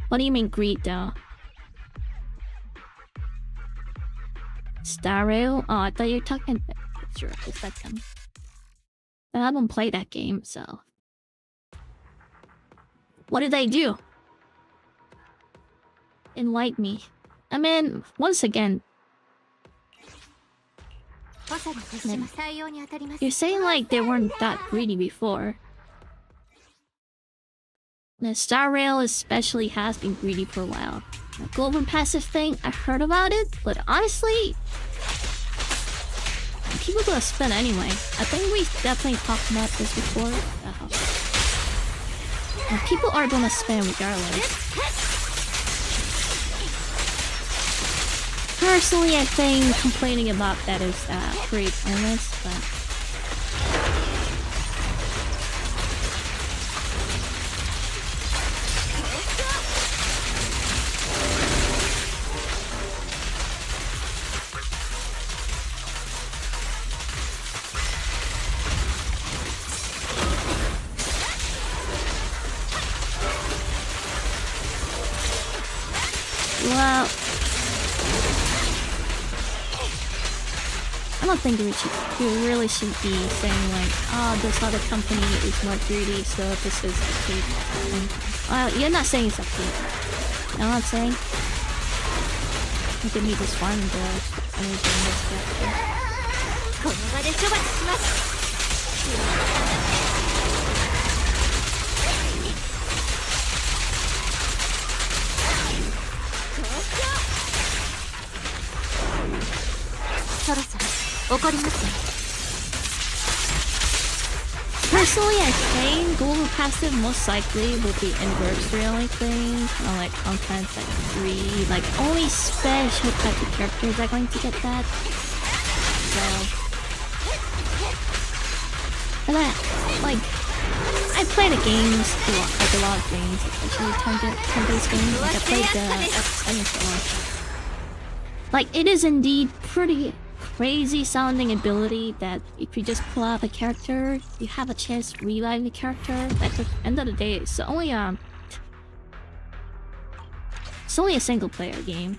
What do you mean greed though? Star Rail? Oh, I thought you were talking. Sure, it's that time. But I don't play that game, so. What did they do? Enlighten me. I mean, once again. You're saying like they weren't that greedy before. The Star Rail especially has been greedy for a while. The global passive thing, I heard about it, but honestly, people gonna spend anyway. I think we definitely talked about this before. People are gonna spend regardless. Personally, I think complaining about that is pretty pointless, but. Well, I don't think you really should be saying like, oh, this other company is more greedy, so this is okay. Well, you're not saying it's okay. You know what I'm saying? You can meet this one girl. Anything that's Personally, I think global passive most likely will be inverse really thing. Or like sometimes like 3, like only special type of characters are going to get that. So, and like I play the games a lot, like a lot of games, especially turn-based games. Like I played the F7 for a long time. Like it is indeed pretty crazy sounding ability that if you just pull out a character, you have a chance to revive the character. At the end of the day, it's only a single player game.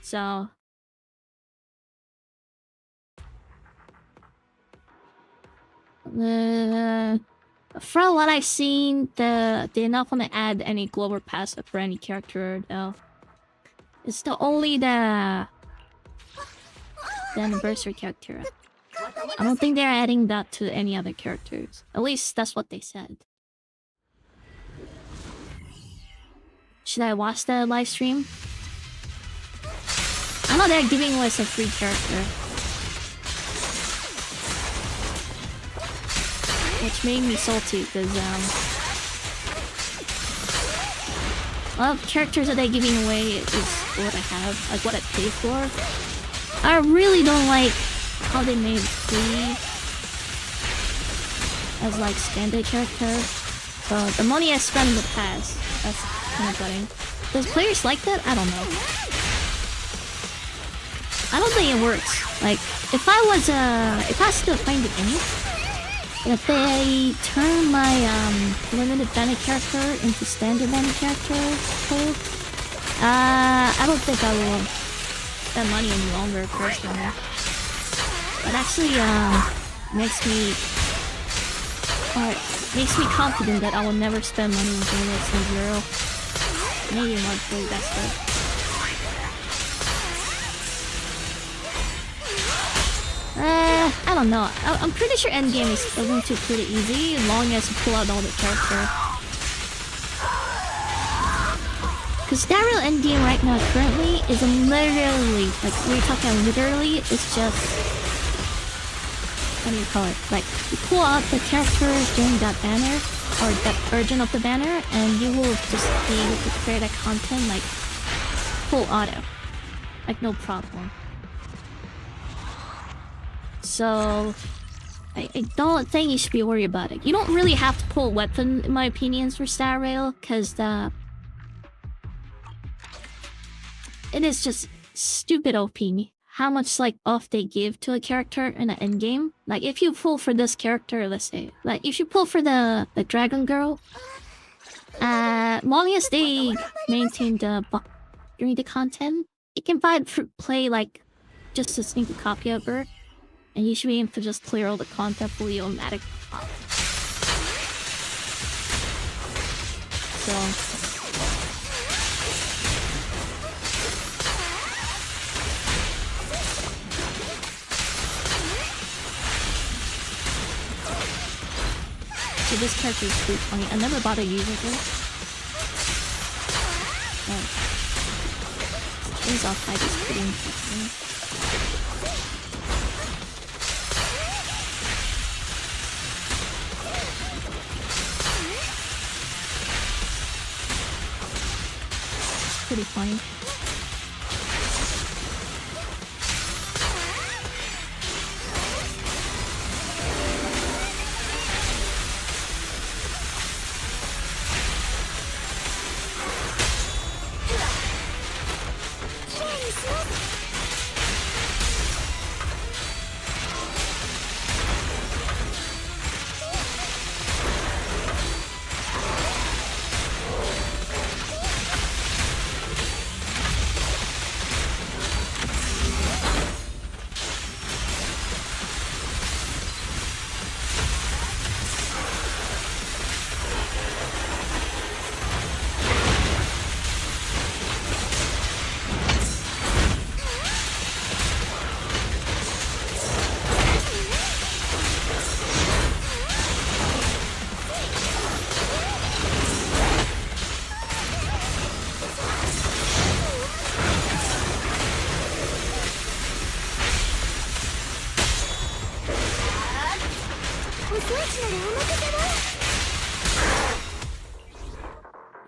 So from what I've seen, they're not gonna add any global passive for any character though. It's only the anniversary character. I don't think they're adding that to any other characters. At least that's what they said. Should I watch the live stream? I know they're giving away some free character, which made me salty because a lot of characters that they're giving away is what I have, like what I paid for. I really don't like how they made free as like standard character. So the money I spent in the past, that's kind of gutting. Does players like that? I don't know. I don't think it works. Like if I was still playing the game, if they turn my limited banner character into standard banner character code, I don't think I will spend money any longer personally. It actually makes me confident that I will never spend money in game that's in 0. Maybe monthly, that's good. I don't know. I'm pretty sure endgame is going to be pretty easy as long as you pull out all the character. Because Daryl endgame right now currently is literally, like, we're talking literally, it's just... What do you call it? Like, you pull out the characters during that banner, or that version of the banner, and you will just be able to create that content, like, full auto. Like, no problem. So... I don't think you should be worried about it. You don't really have to pull a weapon, in my opinion, for Star Rail, because it is just stupid OP. How much, like, off they give to a character in an endgame. Like, if you pull for this character, let's say, like, if you pull for the Dragon Girl, long as they maintain the buck during the content, you can play, like, just a sneaky copy of her. And you should be able to just clear all the content fully automatic. So... So this character is pretty funny. I never bothered using her. Things off fight is pretty interesting. Pretty funny.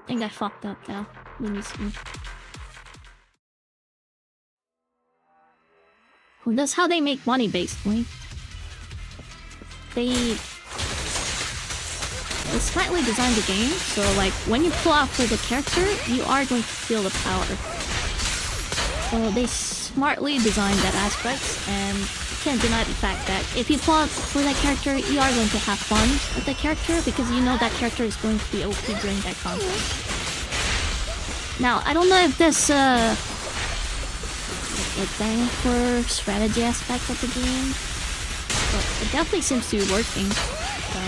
I think I fucked up now. Let me see. Well, that's how they make money, basically. They slightly designed the game, so like when you pull out for the character, you are going to feel the power. So they smartly designed that aspect, and you can't deny the fact that if you pull out for that character, you are going to have fun with the character because you know that character is going to be OP during that content. Now, I don't know if this like thing for strategy aspect of the game, but it definitely seems to be working. So.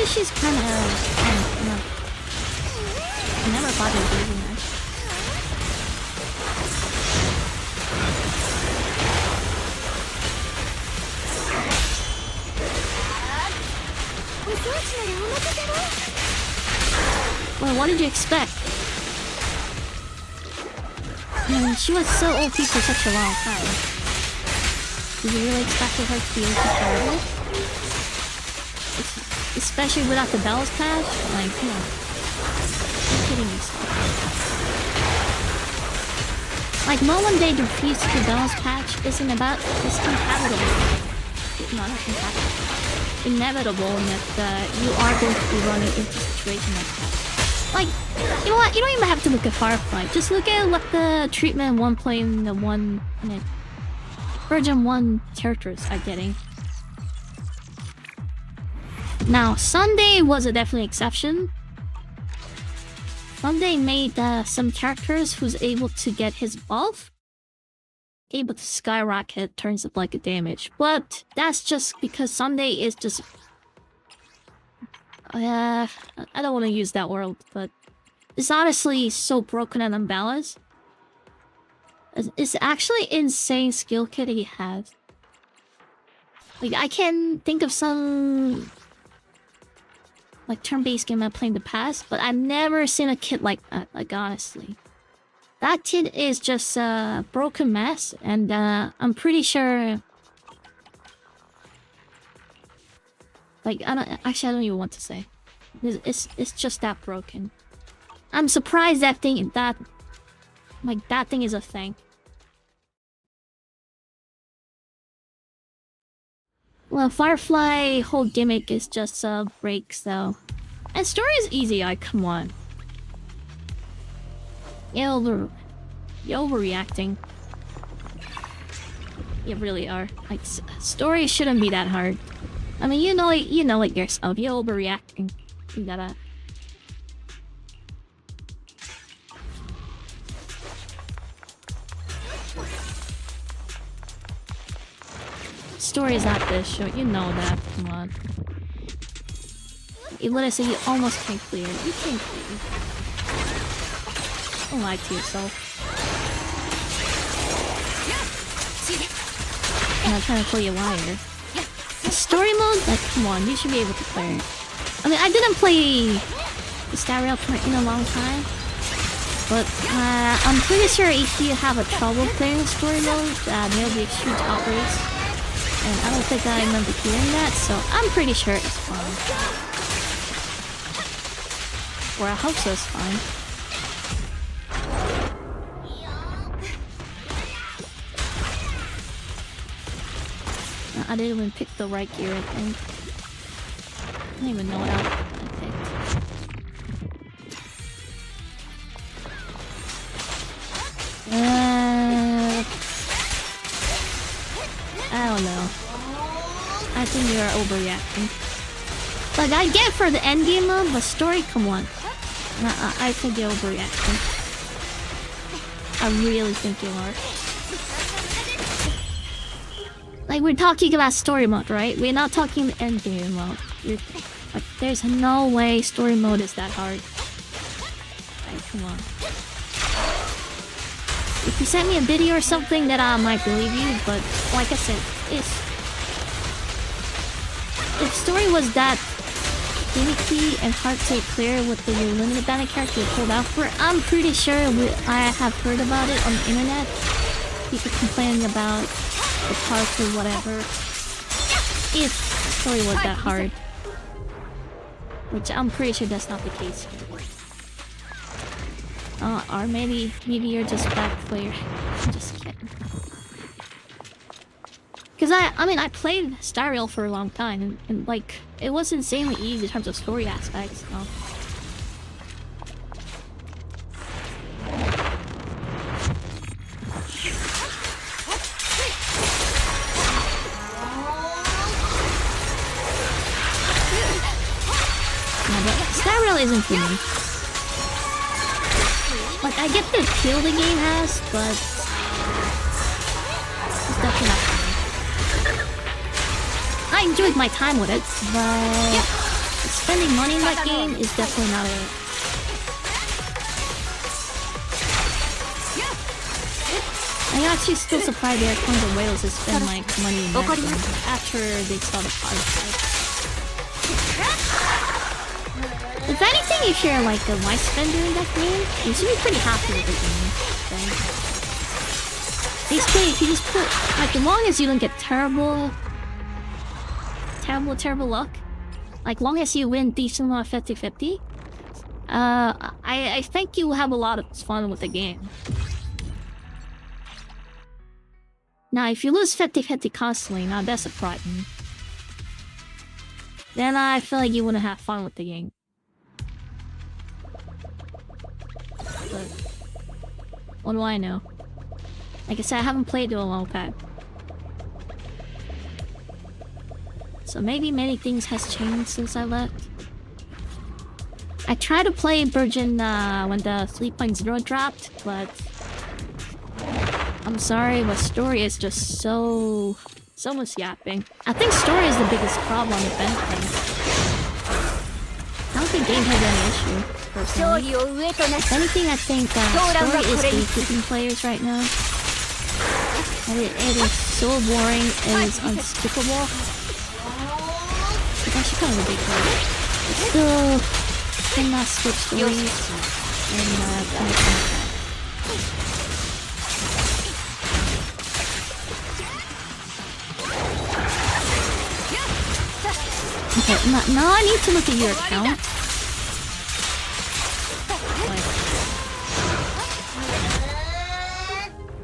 She's kind of, I never bothered using her. Well, what did you expect? I mean, she was so OP for such a long time. Did you really expect her to be OP terrible? Especially without the bells patch? Like, come on. You're kidding me. Like, no one they refused the bells patch isn't about... It's inevitable. Not inevitable. Inevitable that you are going to be running into a situation like that. Like, You know what? You don't even have to look at Firefly. Just look at what the treatment one playing the Version 1 characters are getting. Now, Sunday was a definitely exception. Sunday made some characters who's able to get his buff able to skyrocket turns of like a damage. But that's just because Sunday is just... I don't want to use that word, but... It's honestly so broken and unbalanced. It's actually insane skill kit he has. Like, I can think of some... like, turn-based game I played in the past, but I've never seen a kit like that, like, honestly. That kid is just a broken mess, and I'm pretty sure... Like, I don't even want to say. It's just that broken. I'm surprised that thing is a thing. Well, Firefly whole gimmick is just breaks though. And story is easy, come on. You're overreacting. You really are. Like, story shouldn't be that hard. I mean, you know it yourself. You're overreacting. You gotta... Story is not this short, you know that. Come on. You let us say you almost can't clear. You can't clear. Don't lie to yourself. I'm not trying to call you a liar. Story mode? Like, come on, you should be able to clear it. I mean, I didn't play Star Rail in a long time. But I'm pretty sure if you have a trouble clearing story mode, there'll be a huge outrage. And I don't think I remember hearing that, so I'm pretty sure it's fine. Or I hope so it's fine. I didn't even pick the right gear, I think. I don't even know what I picked. I don't know. I think you're overreacting. Like, I get for the endgame mode, but story, come on. I think you're overreacting. I really think you are. Like, we're talking about story mode, right? We're not talking endgame mode. Like, there's no way story mode is that hard. Like, come on. If you sent me a video or something, then I might believe you, but like I said, if story was that gimmicky and hard to clear with the limited banner character you pulled out for, I'm pretty sure I have heard about it on the internet. People complaining about the parts or whatever. If story was that hard. Which I'm pretty sure that's not the case here. Or maybe you're just bad player. I'm just kidding. Cause I mean I played Star Rail for a long time and like it was insanely easy in terms of story aspects. So. Yeah, but Star Rail isn't for me. Like, I get the appeal the game has, but it's definitely not for me. I enjoyed my time with it, but spending money in that game is definitely not it. I'm actually still surprised there are tons of whales that spend like money in that game after they start a podcast. If anything, if you're like a life spender in that game, you should be pretty happy with the game. Okay? Basically, if you just put, like, as long as you don't get terrible luck, like, long as you win decent amount of 50-50, I think you will have a lot of fun with the game. Now, if you lose 50-50 constantly, now that's a problem. Then I feel like you wouldn't have fun with the game. but what do I know? Like I said, I haven't played it in a long time. So maybe many things has changed since I left. I tried to play Virgin when the 3.0 dropped, but I'm sorry, but story is just so much yapping. I think story is the biggest problem, if anything. I don't think game has any issue, personally. If anything, I think story is gatekeeping players right now. It is so boring, it is unskippable. It's actually kind of ridiculous. It's still cannot skip stories and kind of okay, now I need to look at your account. Like,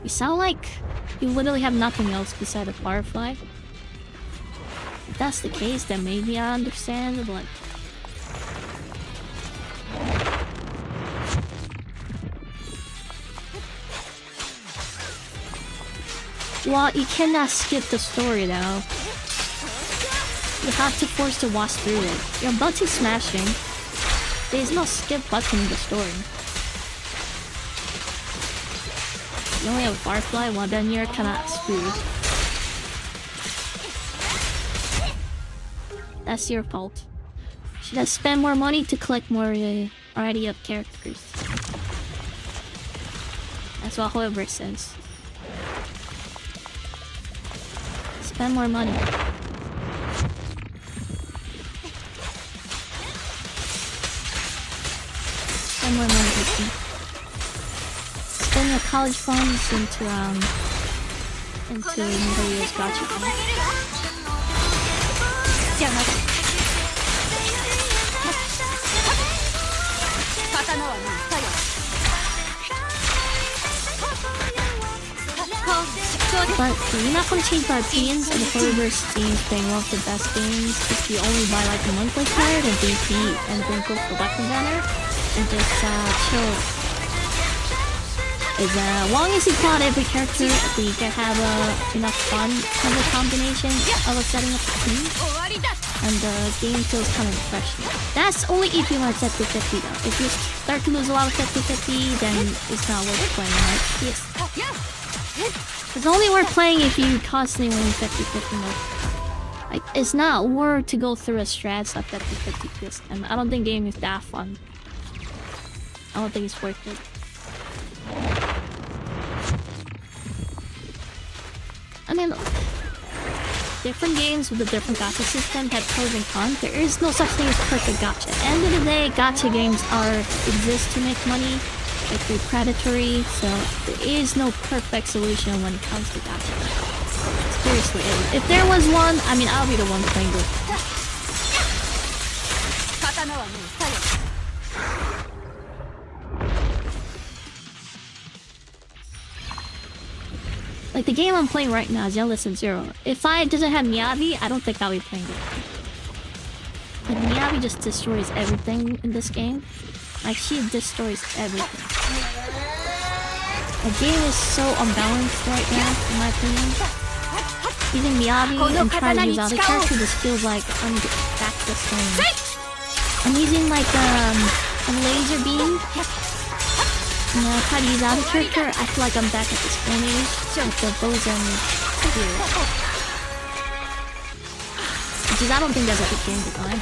you sound like you literally have nothing else beside a firefly. If that's the case, then maybe I understand, but... well, you cannot skip the story though. You have to force to watch through it. You're button smashing. There's no skip button in the story. You only have a firefly, well then you're kinda screwed. That's your fault. You should have spent more money to collect more variety of characters. That's what whoever says. Spend more money. Spend more money, Vicky. Spend your college funds into Maria's gacha game. But you're not gonna change my opinions on the Horrorverse games being one of the best games if you only buy like a monthly card and DP and then go for weapon banner and just chill. As long as you plot every character, you can have enough fun kind of combination of setting up the team, and the game feels kind of refreshing. That's only if you want to set to 50 though. If you start to lose a lot of 50-50, then it's not worth playing, right? Yes. It's only worth playing if you constantly win 50-50 mode. Like, it's not worth to go through a strats of 50-50 twist, and I don't think game is that fun. I don't think it's worth it. I mean, different games with a different gacha system have pros and cons. There is no such thing as perfect gacha. At the end of the day, gacha games exist to make money. Like they're predatory, so there is no perfect solution when it comes to gacha. Seriously, if there was one, I mean, I'll be the one playing it. Like the game I'm playing right now is Yellow Zero. If I didn't have Miyabi, I don't think I'll be playing it. Like Miyabi just destroys everything in this game. Like she destroys everything. The game is so unbalanced right now, in my opinion. Using Miyabi and trying to use other characters just feels like I'm back to the same. I'm using like a laser beam. And I try to use other character, I feel like I'm back at the Stone Age with the bows and spear. Because I don't think that's a good game design.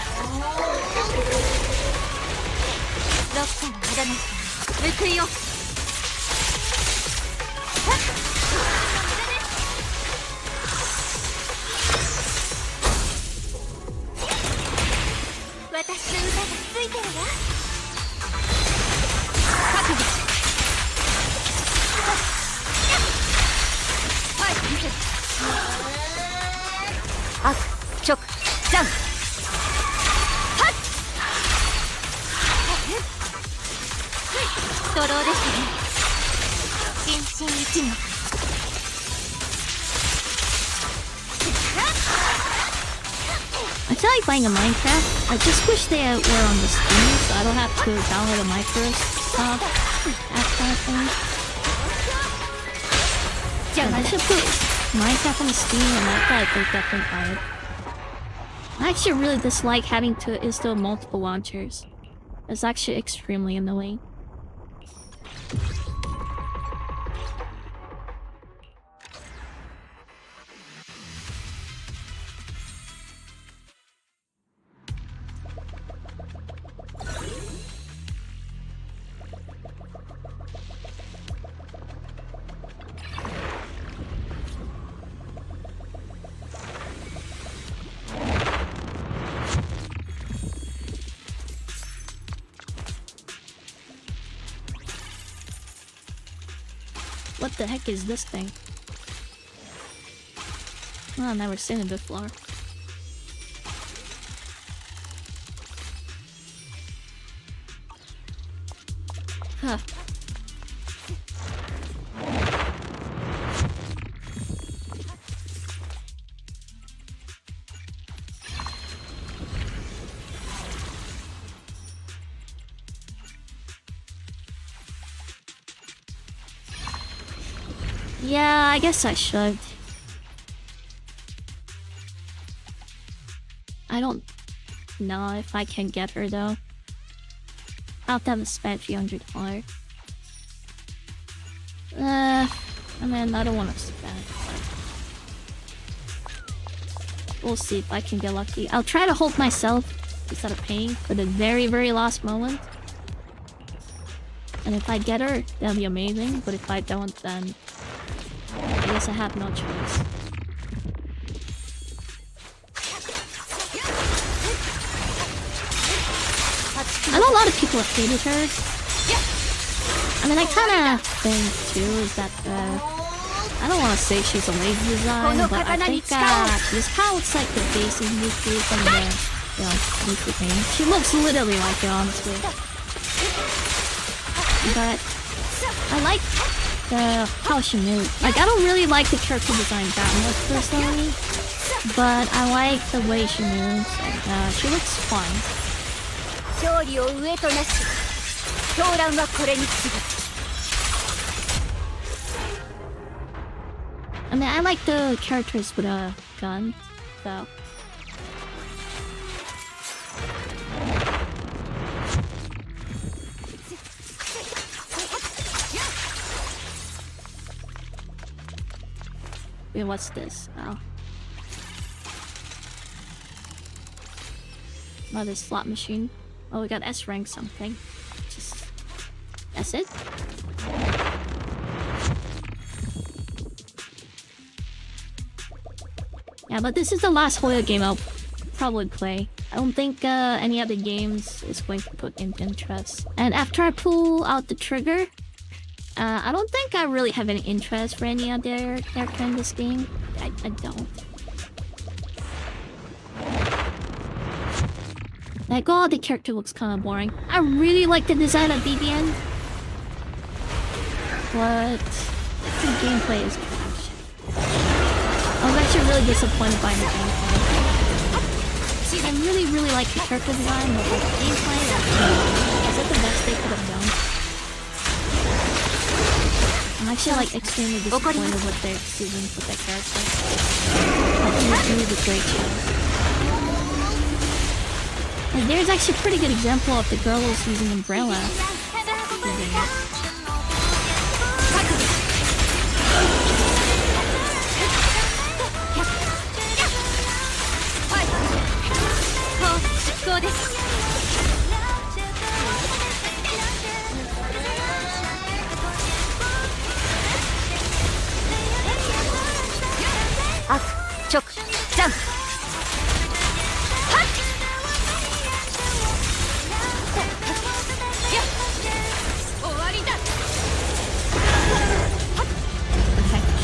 I feel like playing a Minecraft. I just wish they were on the Steam, so I don't have to download a Minecraft. desktop app kind of thing. And I should put Minecraft on Steam and I thought they'd definitely buy it. I actually really dislike having to install multiple launchers. It's actually extremely annoying. What the heck is this thing? Oh, I've never seen it before. Huh. Yeah, I guess I should. I don't know if I can get her though. I'll have to spend $300. I mean, I don't want to spend it. We'll see if I can get lucky. I'll try to hold myself instead of paying for the very, very last moment. And if I get her, that'll be amazing. But if I don't, then I guess I have no choice. I know a lot of people have hated her. I mean, I kind of think too is that I don't want to say she's a lazy design, but I think this kind of looks like the basic Nuki from the Nuki thing. She looks literally like it, honestly. But I like how she moves. Like, I don't really like the character design that much personally, but I like the way she moves. And, she looks fun. I mean, I like the characters with a gun, so. Wait, what's this? Oh. Another slot machine. Oh, we got S rank something. Just... that's it? Yeah, but this is the last Hoya game I'll probably play. I don't think any other games is going to put in interest. And after I pull out the trigger, I don't think I really have any interest for any other character in this game. I don't. Like, oh, the character looks kind of boring. I really like the design of BBN. But the gameplay is trash. I was actually really disappointed by the gameplay. I really, really like the character design, but like gameplay, is that the best they could have done? I'm actually like extremely disappointed with their decisions with their character. I think they did a great job. Like, there's actually a pretty good example of the girl who's using umbrella.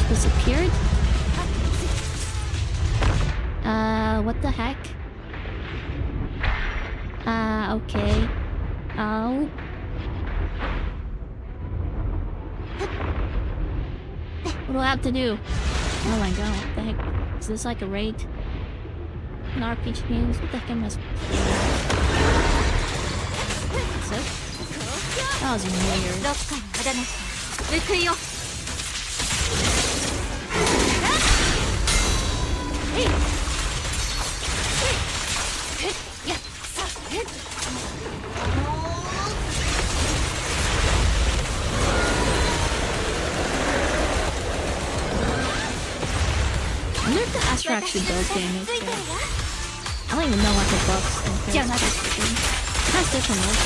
Disappeared? What the heck? Okay. Oh. What do I have to do? Oh my god, what the heck? Is this like a raid? An RPG games? What the heck am I supposed to do? That's it? That was weird. I wonder if the Astra actually does damage there. I don't even know what the buffs and parries do. It has different moves.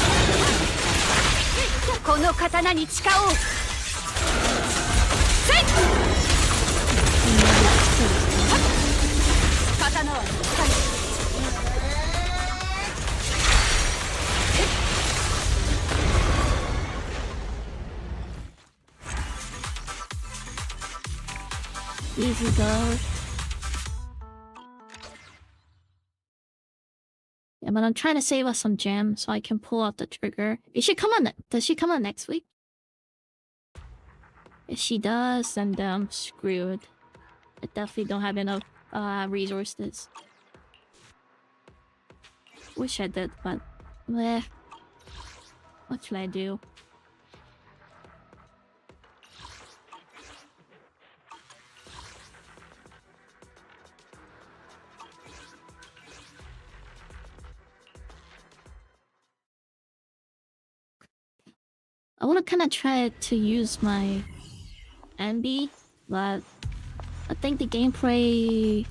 Easy go. Yeah, but I'm trying to save us some gems so I can pull out the trigger. Does she come on next week? If she does, then I'm screwed. I definitely don't have enough resources. Wish I did, but bleh. What should I do? I want to kind of try to use my MB, but I think the gameplay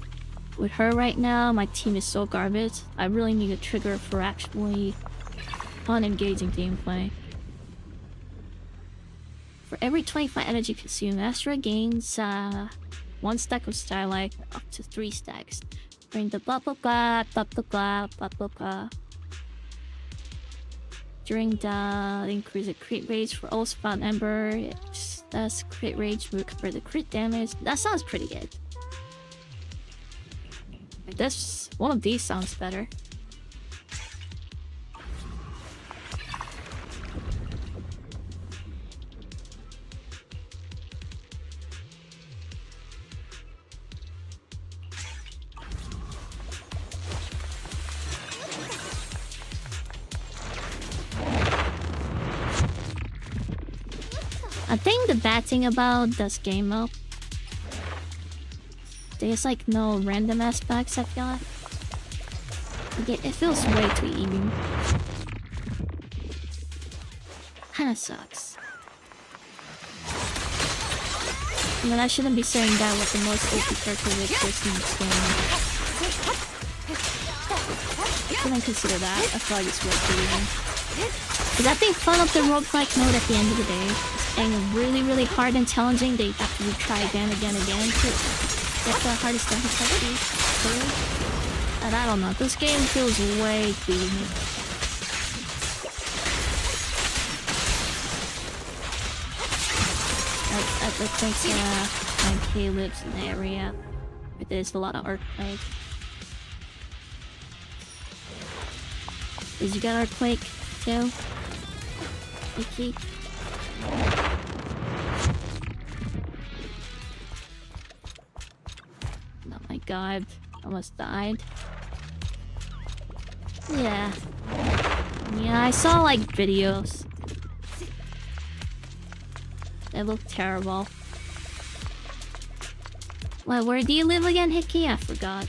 with her right now, my team is so garbage. I really need a trigger for actually fun, engaging gameplay. For every 25 energy consumed, Astra gains 1 stack of Starlight, up to 3 stacks. Bring the blah blah blah, blah blah blah, blah blah blah. During the increase of crit rage for all spawn ember, that's crit rage will convert the crit damage. That sounds pretty good. This one of these sounds better. I think the bad thing about this game mode, there's like no random aspects I feel like. It feels way too even. Kinda sucks. I mean, I shouldn't be saying that with the most OP character with person in this game. I couldn't consider that. I feel like it's worth even. Because I think fun of the roguelike mode at the end of the day is getting really hard and challenging. They have to retry again to get the hardest difficulty. And I don't know, this game feels way too easy. I think my K lives in the area where there's a lot of earthquake. Did you get earthquake too? Icky? Oh my god, almost died. Yeah, I saw like videos. They look terrible. Well, where do you live again, Hickey? I forgot.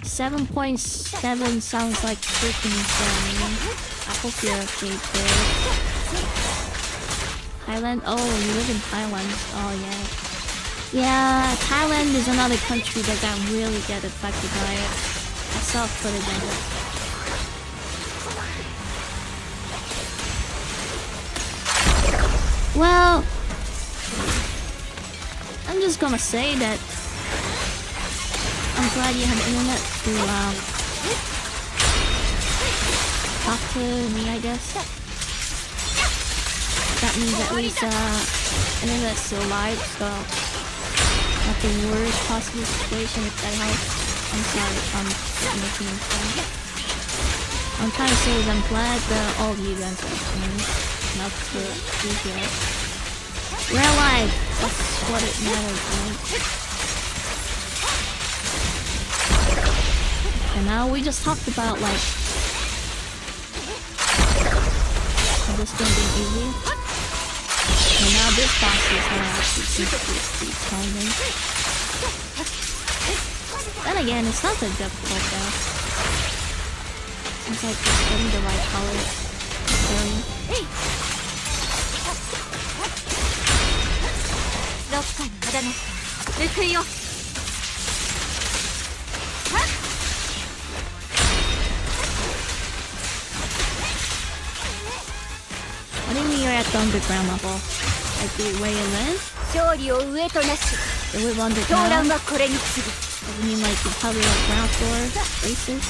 7.7 sounds like freaking insane. I hope you're okay too. Thailand? Oh, you live in Thailand. Oh yeah. Yeah, Thailand is another country that got really get affected by it. I saw footage of it. Well, I'm just gonna say that I'm glad you have internet to talk to me, I guess. That means at least internet's still live, so not the worst possible situation if that helps. I'm sorry if I'm making it fun. I'm trying to say is I'm glad that all of you guys are listening. Not to be here. We're alive! That's what it matters, right? And now we just talked about like this game being easy. And now this boss is actually challenging. Then again, it's not that difficult though. Seems like just getting the right color. Hey! What do you mean you're at the underground level? Like the way you live? You live underground? You mean like you probably like ground floor places?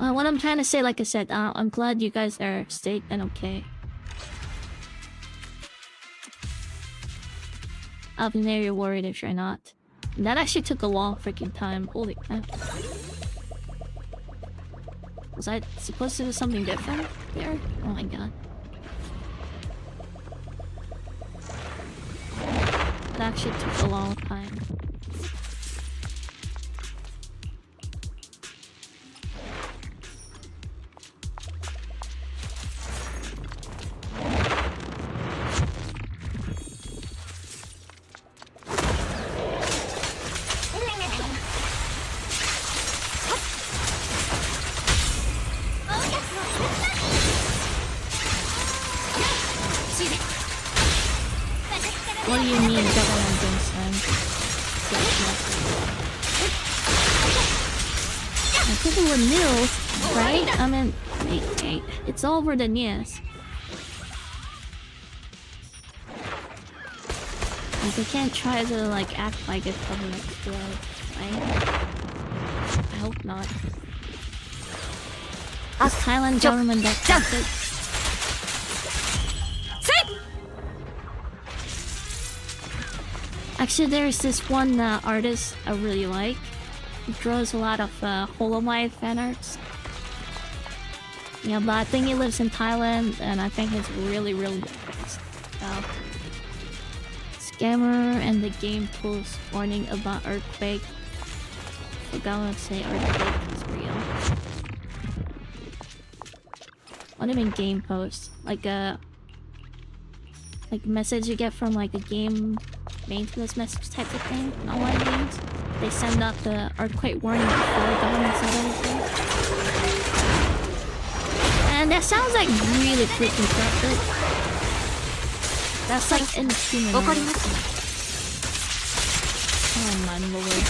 Well, what I'm trying to say, like I said, I'm glad you guys are safe and okay. I'll be very worried if you're not. That actually took a long freaking time. Holy crap. Was I supposed to do something different there? Oh my god. That actually took a long time. What do you mean government inside? I think it was new, right? I mean, wait, it's over the news. Like, they can't try to like act like it's government still, right? I hope not. Is Thailand government that corrupted? Actually, there's this one artist I really like. He draws a lot of Hollow Knight fan arts. Yeah, but I think he lives in Thailand, and I think he's really good at stuff. Scammer and the game post warning about earthquake. Forgot what to say, earthquake is real. What do you mean game post? Like a message you get from like a game maintenance message type of thing in online games. They send out the earthquake warning before the government said anything. And that sounds like really freaking corrupted. That's like inhuman. Oh my lord.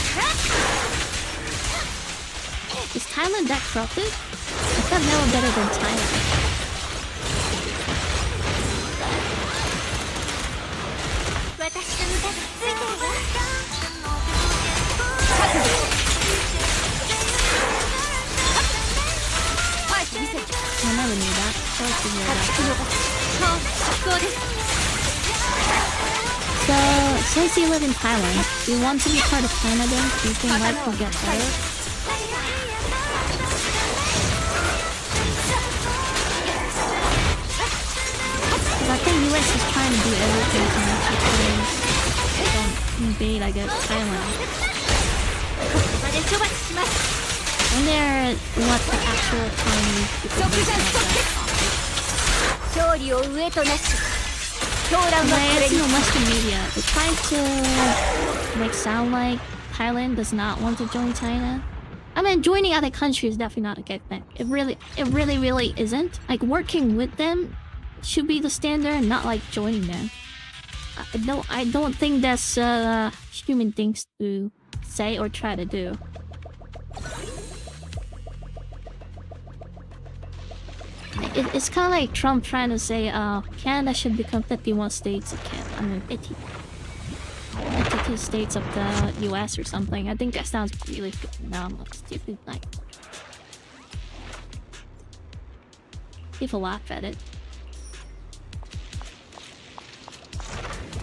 Is Thailand that corrupted? I thought they were better than Thailand. I never knew that. So, since you live in Thailand, do you want to be part of Canada? Do you think life will get better? Because I think US is trying to do everything to make sure things don't invade, I guess, Thailand. I wonder what the actual economy people think about that. I've seen on Western media, they're trying to make sound like Thailand does not want to join China. I mean, joining other countries is definitely not a good thing. It really isn't. Like, working with them should be the standard, not like joining them. I don't think that's human things to say or try to do. it's kind of like Trump trying to say, Canada should become 51 states of Canada. I mean, 52 states of the US or something. I think that sounds really dumb, stupid. Like, people laugh at it.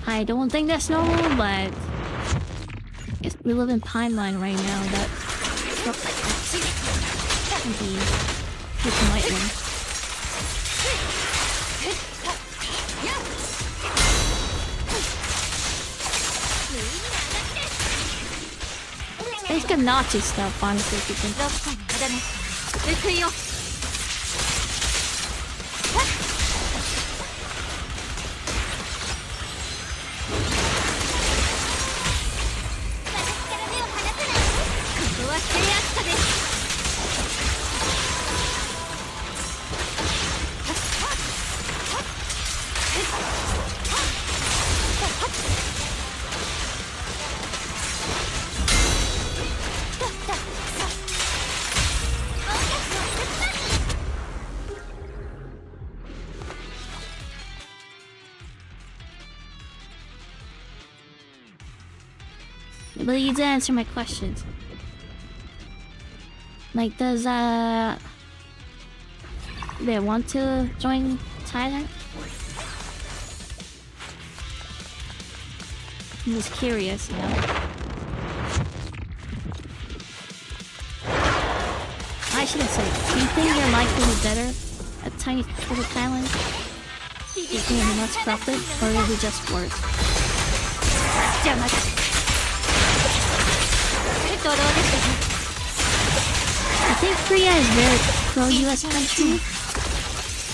I don't think that's normal, but we live in Pineline right now. That stuff like that can be taken lightly. It's got Nazi stuff, honestly, if you think. But you did answer my questions. Like, does they want to join Thailand? I'm just curious, you know. I shouldn't say. Do you think you're likely better at tiny little Thailand? Do you think you're less profit, or is it just worse? I think Korea is very pro-US country.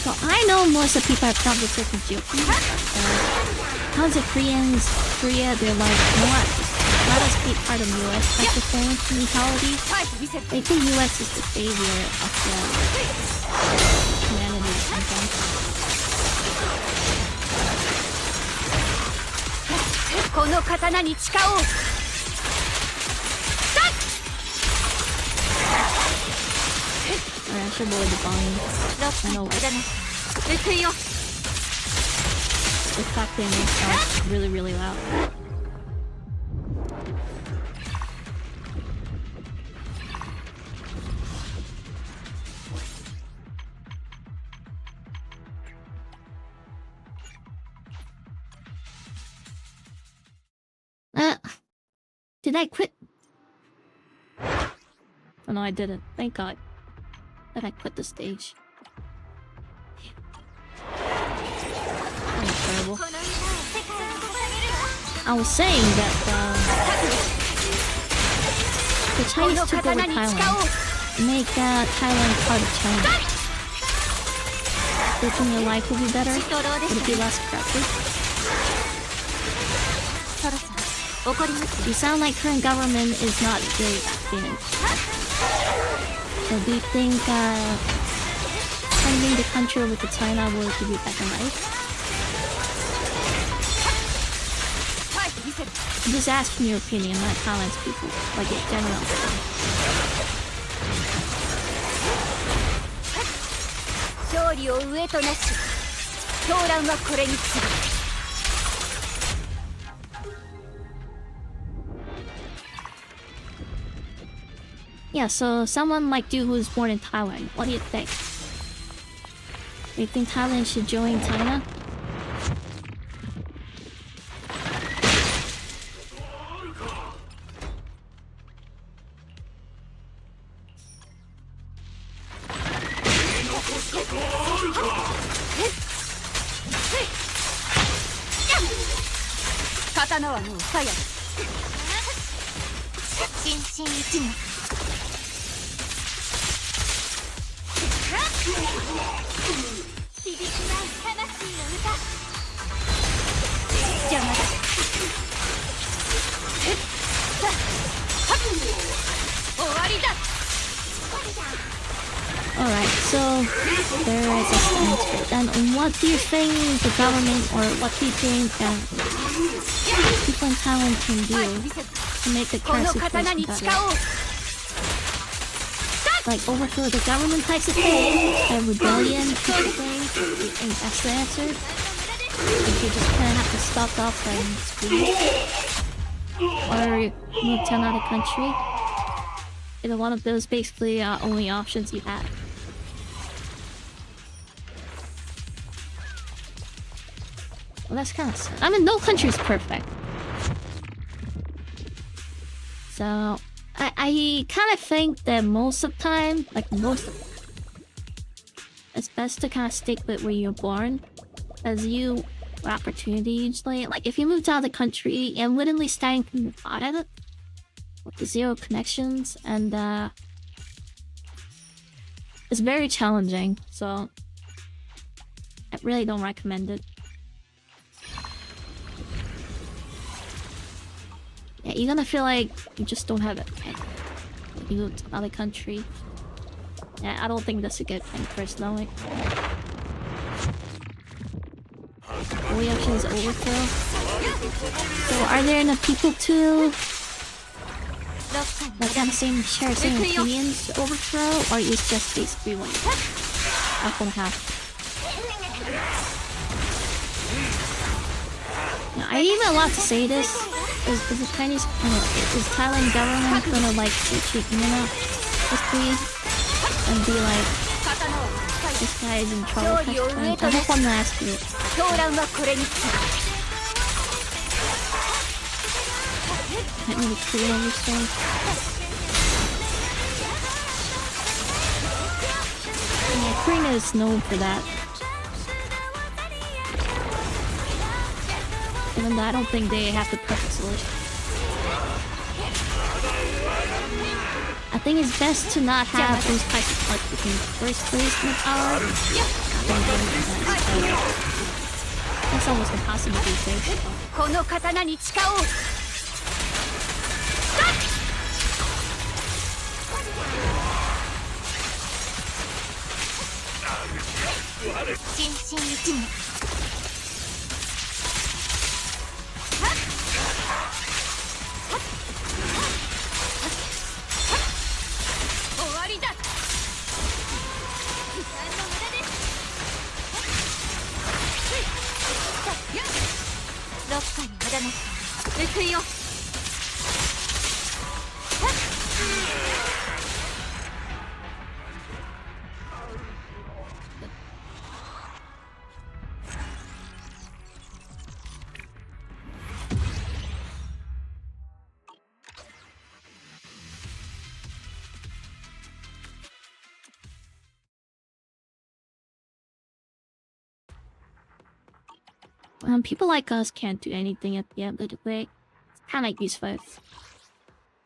So I know most of the people are probably taking joking. Tons of Koreans, Korea, they're like, you know what? Let us be part of US type of thing, mentality. They think US is the savior of the humanity or something. Alright, I should avoid the volume. I know the fact they make sounds really, really loud. Did I quit? Oh no, I didn't. Thank God that I quit the stage. That was terrible. I was saying that the Chinese took over Thailand, make Thailand part of China. Do you think your life will be better? Would it be less corrupted? You sound like current government is not great in. So do you think sending the country over to China will give you better life? I'm just asking your opinion, not Thailand's people, like in general. Yeah, so someone like you who's born in Thailand, what do you think? Do you think Thailand should join China? Alright, so there is a stance. Then what do you think the government, or what do you think people in Thailand can do to make the current situation better? like overthrow the government types of thing, a rebellion type of thing, I think that's the answer. Like you just kinda have to stock off and squeeze. Or move to another country. Either one of those basically are only options you have. Well, that's kind of sad. I mean, no country is perfect. So, I kind of think that most of the time, it's best to kind of stick with where you're born. As you opportunity usually. Like, if you move to another country and literally starting from the bottom with zero connections, and it's very challenging, so I really don't recommend it. Yeah, you're gonna feel like you just don't have it. Okay. You move to another country. Yeah, I don't think that's a good thing, personally. Only option is overthrow. So, are there enough people to like have the share same opinions to overthrow, or is just basically one half and half? Now, I even allowed to say this. Is the Chinese, is Thailand government gonna like treat Nina quickly and be like, this guy is in trouble? I hope I'm not asking it. Can't really create everything. Yeah, Korea is known for that. Even though I don't think they have the perfect solution. I think it's best to not have those types of conflict in the first place in the power. That's almost impossible these days. People like us can't do anything at the end of the day. It's kind of useless.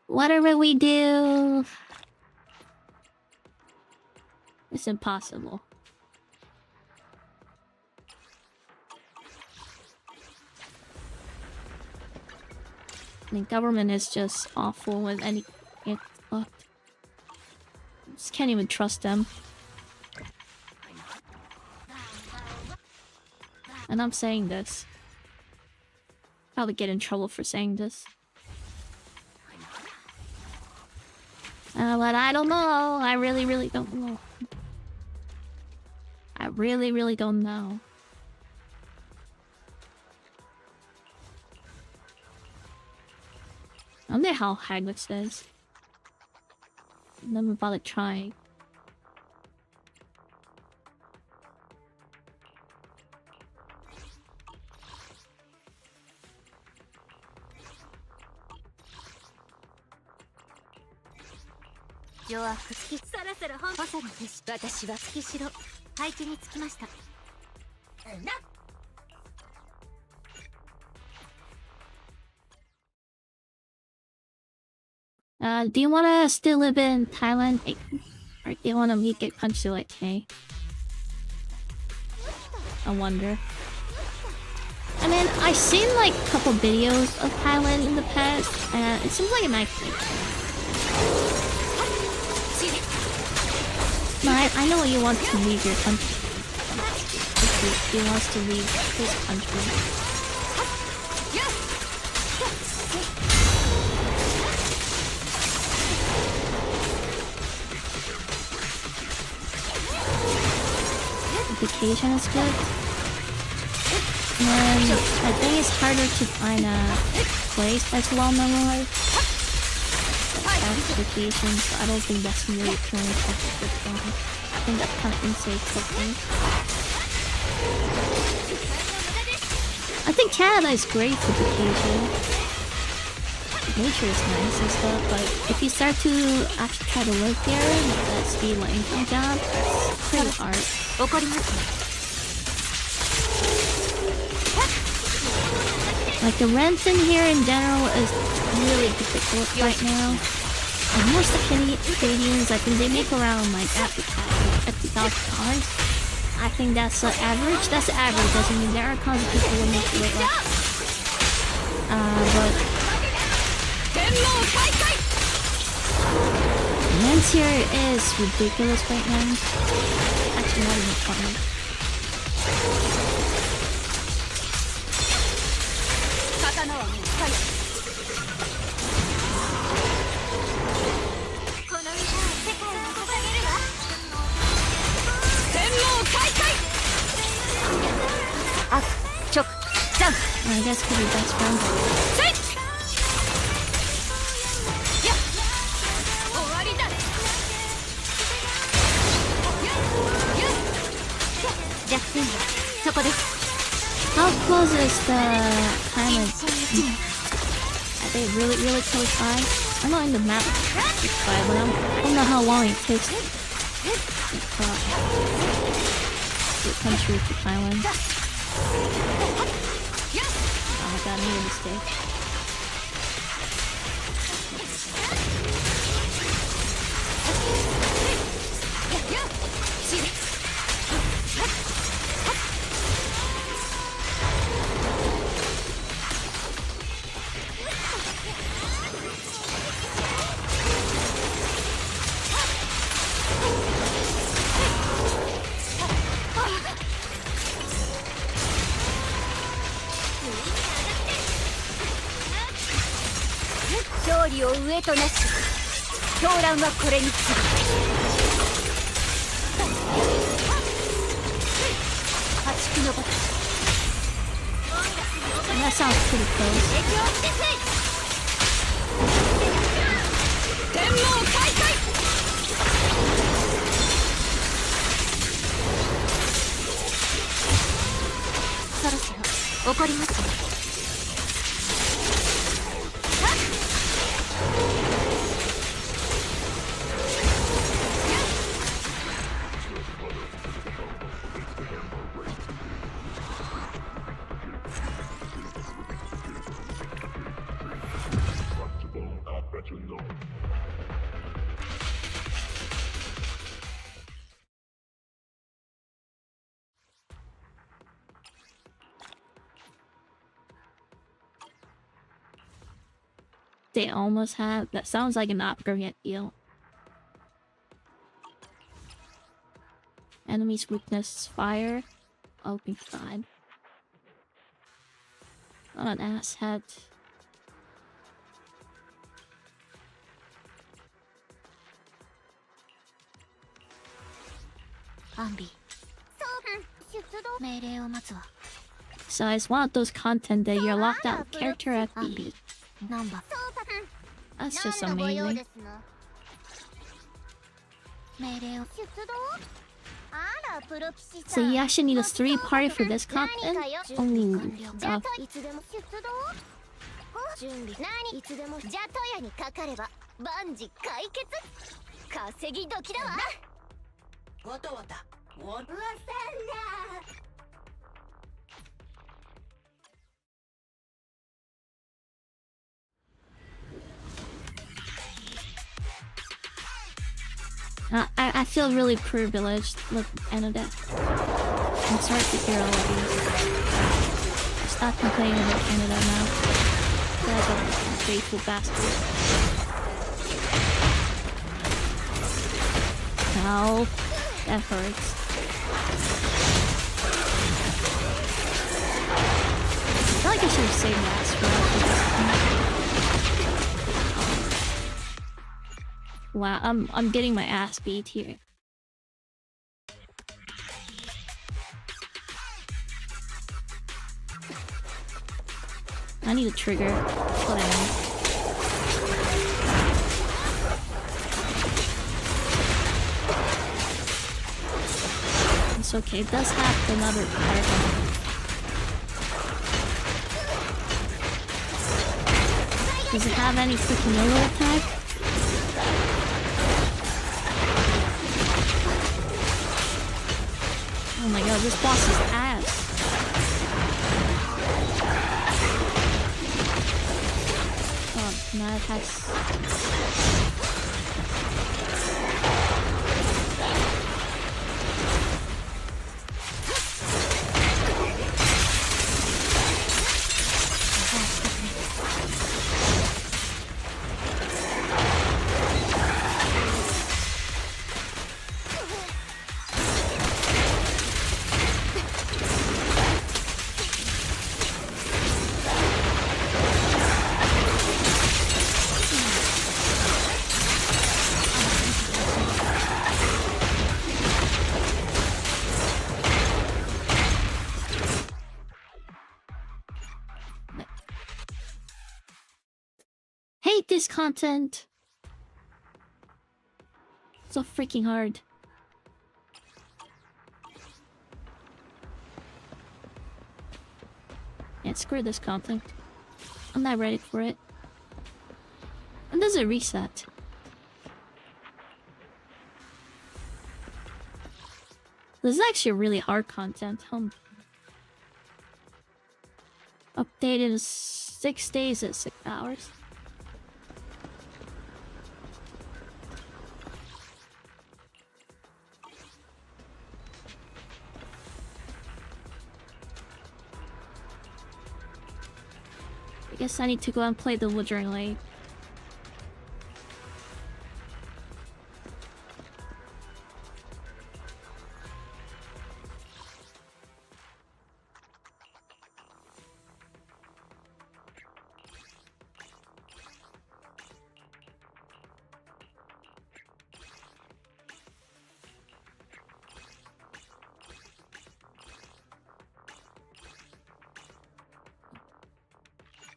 Whatever we do, it's impossible. The government is just awful with any. Just can't even trust them. And I'm saying this. Probably get in trouble for saying this. But I don't know. I really don't know. I really don't know. I wonder how Hagrid says. Never bothered trying. Do you wanna still live in Thailand? Or do you wanna get punched to like me? I wonder. I mean, I've seen like a couple videos of Thailand in the past, and it seems like a nice place. No, I know you want to leave your country. He wants to leave his country. duplication is good. And I think it's harder to find a place that's well memorized. Duplication, so I don't think that's really appealing to the thing. I think that compensates the thing. I think Canada is great for vacation. Nature is nice and stuff, but if you start to actually try to live here, that's the income job, it's pretty hard. Like the rent in here in general is really difficult right now. And most of Canadians, I think they make around like $50,000. I think that's the average. That's the average. Doesn't mean there are tons of people who make it less. But rent here is ridiculous right now. Actually, not even funny. I guess could be best friends. How close is the island? Are they really close by? I'm not in the map, but I don't know how long it takes to cross the country to Thailand. Oh my god, I made a mistake. That sounds pretty close. They almost have. That sounds like an upgrade deal. Enemy's weakness fire. Oh my god. Not an asshat. So it's one of those content that you're locked out character at B. That's just amazing. So you actually need a 3-party for this content? Oh, tough. I feel really privileged. Look, Canada. I'm sorry to hear all of these. Stop complaining about Canada now. You guys are faithful bastards. Ow. That hurts. I feel like I should have saved that screw. Wow, I'm getting my ass beat here. I need a trigger. That's what I need. It's okay, it does have another paragon. Does it have any freaking yellow attack? Oh my god, this boss is ass. Oh, now it has... Hate this content. So freaking hard. Yeah, screw this content. I'm not ready for it. When does it reset? This is actually really hard content. Updated in 6 days at 6 hours. I guess I need to go and play the Withering Lake.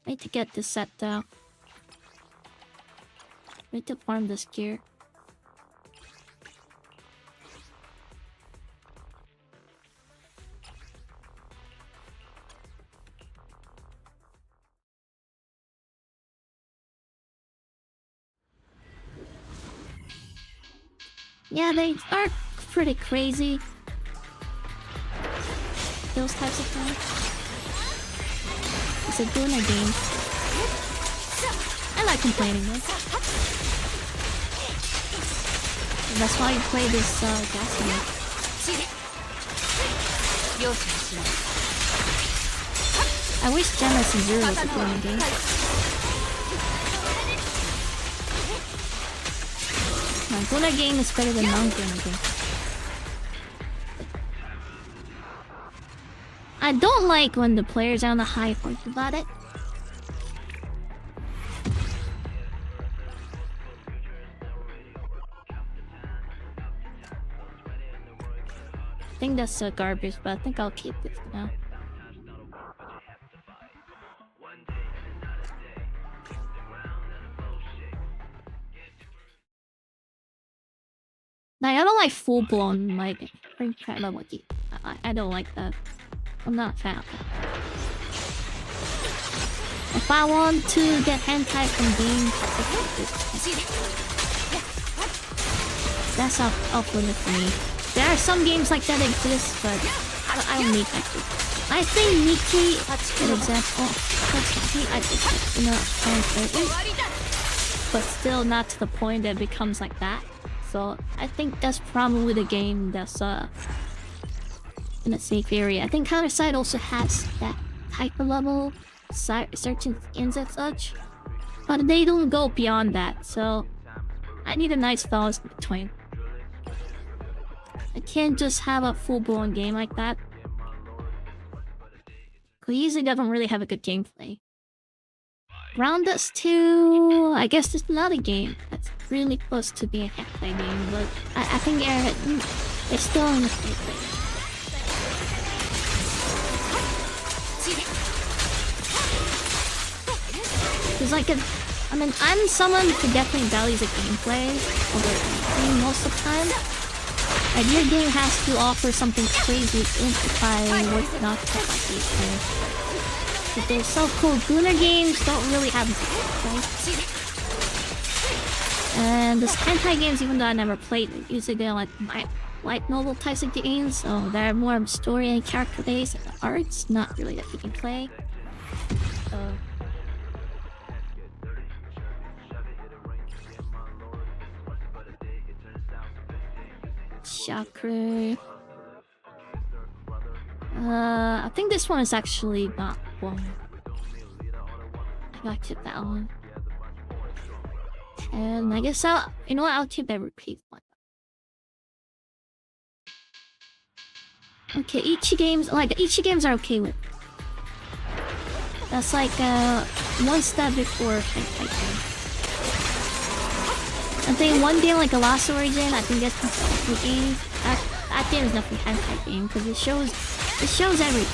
I need to get this set down. I need to farm this gear. Yeah, they are pretty crazy. Those types of things. It's a Duna game. I like complaining though. That's why you play this gas mode. I wish Genesis Zero was a Duna game. My Duna game is better than non-Duna game. I don't like when the players are on the high horse about it. I think that's garbage, but I think I'll keep this now. Like, I don't like full-blown, like, I don't like that. I'm not a fan of that. If I want to get hentai from games, that's off limit for me. There are some games like that exist, but I don't need that. I think Nikki, for example, I just, you know, but still not to the point that it becomes like that. So I think that's probably the game that's in a safe area. I think Counter-Side also has that type of level, certain skins and such, but they don't go beyond that. So I need a nice balance in between. I can't just have a full-blown game like that. Koizu doesn't really have a good gameplay. Ground Dust 2, I guess it's not a game that's really close to being a hentai game, but I think they're still in the same place. It's like I mean, I'm someone who definitely values the gameplay over anything most of the time. And your game has to offer something crazy if I were not to have my gameplay. But those so-called Gunner games don't really have gameplay. And the hentai games, even though I never played, usually they're like light novel types of games, so they're more story and character based. And the art's not really the gameplay. So Chakra. I think this one is actually not one. I got to that one. And I guess you know what, I'll keep that repeat one. Okay, Ichi games are okay with. That's like one step before hentai game. I think one game like a Lost Origin, I think that's the game. That game is definitely hentai game because it shows everything.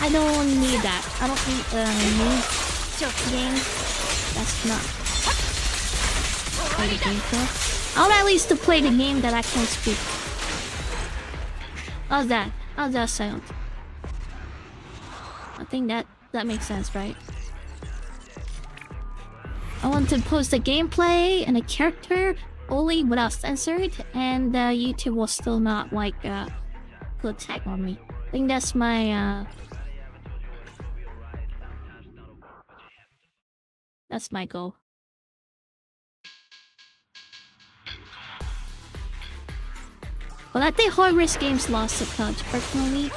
I don't need that. I don't need game. That's not play the game for. I want at least to play the game that I can speak. How's that? How's that sound? I think that makes sense, right? I want to post the gameplay and the character only without censored, and YouTube will still not like put a tag on me. I think that's my goal. But I think Hard Risk Games lost the touch personally.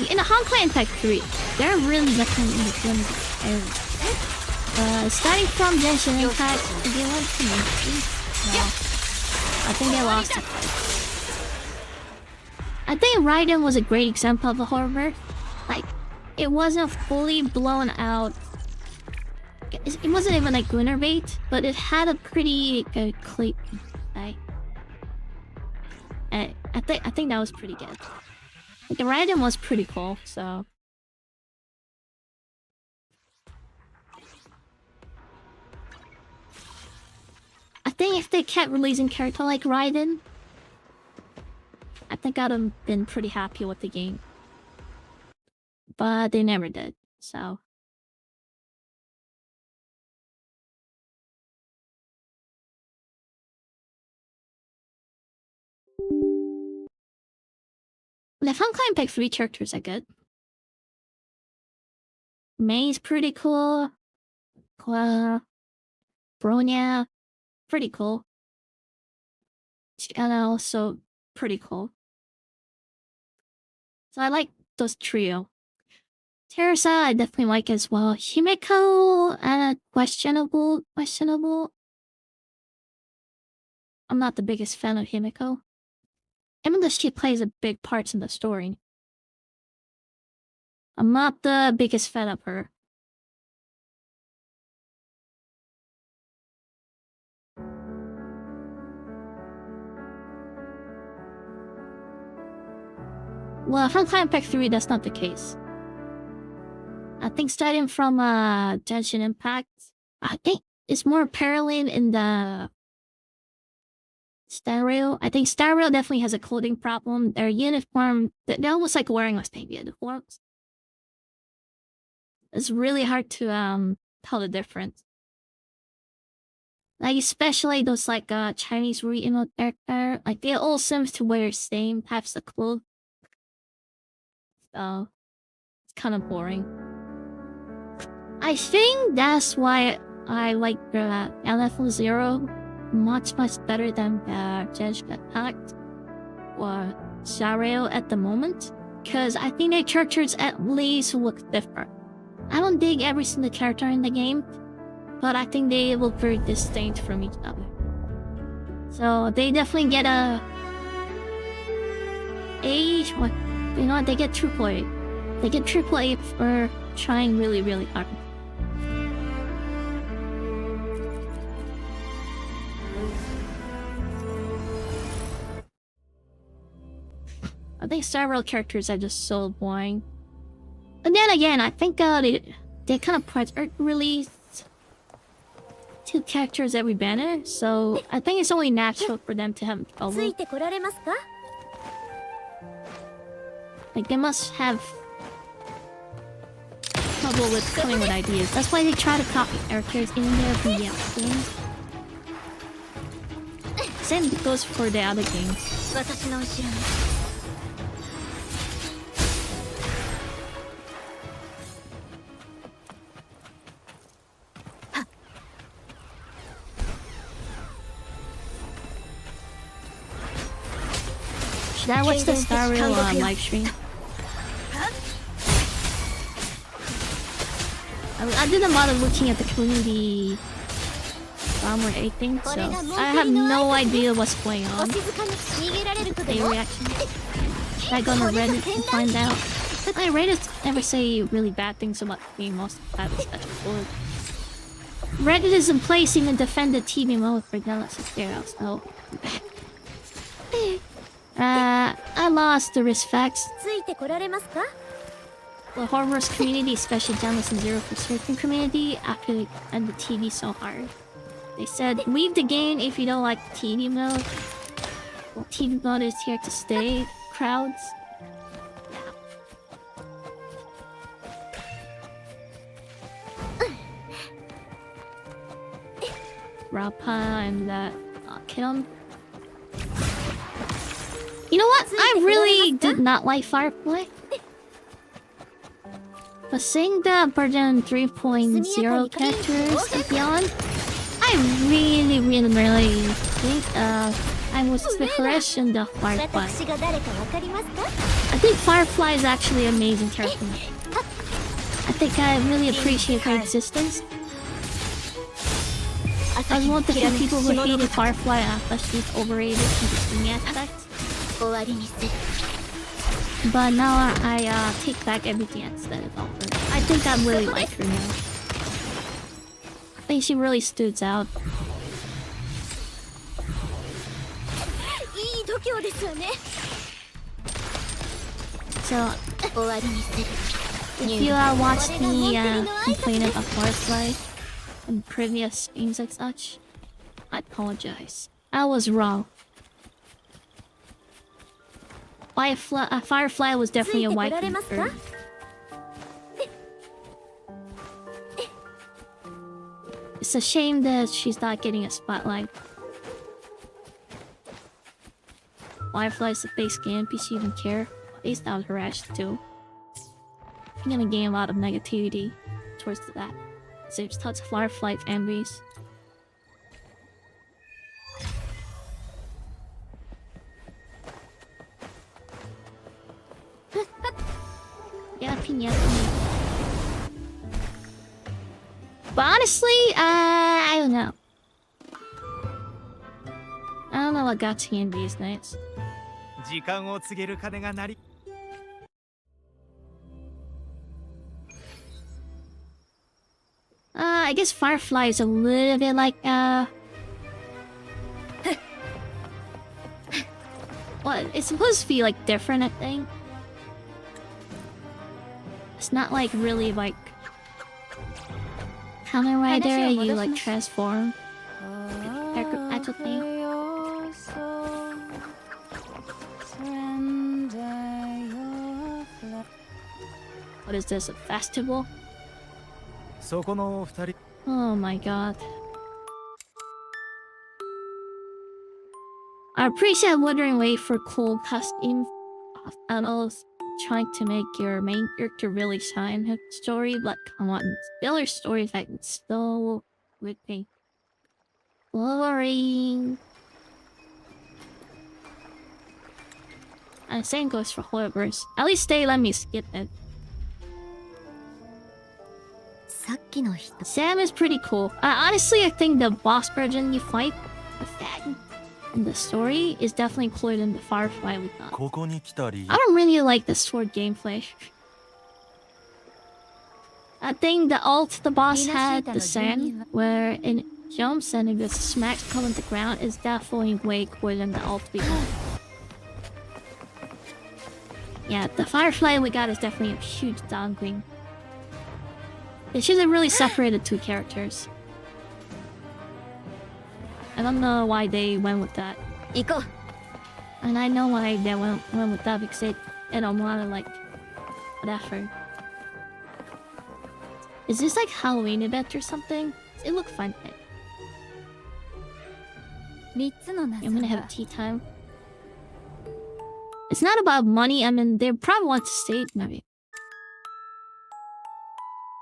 In the Honkai Impact 3, they're really definitely in the area. Starting from Genshin Impact, they went to Monkey. No, I think they lost the fight. I think Raiden was a great example of a horror. Like, it wasn't fully blown out. It wasn't even like Gunner bait, but it had a pretty clean. Right? I think that was pretty good. Like, the Raiden was pretty cool, so. I think if they kept releasing character like Raiden, I think I'd have been pretty happy with the game. But they never did, so. The Honkai Impact 3 characters are good. May's pretty cool. Bronya, pretty cool. And also pretty cool. So I like those trio. Teresa, I definitely like as well. Himeko, questionable. I'm not the biggest fan of Himeko. Even though she plays a big part in the story. I'm not the biggest fan of her. Well, Honkai Impact 3, that's not the case. I think starting from Genshin Impact, I think it's more parallel in the Stereo. I think Stereo definitely has a clothing problem. Their uniform, they're almost like wearing a state uniforms. It's really hard to tell the difference. Like especially those like Chinese regional character, like they all seem to wear same types of clothes. So it's kind of boring. I think that's why I like LFO Zero much better than Genshin Impact or Stereo at the moment, because I think their characters at least look different. I don't dig every single character in the game, but I think they look very distinct from each other. So they definitely get a age. What you know? They get AAA. They get AAA for trying really, really hard. I think several characters are just so boring. And then again, I think their kind of parts aren't really 2 characters every banner, so I think it's only natural for them to have trouble. Like, they must have trouble with coming with ideas. That's why they try to copy characters in there from the other games. Same goes for the other games. Should I watch the Star Rail live stream? I did a lot of looking at the community armor 8 thing, so I have no idea what's going on. The reaction. I go on Reddit to find out. But my Reddit never say really bad things about the game. Most of the time it's good. Reddit is in place even defend the TV mode for Galaxy Zero, so I lost the respects. The Horror's community, especially Galaxy Zero for certain community, after they end the TV so hard. They said, leave the game if you don't like TV mode. Well, TV mode is here to stay. Crowds. Rappa and that Kidum. You know what? I really did not like Firefly. But seeing the version 3.0 characters and beyond, I really think I was the crush in the Firefly. I think Firefly is actually an amazing character. I think I really appreciate her existence. I was one of the few people who hated Firefly after she's overrated in the swing aspect. But now I take back everything I said about her. I think I really like her now. I think she really stood out. So, if you watched me complain about Firefly in previous streams and such, I apologize. I was wrong. Firefly was definitely a white character. It's a shame that she's not getting a spotlight. Firefly's the base game, PC even care. Based out harassed too. I'm gonna gain a lot of negativity towards that. So it's touch Firefly fanbase. Yeah. But honestly, I don't know. I don't know what got to him these nights. I guess Firefly is a little bit like well, it's supposed to be like different, I think. It's not like really like Kamen Rider, you like transform. Actual thing. What is this, a festival? Oh my god. I appreciate Wuthering Way for cool costume models trying to make your main character really shine her story, but come on, filler stories that so with me. Boring. And the same goes for Horrorverse. At least they let me skip it. Sam is pretty cool. Honestly, I think the boss version you fight with that and the story is definitely included in the Firefly we got. I don't really like the sword gameplay. I think the ult the boss had, the sand, where it jumps and it just smacks on the ground, is definitely way cooler than the ult we got. Yeah, the Firefly we got is definitely a huge downgrade. They should have really separated two characters. I don't know why they went with that. And I know why they went with that because they don't want to like whatever. Is this like Halloween event or something? It looked fun. I'm gonna have tea time. It's not about money. I mean, they probably want to stay maybe.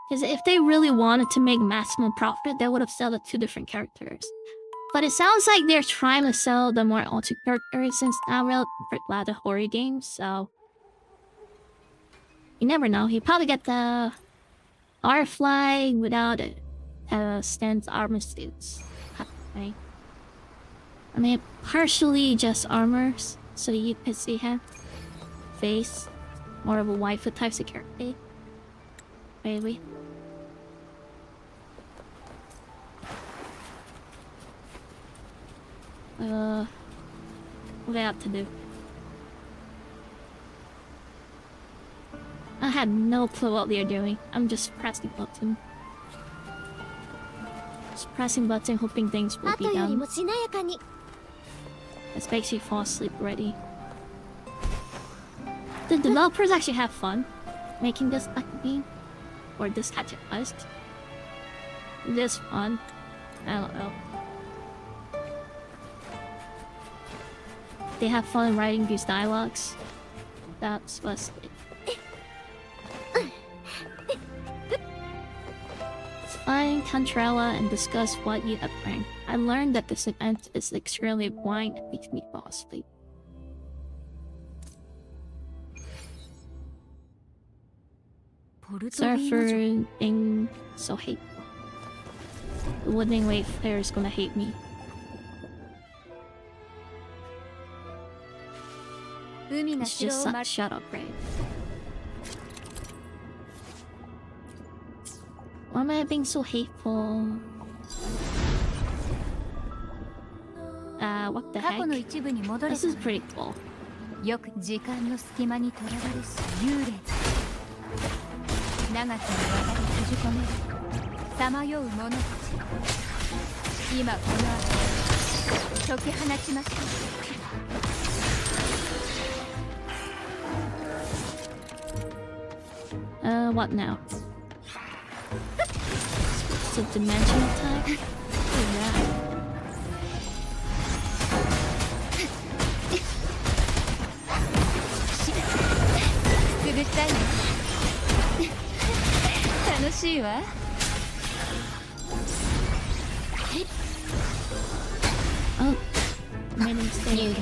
Because if they really wanted to make maximum profit, they would have sold the two different characters. But it sounds like they're trying to sell the more alter characters since now we're for a lot of horror games, so you never know. He probably get the Firefly without it. Stands armor suits. Okay. I mean, partially just armors, so you could see him face more of a waifu type security. Maybe. What do I have to do? I had no clue what they're doing. I'm just pressing button. Just pressing button, hoping things will be done. This makes you fall asleep already. The developers actually have fun making this type of game. Or this type of quest. This fun. I don't know. They have fun writing these dialogues. That's what's it. Find Tantrella and discuss what you have learned. I learned that this event is extremely blind and makes me fall asleep. Sorry for being so hateful. The Wooden Wave player is gonna hate me. It's just shut up, right? Why am I being so hateful? What the heck? This is pretty cool. What now? It's a dimensional type? What is that? Oh, made a mistake.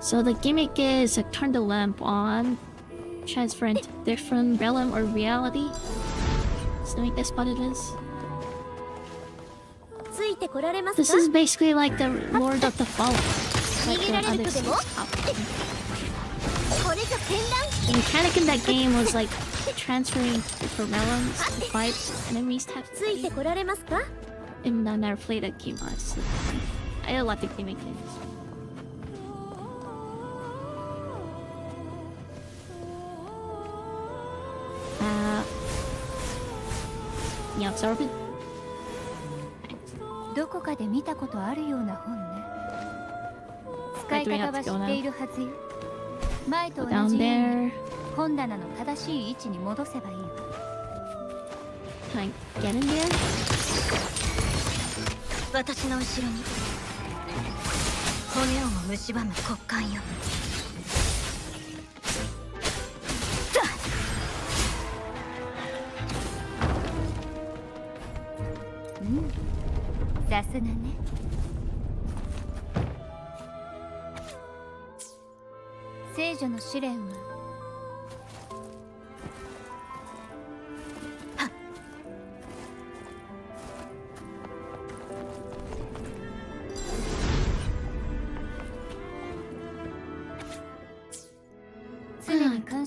So the gimmick is turn the lamp on, transfer into different realm or reality. So I think that's what it is. This is basically like the Lord of the Fallen. Like the other series. The mechanic in that game was like transferring different realms to fight enemies type of thing. Even though I never played that game, honestly. I don't like the gimmick games. Yeah, absorb it. Where do we have to go now? Go down there. Can I get in there?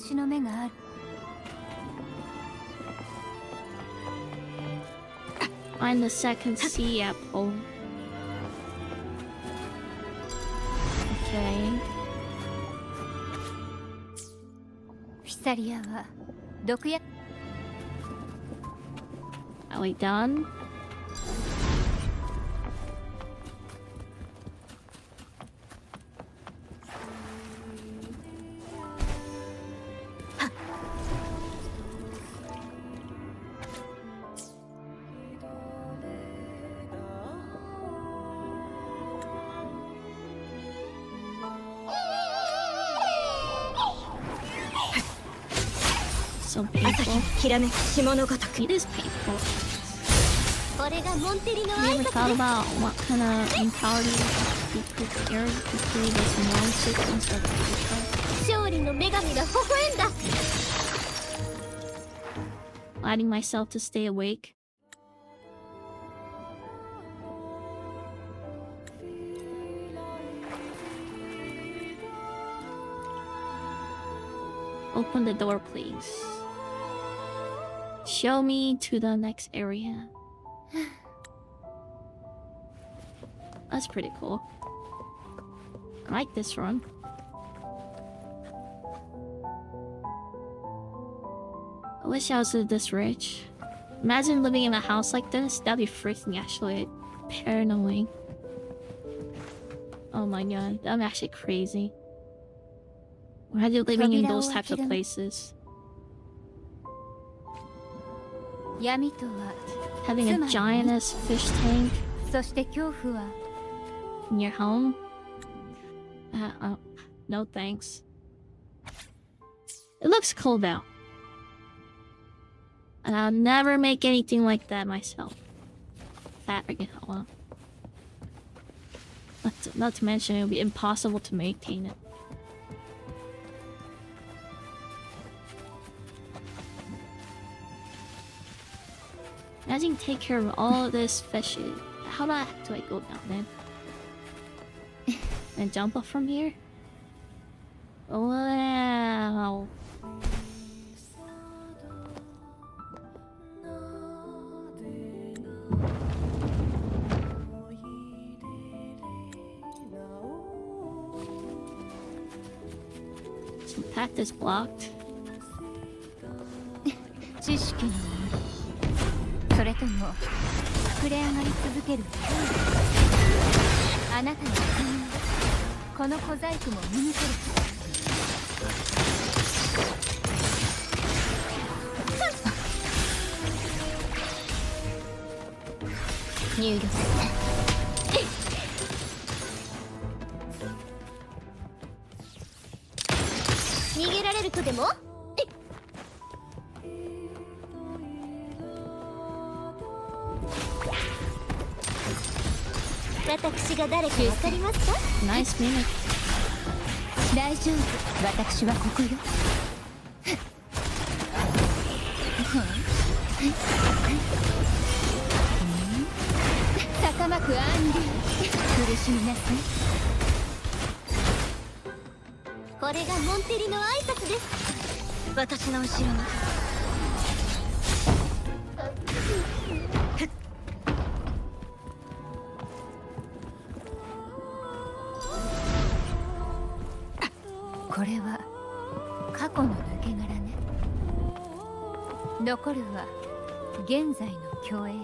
視の目がある。 Find the second sea apple. Okay. フィサリアは毒薬。 Are we done? So painful. It is painful. Have you ever thought about what kind of mentality you could carry to create this monster instead of letting myself to stay awake? Open the door, please. Show me to the next area. That's pretty cool. I like this run. I wish I was this rich. Imagine living in a house like this. That'd be freaking actually paranoid. Oh my god, I'm actually crazy. Imagine living in those types of places. Having a giant-ass fish tank in your home? No thanks. It looks cool though. And I'll never make anything like that myself. That again, well. Not to mention it would be impossible to maintain it. Imagine take care of all this fish. How do I go down then? And jump up from here? Wow. So path is blocked. 知識のそれとも膨れ上がり続ける。あなたの責任。この小細工も見抜ける。入力。逃げられるとでも？私が誰かわかりますか？ナイスミニ。大丈夫。私はここよ。高まくアンディ。苦しみなさい。これがモンテリの挨拶です。私の後ろに。これは過去の抜け殻ね。残るは現在の共栄よ。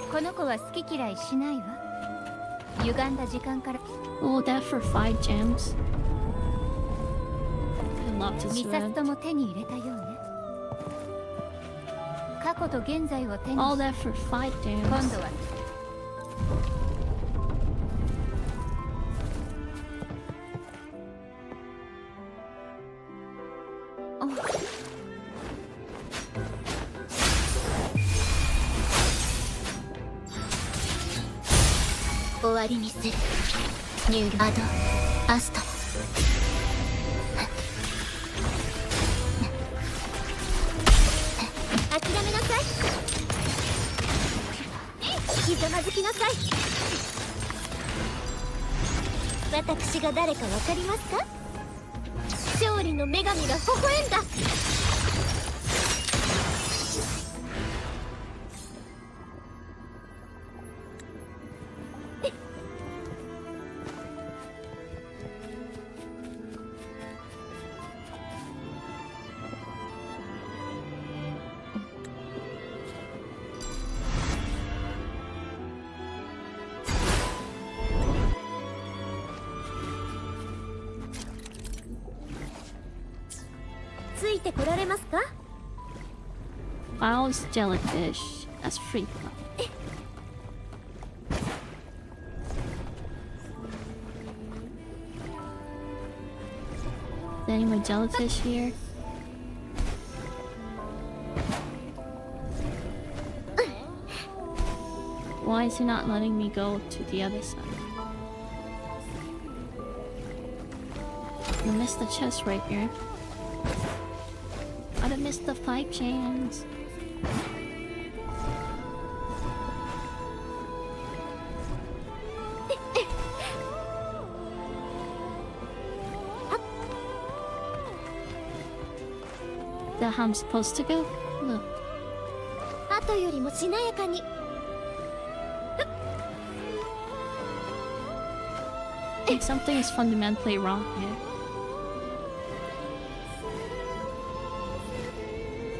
この子は好き嫌いしないわ。歪んだ時間から。Oh, that for 5 gems. I love this 2冊とも手に入れたようね。過去と現在を手に。 All that for 5 gems. 今度は。終わりにする。入力。アドアスト。諦めなさい。ひざまずきなさい。私が誰かわかりますか？勝利の女神が微笑んだ。ついてこられますか？ Bow's jellyfish. That's free play. Is there any more jellyfish here? Why is he not letting me go to the other side? You missed the chest right here. I'd have missed the 5 chains. Is that how I'm supposed to go? Look. 後よりもしなやかに。I think something is fundamentally wrong here.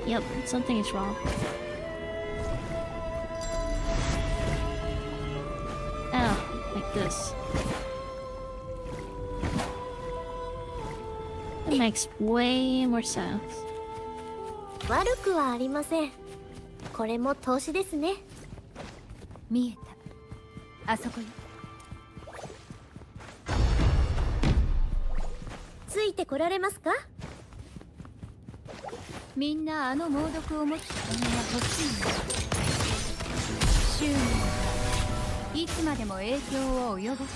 Yep, something is wrong. Oh, like this. It makes way more sense. 悪くはありません。これも投資ですね。見えた。あそこよ。ついてこられますか？みんなあの猛毒を持つ人が欲しいの。執念はいつまでも影響を及ぼす。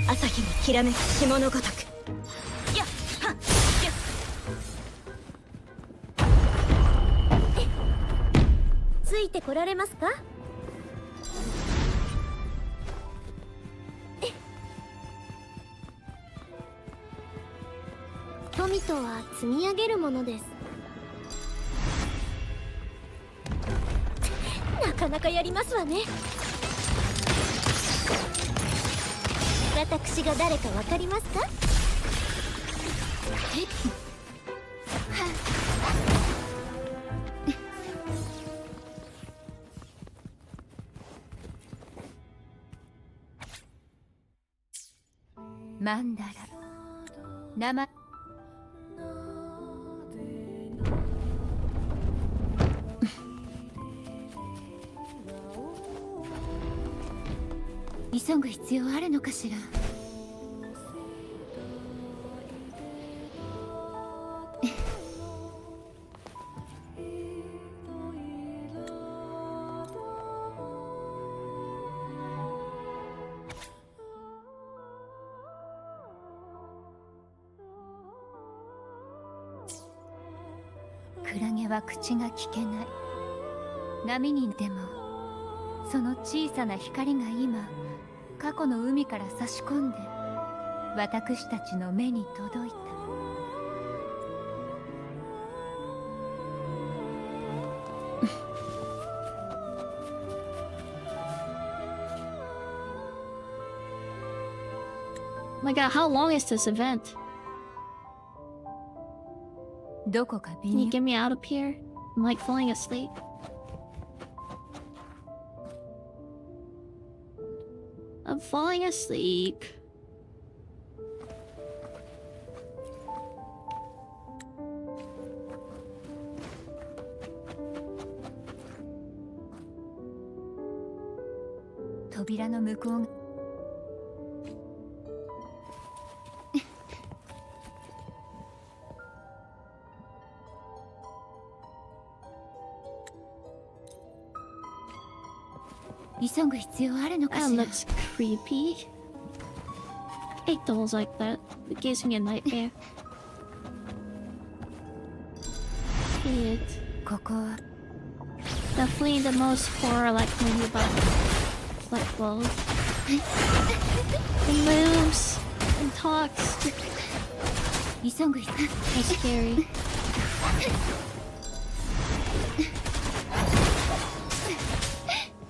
朝日のきらめく霜のごとく。やっはっやっ。ついてこられますか？富とは積み上げるものです。なかなかやりますわね。私が誰かわかりますか？マンダラ名前急ぐ必要あるのかしら。クラゲは口が聞けない。波にでもその小さな光が今過去の海から差し込んで私たちの目に届いた。My god, how long is this event? どこか微 Can you 妙。 get me out of here? I'm like falling asleep. I'm falling asleep.扉の向こうが急ぐ必要あるのかし Damn, ら。 that's creepy. Hate dolls like that. It gives me a nightmare. It. ここは Definitely the most horror like movie about like clothes. It moves and talks. 急ぐ It's scary.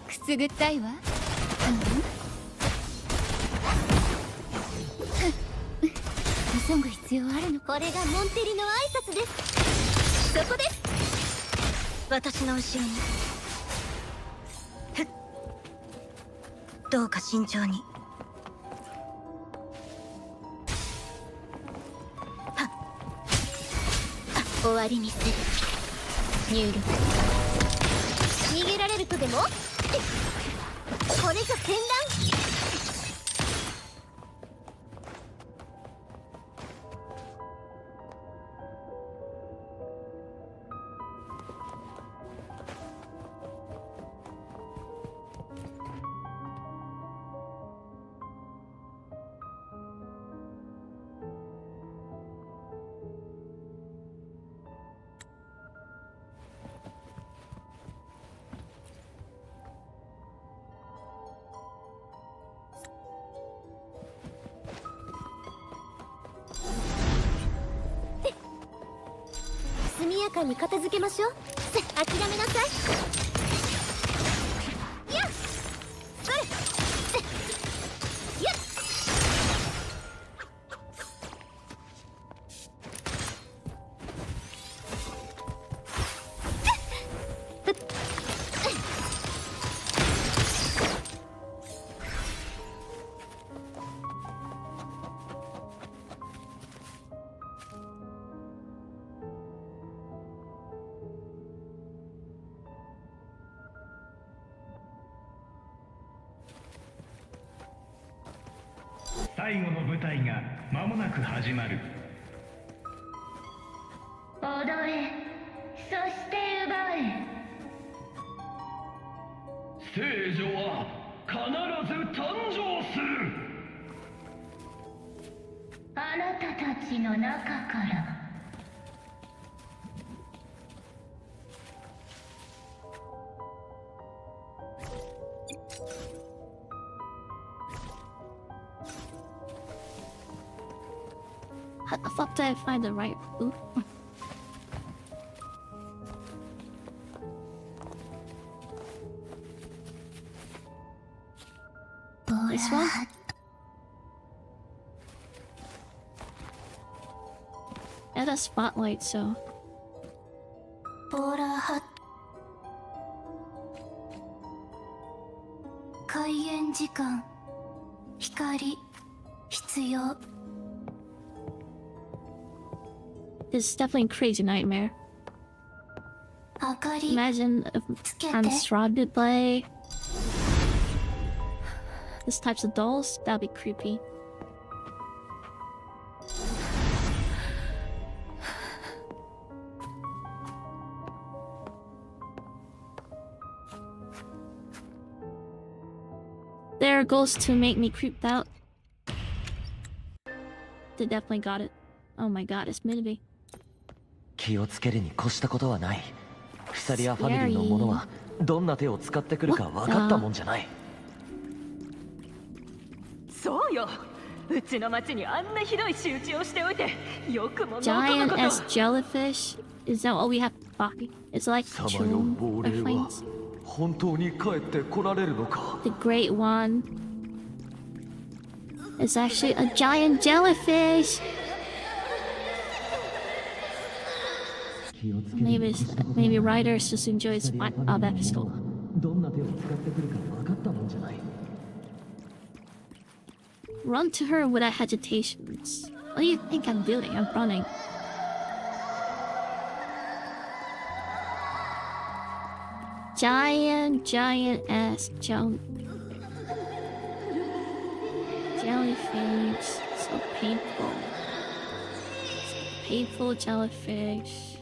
くすぐったいわ。急ぐ必要あるの？これがモンテリの挨拶です。そこです。私の後ろに。どうか慎重に。終わりにする。入力。逃げられるとでも？これぞ戦乱。速やかに片付けましょう。諦めなさい。やっそれやっ最後の舞台が間もなく始まる。踊れ、そして奪え。聖女は必ず誕生する。あなたたちの中から。How the fuck did I find the right ooh. This one? Add a spotlight, so ボーラーハッ開演時間光必要。 this is definitely a crazy nightmare. 明かり Imagine if Amstrad did play this types of dolls. That'd be creepy. There goes to make me creeped out. They definitely got it. Oh my god, it's Midway. 気をつけるに越したことはない。フサリアファミリーの者はどんな手を使ってくるか分かったもんじゃない。そうよ。うちの町にあんなひどい仕打ちをしておいて、よくものこの Giant こと。 as jellyfish? Is that what we have to buy? It's like サマよ tomb 亡 or 霊は things. 本当に帰ってこられるのか。 The Great One. It's actually a giant jellyfish. Maybe writers just enjoy this episode. どんな手を使ってくるか分かったもんじゃない。 Run to her without hesitations. What do you think I'm doing? I'm running. Giant ass jellyfish. So painful. So painful jellyfish.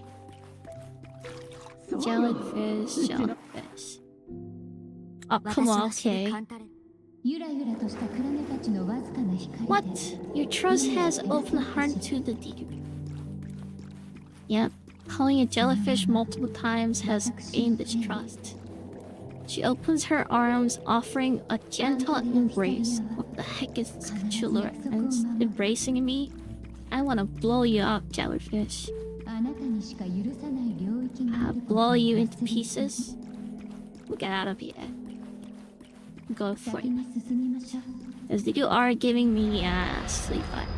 Jellyfish. Oh, come on, okay. ゆらゆらとしたクラゲたちのわずかな光で What? Your trust has opened heart to the deep. Yep. Calling a jellyfish multiple times has gained its trust. She opens her arms, offering a gentle embrace. What the heck is this controller embracing me? I wanna blow you up, jellyfish. Blow you into pieces. We'll get out of here. Go for it. As you are giving me sleep vibe.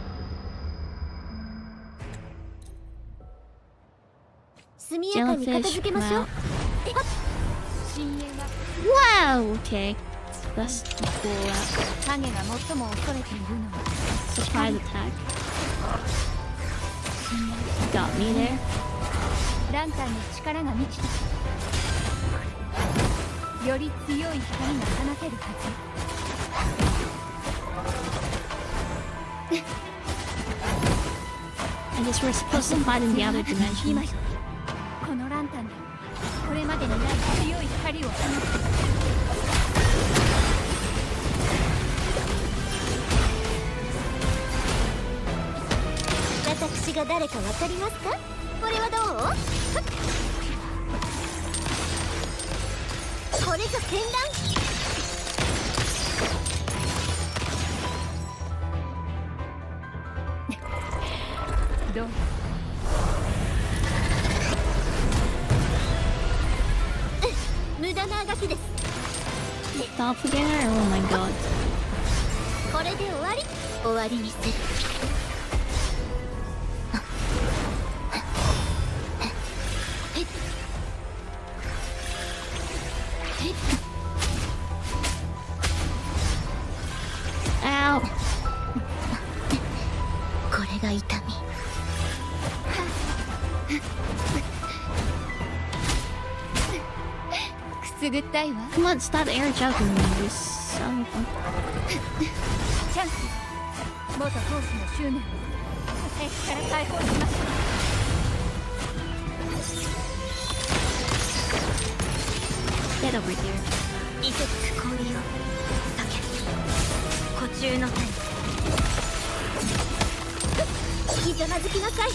Jellyfish, wow. Wow, okay. That's cool. Surprise attack. Got me there. ランタンの力が満ちた。より強い光が放てるはず。I guess we're supposed to fight in the other dimension. このランタンでこれまでにない強い光を放つ。私が誰かわかりますか？これはどう？これぞ剣蘭。どう？無駄なあがきです。Doppelganger? Oh my god. これで終わり？終わりにする。Ow. これが痛み。くすぐったいわ。 Come on, stop air juggling me, you son of a... チャンス。元当主の執念を敵から解放しました。 Get over here. いてつく氷を避け孤中の手ひざまずきなさい。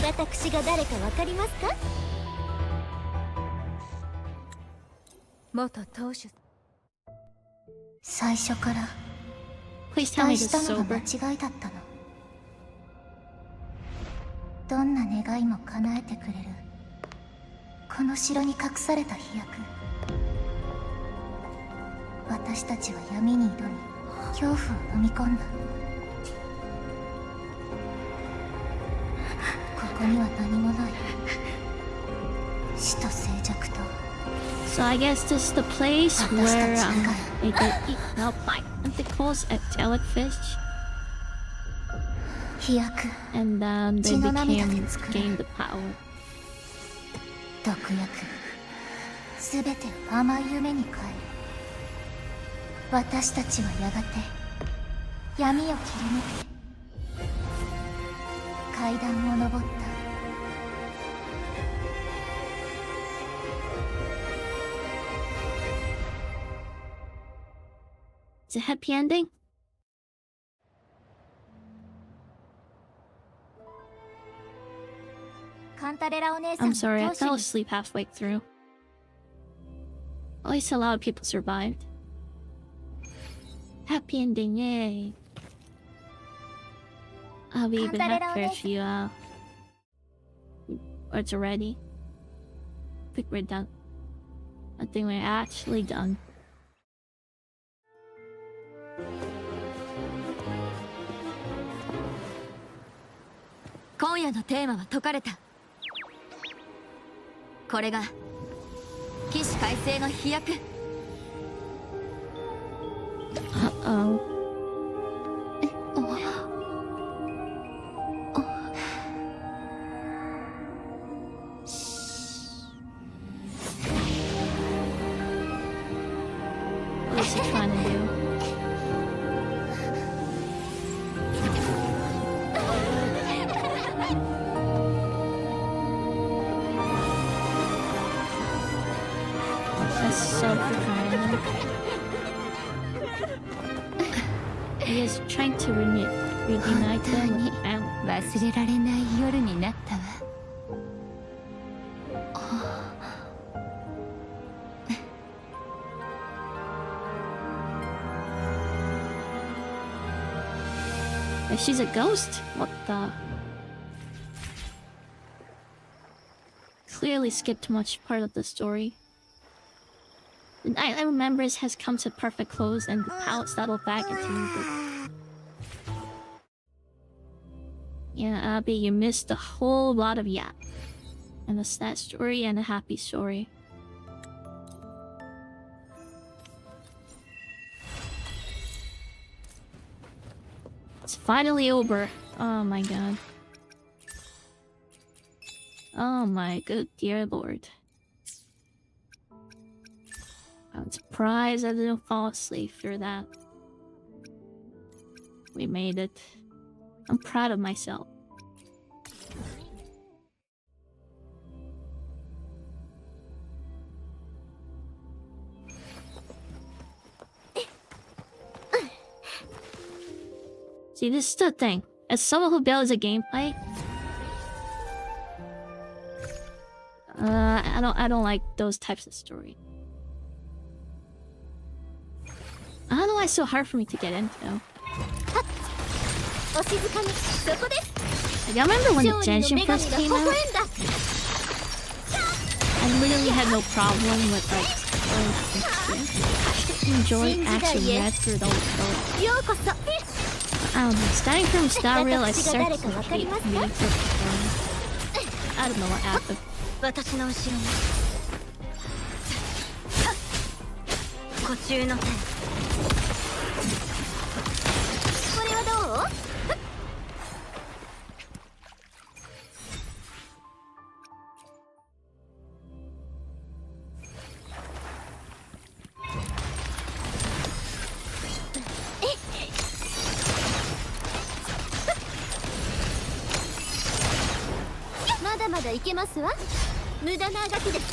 私が誰かわかりますか？元当主。最初から Please tell me 期 this 待 is したのが sober. 間違いだったの。どんな願いも叶えてくれるこの城に隠された飛躍。私たちは闇に挑み恐怖を飲み込んだ。ここには何もない。死と静寂と So I guess this is the place where they get eaten up by tentacles at jellyfish. 飛躍 And then they gained the power. 毒薬すべてを甘い夢に変える。私たちはやがて闇を切り抜け階段を登った。Is it a happy ending? I'm sorry, I fell asleep halfway through. At least a lot of people survived. Happy ending, yay! I'll be even happier if you it's already. I think we're done. I think we're actually done. 今夜のテーマは解かれた。これが起死回生の飛躍。Uh-oh. What is he trying to do? That's so kind. He is trying to reunite them with 忘れられない夜になったわ。She's a ghost? What the? Clearly skipped much part of the story. The Nightlight Remembers has come to perfect close and the palette settled back into music. Yeah, Abby, you missed a whole lot of yap. And a sad story and a happy story. It's finally over. Oh my god. Oh my good dear lord. I'm surprised I didn't fall asleep through that. We made it. I'm proud of myself. See, this is the thing. As someone who builds a gameplay, I don't like those types of story. I don't know why it's so hard for me to get into. Like, I remember when the Genshin first came out, I literally had no problem with like enjoying action read through those. I don't know, starting from Star Rail, I started to hate reading through. I don't know what happened. 私の後ろにご注の点これはどう？まだまだいけますわ。無駄なあがきです。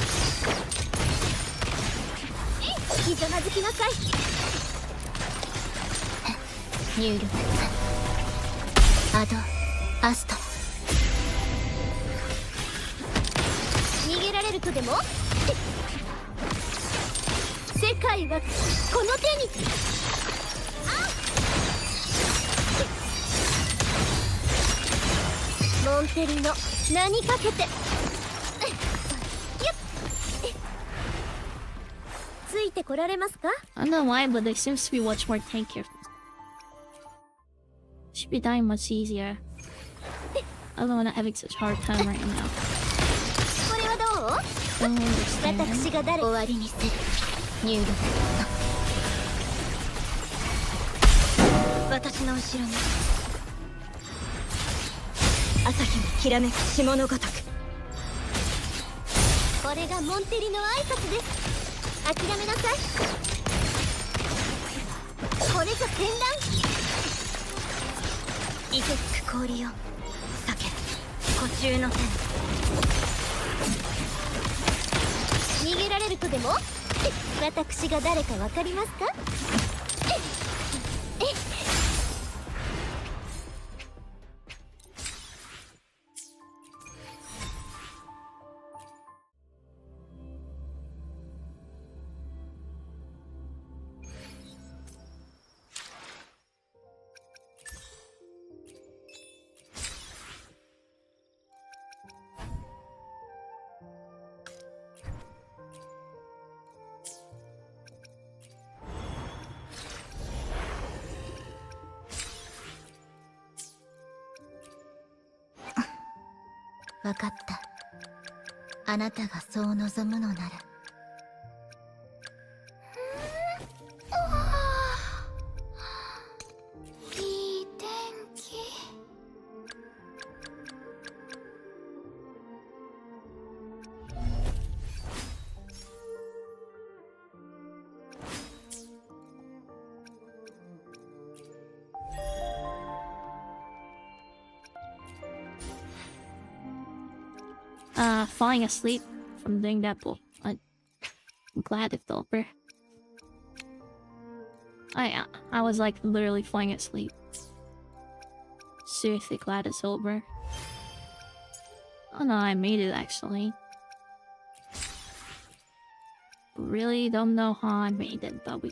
ひざまずきなさい。入力アドアスト逃げられるとでも世界はこの手にモンテリの名にかけてついてこられますか I don't know why, but there seems to be much more tankier. Should be dying much easier. I don't know, not having such a hard time right now. これはどう Don't understand. 私が誰終わりにする入力私の後ろに朝日がきらめく霜のごとくこれがモンテリの挨拶です諦めなさいこれぞ戦乱いてつく氷よ避け呼吸の線逃げられるとでも私が誰かわかりますかわかったあなたがそう望むのならいい天気Falling asleep from doing that bull. I'm glad it's over. I was like literally falling asleep. seriously glad it's over. Oh no, I made it actually. Really don't know how I made it, but we...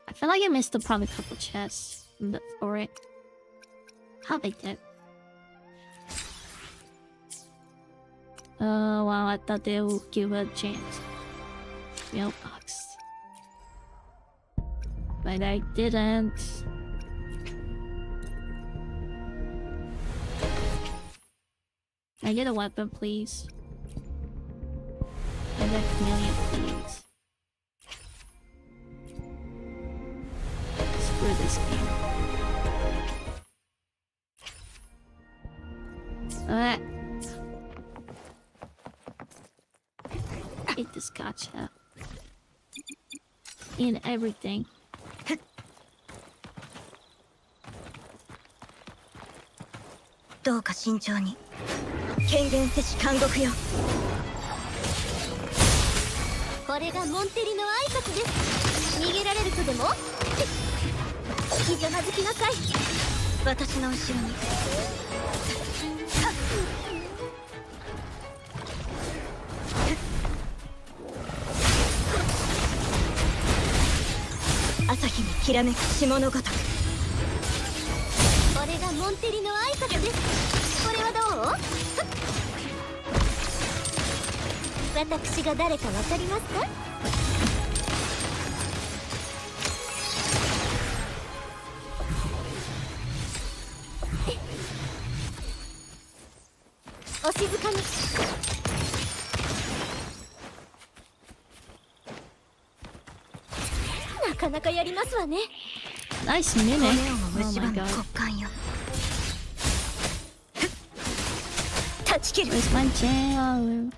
I feel like I missed probably a couple chests for it. How they did. Oh wow, I thought they would give a chance. Mailbox. But I didn't. Can I get a weapon, please? And a chameleon, please. Screw this game. Eat this gotcha. In everything. どうか慎重に。権限せし監獄よ。これがモンテリの挨拶です。逃げられるとでも？ひざまずきなさい。私の後ろに。朝日にきらめく霜のごとく。これがモンテリの挨拶です。これはどう？私が誰かわかりますか？お静かに。なかなかやりますわね。Nice mimic. 骨を Oh 蝕 my む god. 骨幹よ。断ち切る。 Where's my jam?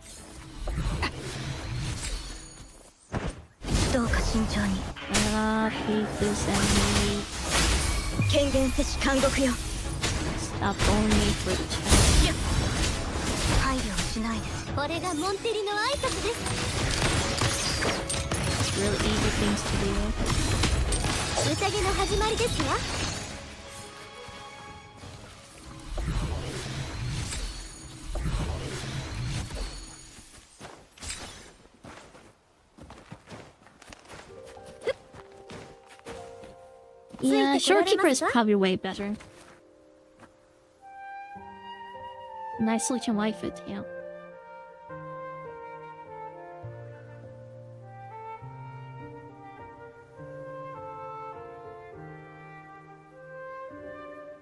どうか慎重に。Beat this enemy. 権限せし監獄よ。 Stop going me for the chest. 配慮をしないで。これがモンテリの挨拶です。 Really evil things to do. 宴の始まりですわ。Yeah, Shorekeeper is probably way better. Nice looking wife it, yeah.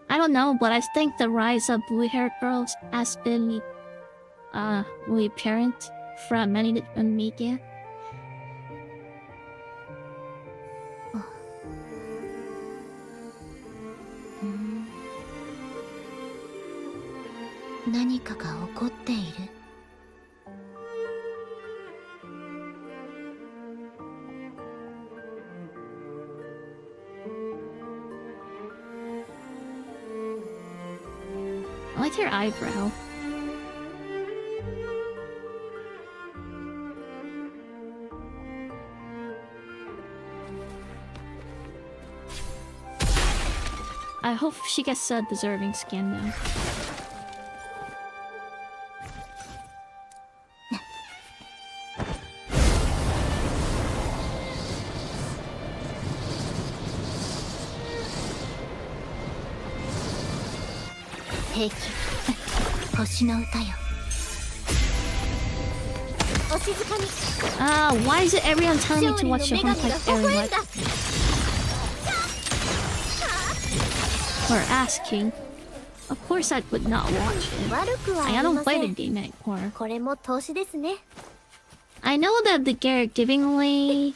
I don't know, but I think the rise of blue-haired girls has been really apparent from many different media. 何かが起こっている。I like your eyebrow. I hope she gets a deserving skin now. Why is it everyone telling me to watch your home like every month? Or asking. Of course I would not watch it. I don't play the game anymore. これも投資ですね。 I know that they're giving away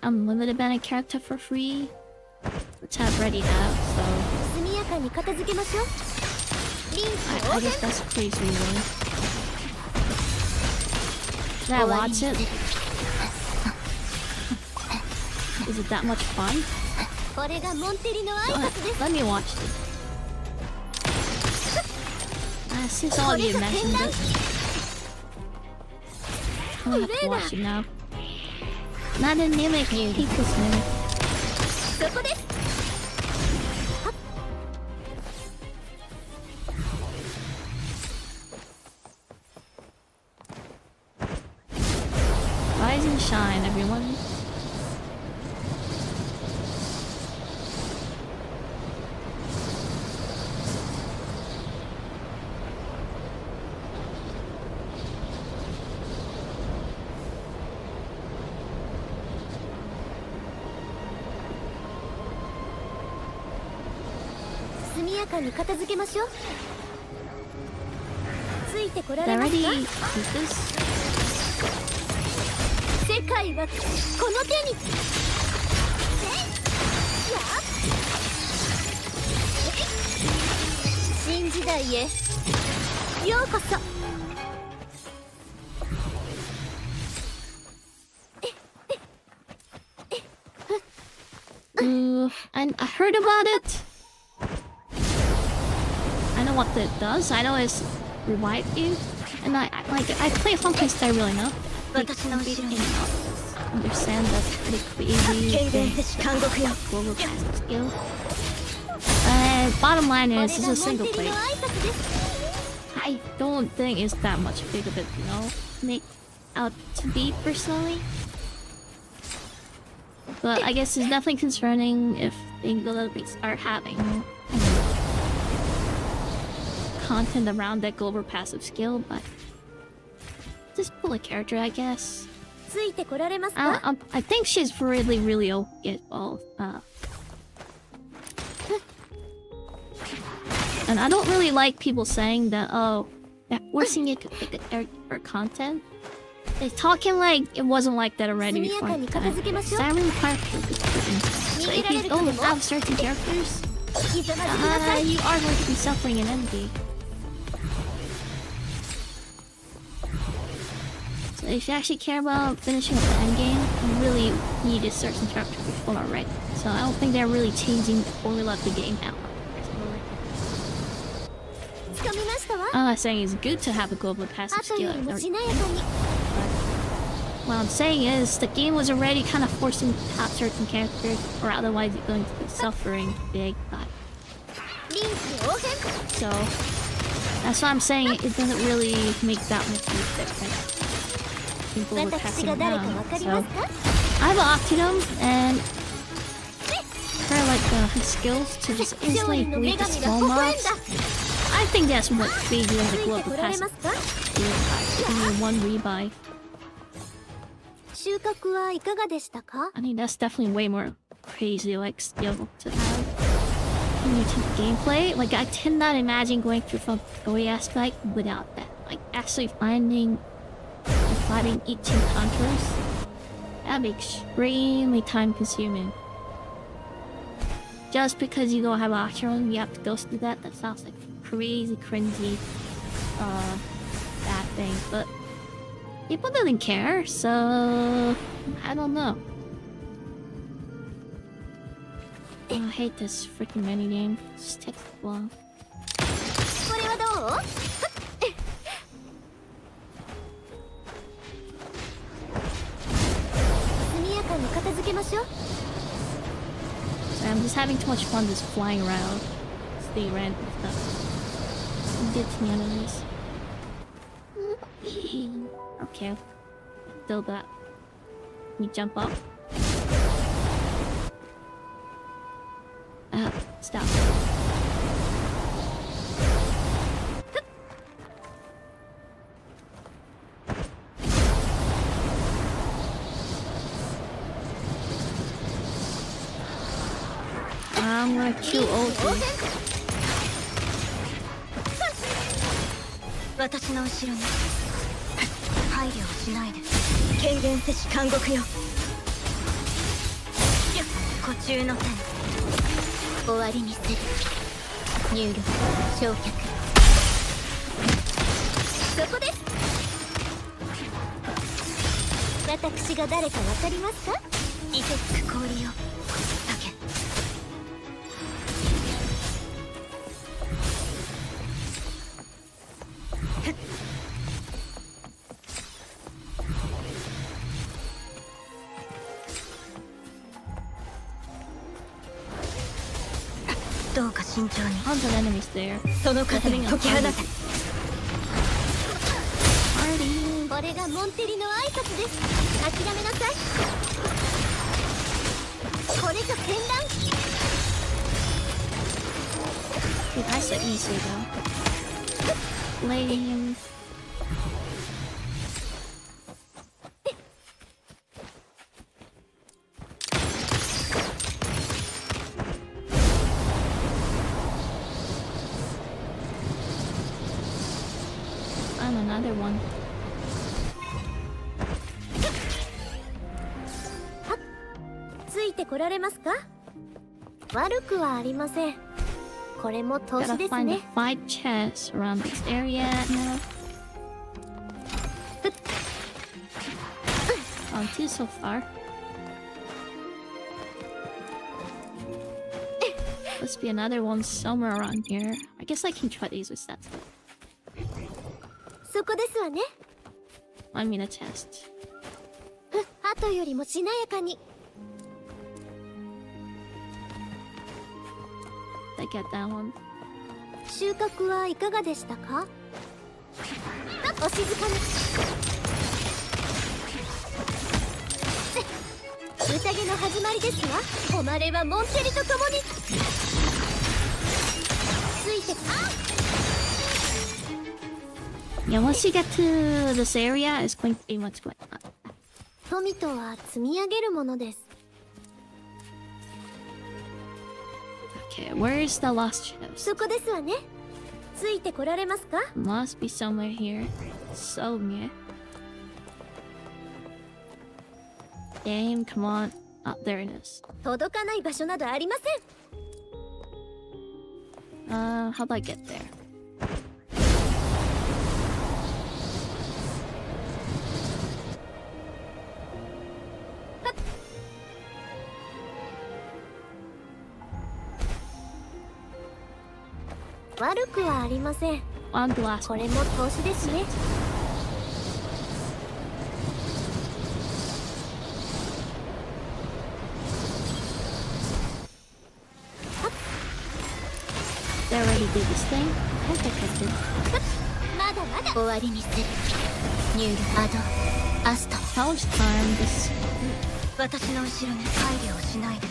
unlimited banner character for free, which I already have, so 速やかに片付けましょう。I guess that's crazy, really. Should I watch it? Is it that much fun? これがモンテリの挨拶です。 Let me watch this. Since all of you mentioned it, I'll have to watch it now. Not a mimic, I hate this mimic. そこです。shine, everyone. Did I already do this? 世界はこの手に新時代へようこそ And I heard about it. I know what it does. I know it's revive you. And I play Honkai Star really enough. Like, understand that's pretty crazy thing. Global passive skill. Bottom line is, it's a single player. I don't think it's that much big of it, you know, make out to be personally. But I guess it's definitely concerning if they start having content around that global passive skill, but just pull a character, I guess. I think she's really okay. Well, and I don't really like people saying that, oh, they're forcing you to pick a character for content. They're talking like it wasn't like that already before. Siren characters is different. So if you don't have certain characters, you are going to be suffering in envy. So if you actually care about finishing up the endgame, you really need a certain character before already. So I don't think they're really changing the formula of the game now. I'm not saying it's good to have a global passive skill. What I'm saying is the game was already kind of forcing to have certain characters, or otherwise you're going to be suffering big time. So that's why I'm saying it doesn't really make that much difference. People were passing around. So I have an Octodom, and her like her skills to just instantly bleed the small mobs. I think that's what crazy in the global passive skill. Only one rebuy. I mean, that's definitely way more crazy, like, skill to have in your gameplay. Like, I cannot imagine going through from story aspect without that. Like, actually finding and fighting each encounters, that'd be extremely time-consuming. Just because you don't have an Octodom, you have to go through that. That sounds like crazy, cringy, bad thing, but people didn't care, so I don't know. Oh, I hate this freaking minigame. It just takes too long. So I'm just having too much fun just flying around. Stay random stuff. Get to the enemies. Okay. Still that. Can you jump up? Stop. I'm gonna kill all of you. 私の後ろに配慮をしないで権限せし監獄よ孤注の手終わりにする入力焼却そこです私が誰かわかりますか凍てつく氷よ酒どうか慎重に Tons of enemies there. その風に解き放て Party. これがモンテリの挨拶です。諦めなさい。これぞ剣乱。 Dude, I said easy though. Lame. And another one. ついてこられますか？悪くはありません。これも投資 Gotta です find ね the 5 chests around this area now. Found 2 so far. Must be another one somewhere around here. I guess I can try these with stats. そこですわね。 I mean a chest. 後よりもしなやかに。 I get that one. 収穫はいかがでしたか？お静かに。宴の始まりですわ。誉れはモンテリと共に。ついて。Yeah, once you get to this area, it's going to be much quick. 富とは積み上げるものです。 Okay, where's the last chest? そこですわね。ついてこられますか？ Must be somewhere here. Somewhere. Damn, come on. Oh, there it is. 届かない場所などありません。 How do I get there?「悪くはありません。 On the last こ one. れも投資ですね。 They already did this thing. I think I did. まだまだ終わりにする。ニュールアドアスト。 How much time this? 私の後ろに配慮をしないで。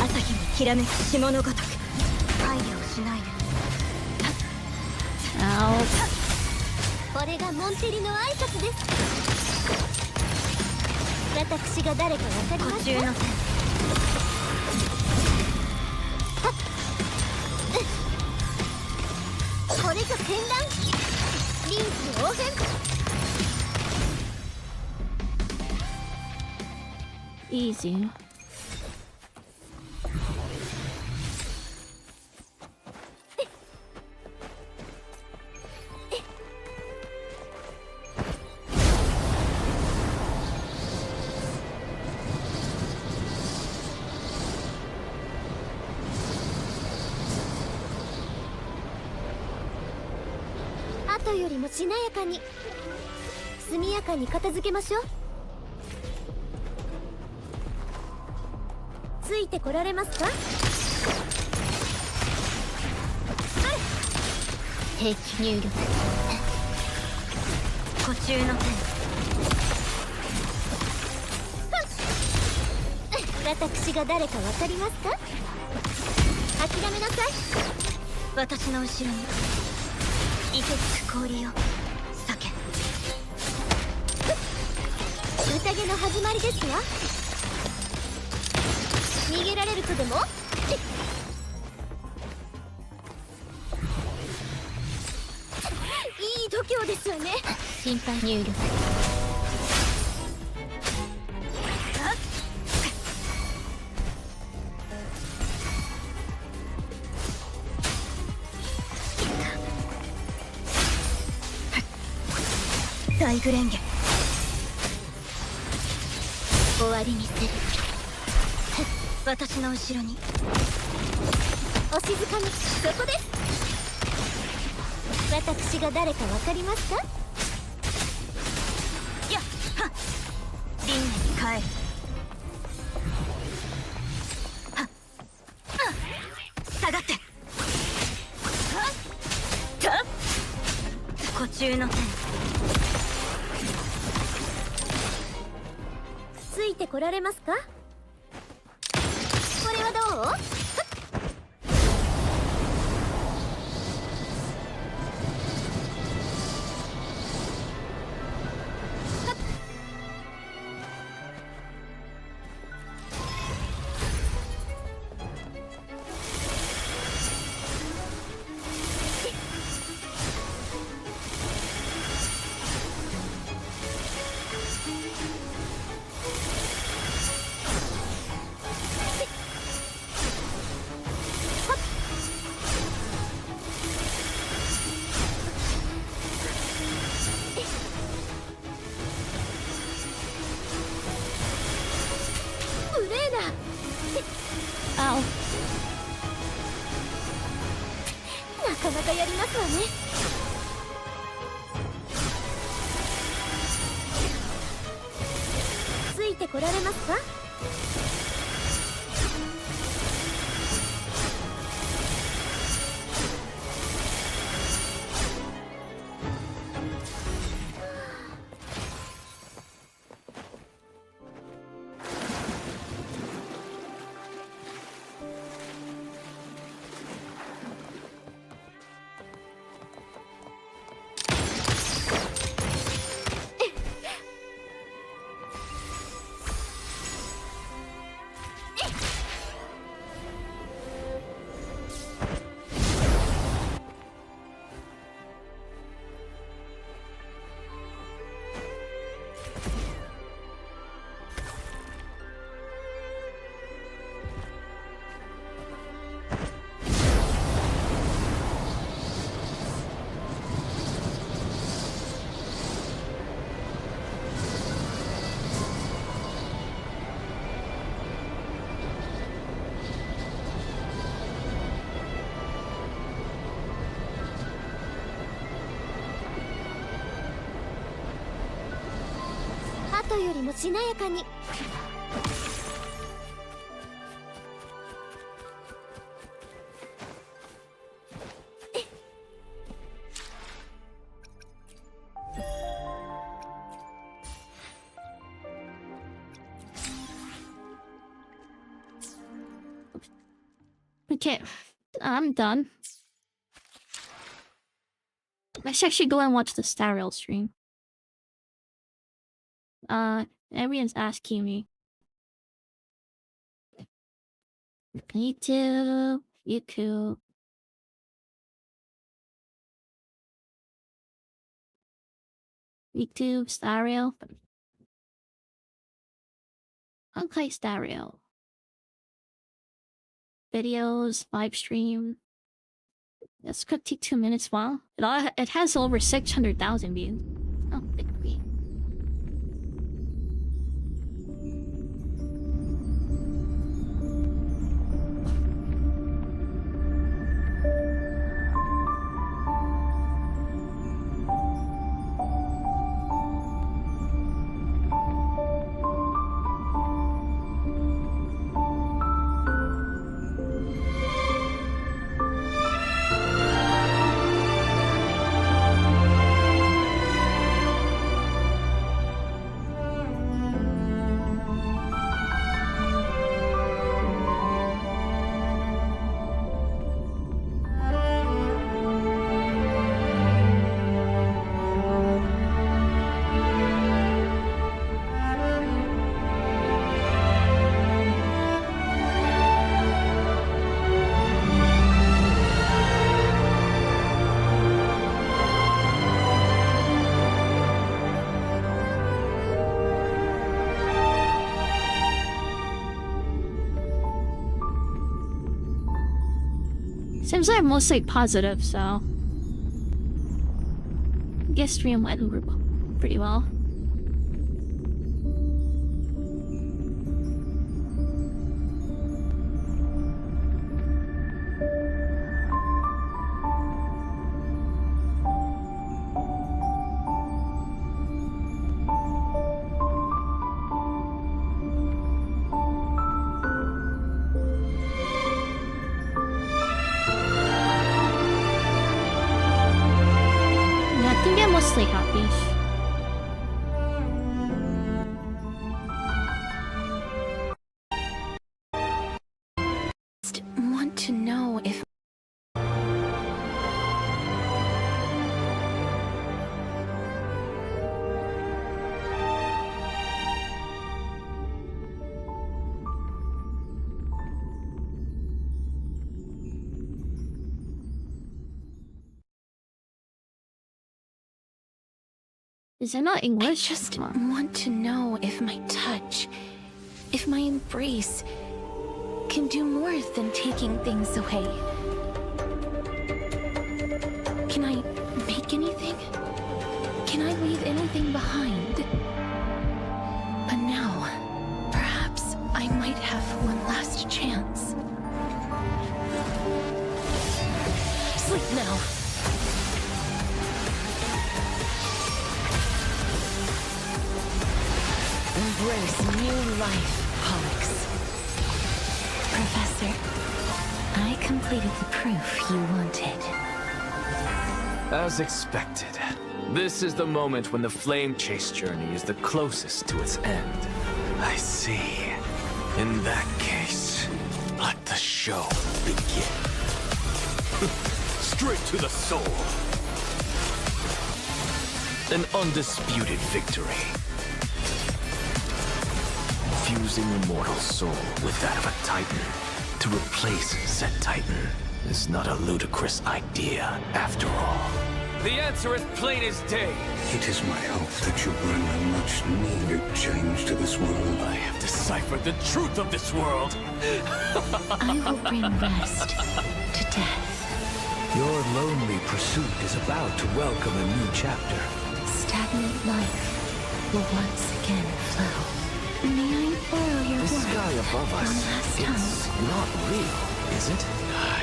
朝日にきらめく霜のごとく配慮をしないで。 Ow. これがモンテリの挨拶です。私が誰かわかりますか？途中の線。これぞ剣乱。臨機応変。 Easy.「後よりもしなやかに速やかに片付けましょう。ついてこられますか？兵器入力。途中の線。私が誰かわかりますか？諦めなさい。私の後ろにいけつく氷を避け。宴の始まりですわ。逃げられるとでも？いい度胸ですわね。心配入力。大グレンゲ。終わりにする。私の後ろにお静かに。そこです。私が誰かわかりますか？やっはっ輪廻に帰る。はっ下がって。はっ途中の線。いてこられますか？これはどう？Ow. なかなかやりますわね。ついてこられますか？後よりもしなやかに。Okay, I'm done. I should actually go and watch the Star Rail stream. Everyone's asking me. YouTube, YouTube. YouTube, Star Rail. Okay, Star Rail. Videos, live stream. This could take 2 minutes. Wow, it has over 600,000 views. Oh, big queen. Seems like mostly positive, so I guess stream went pretty well. Yeah, I think I'm mostly happy. Is that not English? Just want to know if my touch, if my embrace can do more than taking things away. Can I make anything? Can I leave anything behind? But now, perhaps I might have one last chance. Sleep now. Embrace new life, Pollux. Professor, I completed the proof you wanted. As expected, this is the moment when the flame chase journey is the closest to its end. I see. In that case, let the show begin. Straight to the soul. An undisputed victory. Fusing the mortal soul with that of a titan to replace said titan is not a ludicrous idea after all. The answer is plain as day. It is my hope that you bring a much-needed change to this world. I have deciphered the truth of this world. I will bring rest to death. Your lonely pursuit is about to welcome a new chapter. Stagnant life will once again flow. May I borrow your The word sky above us, one last time? it's not real, is it? I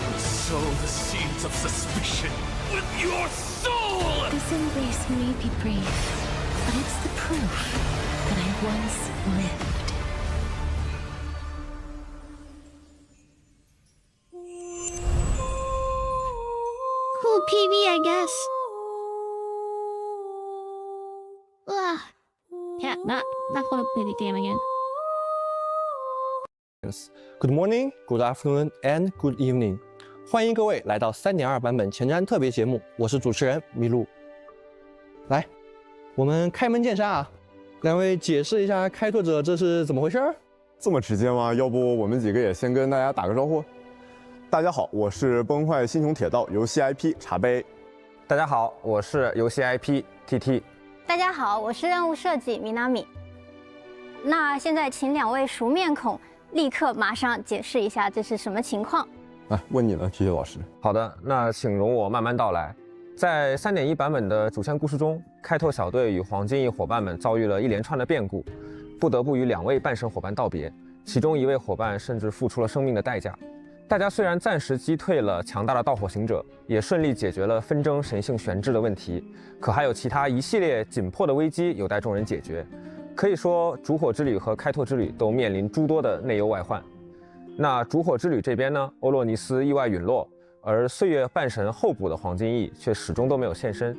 will sow the seeds of suspicion with your soul! This embrace may be brief, but it's the proof that I once lived. Cool PV, I guess. Ugh. Yeah, not gonna play the game again. Good morning, good afternoon, and good evening. 欢迎各位来到3.2版本前瞻特别节目，我是主持人麋鹿。来，我们开门见山啊，两位解释一下开拓者这是怎么回事？这么直接吗？要不我们几个也先跟大家打个招呼。大家好，我是崩坏星穹铁道游戏 IP 茶杯。大家好，我是游戏 IP TT。大家好，我是任务设计米娜米。那现在请两位熟面孔立刻马上解释一下这是什么情况。问你了，TT老师。好的，那请容我慢慢道来。在3.1版本的主线故事中，开拓小队与黄金翼伙伴们遭遇了一连串的变故，不得不与2位半神伙伴道别，其中1位伙伴甚至付出了生命的代价。大家虽然暂时击退了强大的盗火行者，也顺利解决了纷争神性悬置的问题，可还有其他一系列紧迫的危机有待众人解决。可以说，烛火之旅和开拓之旅都面临诸多的内忧外患。那烛火之旅这边呢，欧洛尼斯意外陨落，而岁月半神候补的黄金翼却始终都没有现身。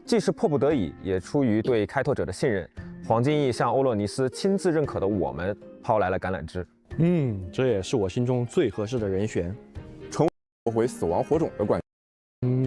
既是迫不得已，也出于对开拓者的信任，黄金翼向欧洛尼斯亲自认可的我们抛来了橄榄枝。这也是我心中最合适的人选。重回死亡火种的管。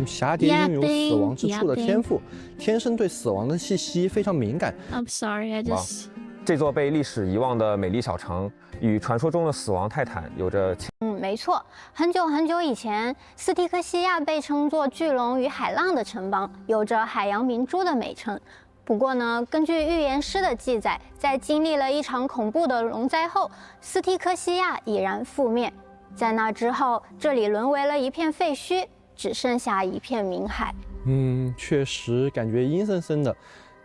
霞蝶拥有死亡之处的天赋，天生对死亡的气息非常敏感。I'm sorry, I just. 这座被历史遗忘的美丽小城，与传说中的死亡泰坦有着没错，很久很久以前，斯蒂克西亚被称作巨龙与海浪的城邦，有着海洋明珠的美称。不过呢，根据预言师的记载，在经历了一场恐怖的龙灾后，斯蒂克西亚已然覆灭。在那之后，这里沦为了一片废墟，只剩下一片冥海。确实感觉阴森森的。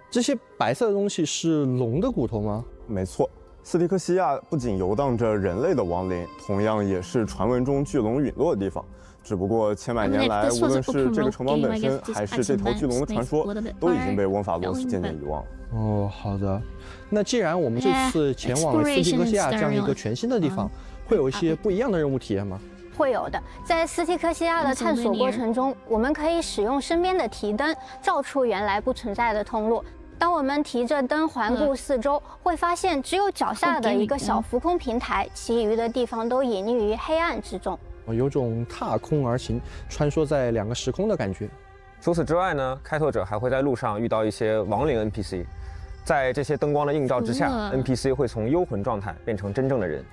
这些白色的东西是龙的骨头吗？没错，斯蒂克西亚不仅游荡着人类的亡灵，同样也是传闻中巨龙陨落的地方。只不过千百年来，无论是这个城邦本身，还是这头巨龙的传说，都已经被温法洛斯渐渐遗忘。好的。那既然我们这次前往了斯蒂克西亚这样一个全新的地方，会有一些不一样的任务体验吗？会有的，在斯蒂克西亚的探索过程中，我们可以使用身边的提灯照出原来不存在的通路。当我们提着灯环顾四周，会发现只有脚下的一个小浮空平台，其余的地方都隐匿于黑暗之中。有种踏空而行，穿梭在2个时空的感觉。除此之外呢，开拓者还会在路上遇到一些亡灵 NPC， 在这些灯光的映照之下，NPC 会从幽魂状态变成真正的人。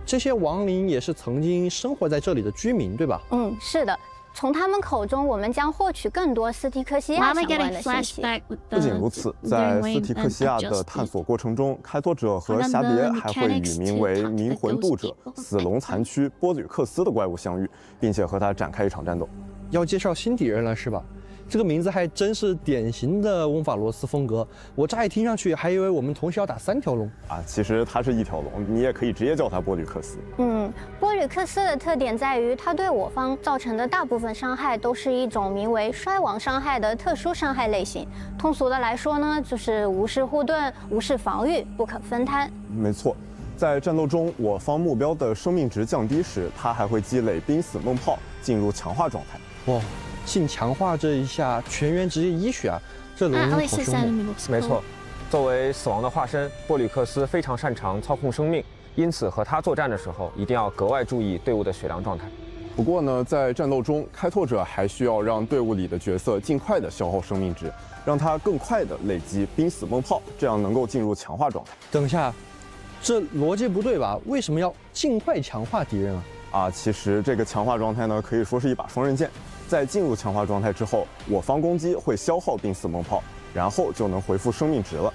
这些亡灵也是曾经生活在这里的居民，对吧？是的。从他们口中，我们将获取更多斯蒂克西亚相关的信息。不仅如此，在斯蒂克西亚的探索过程中，开拓者和霞蝶还会与名为迷魂渡者、死龙残躯波吕克斯的怪物相遇，并且和他展开一场战斗。要介绍新敌人了是吧？这个名字还真是典型的翁法罗斯风格。我乍一听上去还以为我们同时要打3条龙啊，其实它是1条龙，你也可以直接叫它波吕克斯。波吕克斯的特点在于，它对我方造成的大部分伤害都是一种名为衰亡伤害的特殊伤害类型。通俗的来说呢，就是无视护盾、无视防御，不可分摊。没错，在战斗中，我方目标的生命值降低时，它还会积累濒死梦泡，进入强化状态。哇！进强化这一下，全员直接1血啊！这龙好凶猛。没错，作为死亡的化身，波吕克斯非常擅长操控生命，因此和他作战的时候，一定要格外注意队伍的血量状态。不过呢，在战斗中，开拓者还需要让队伍里的角色尽快的消耗生命值，让他更快的累积濒死梦泡，这样能够进入强化状态。等一下，这逻辑不对吧？为什么要尽快强化敌人啊？其实这个强化状态呢，可以说是一把双刃剑。在进入强化状态之后，我方攻击会消耗濒死梦泡，然后就能恢复生命值了。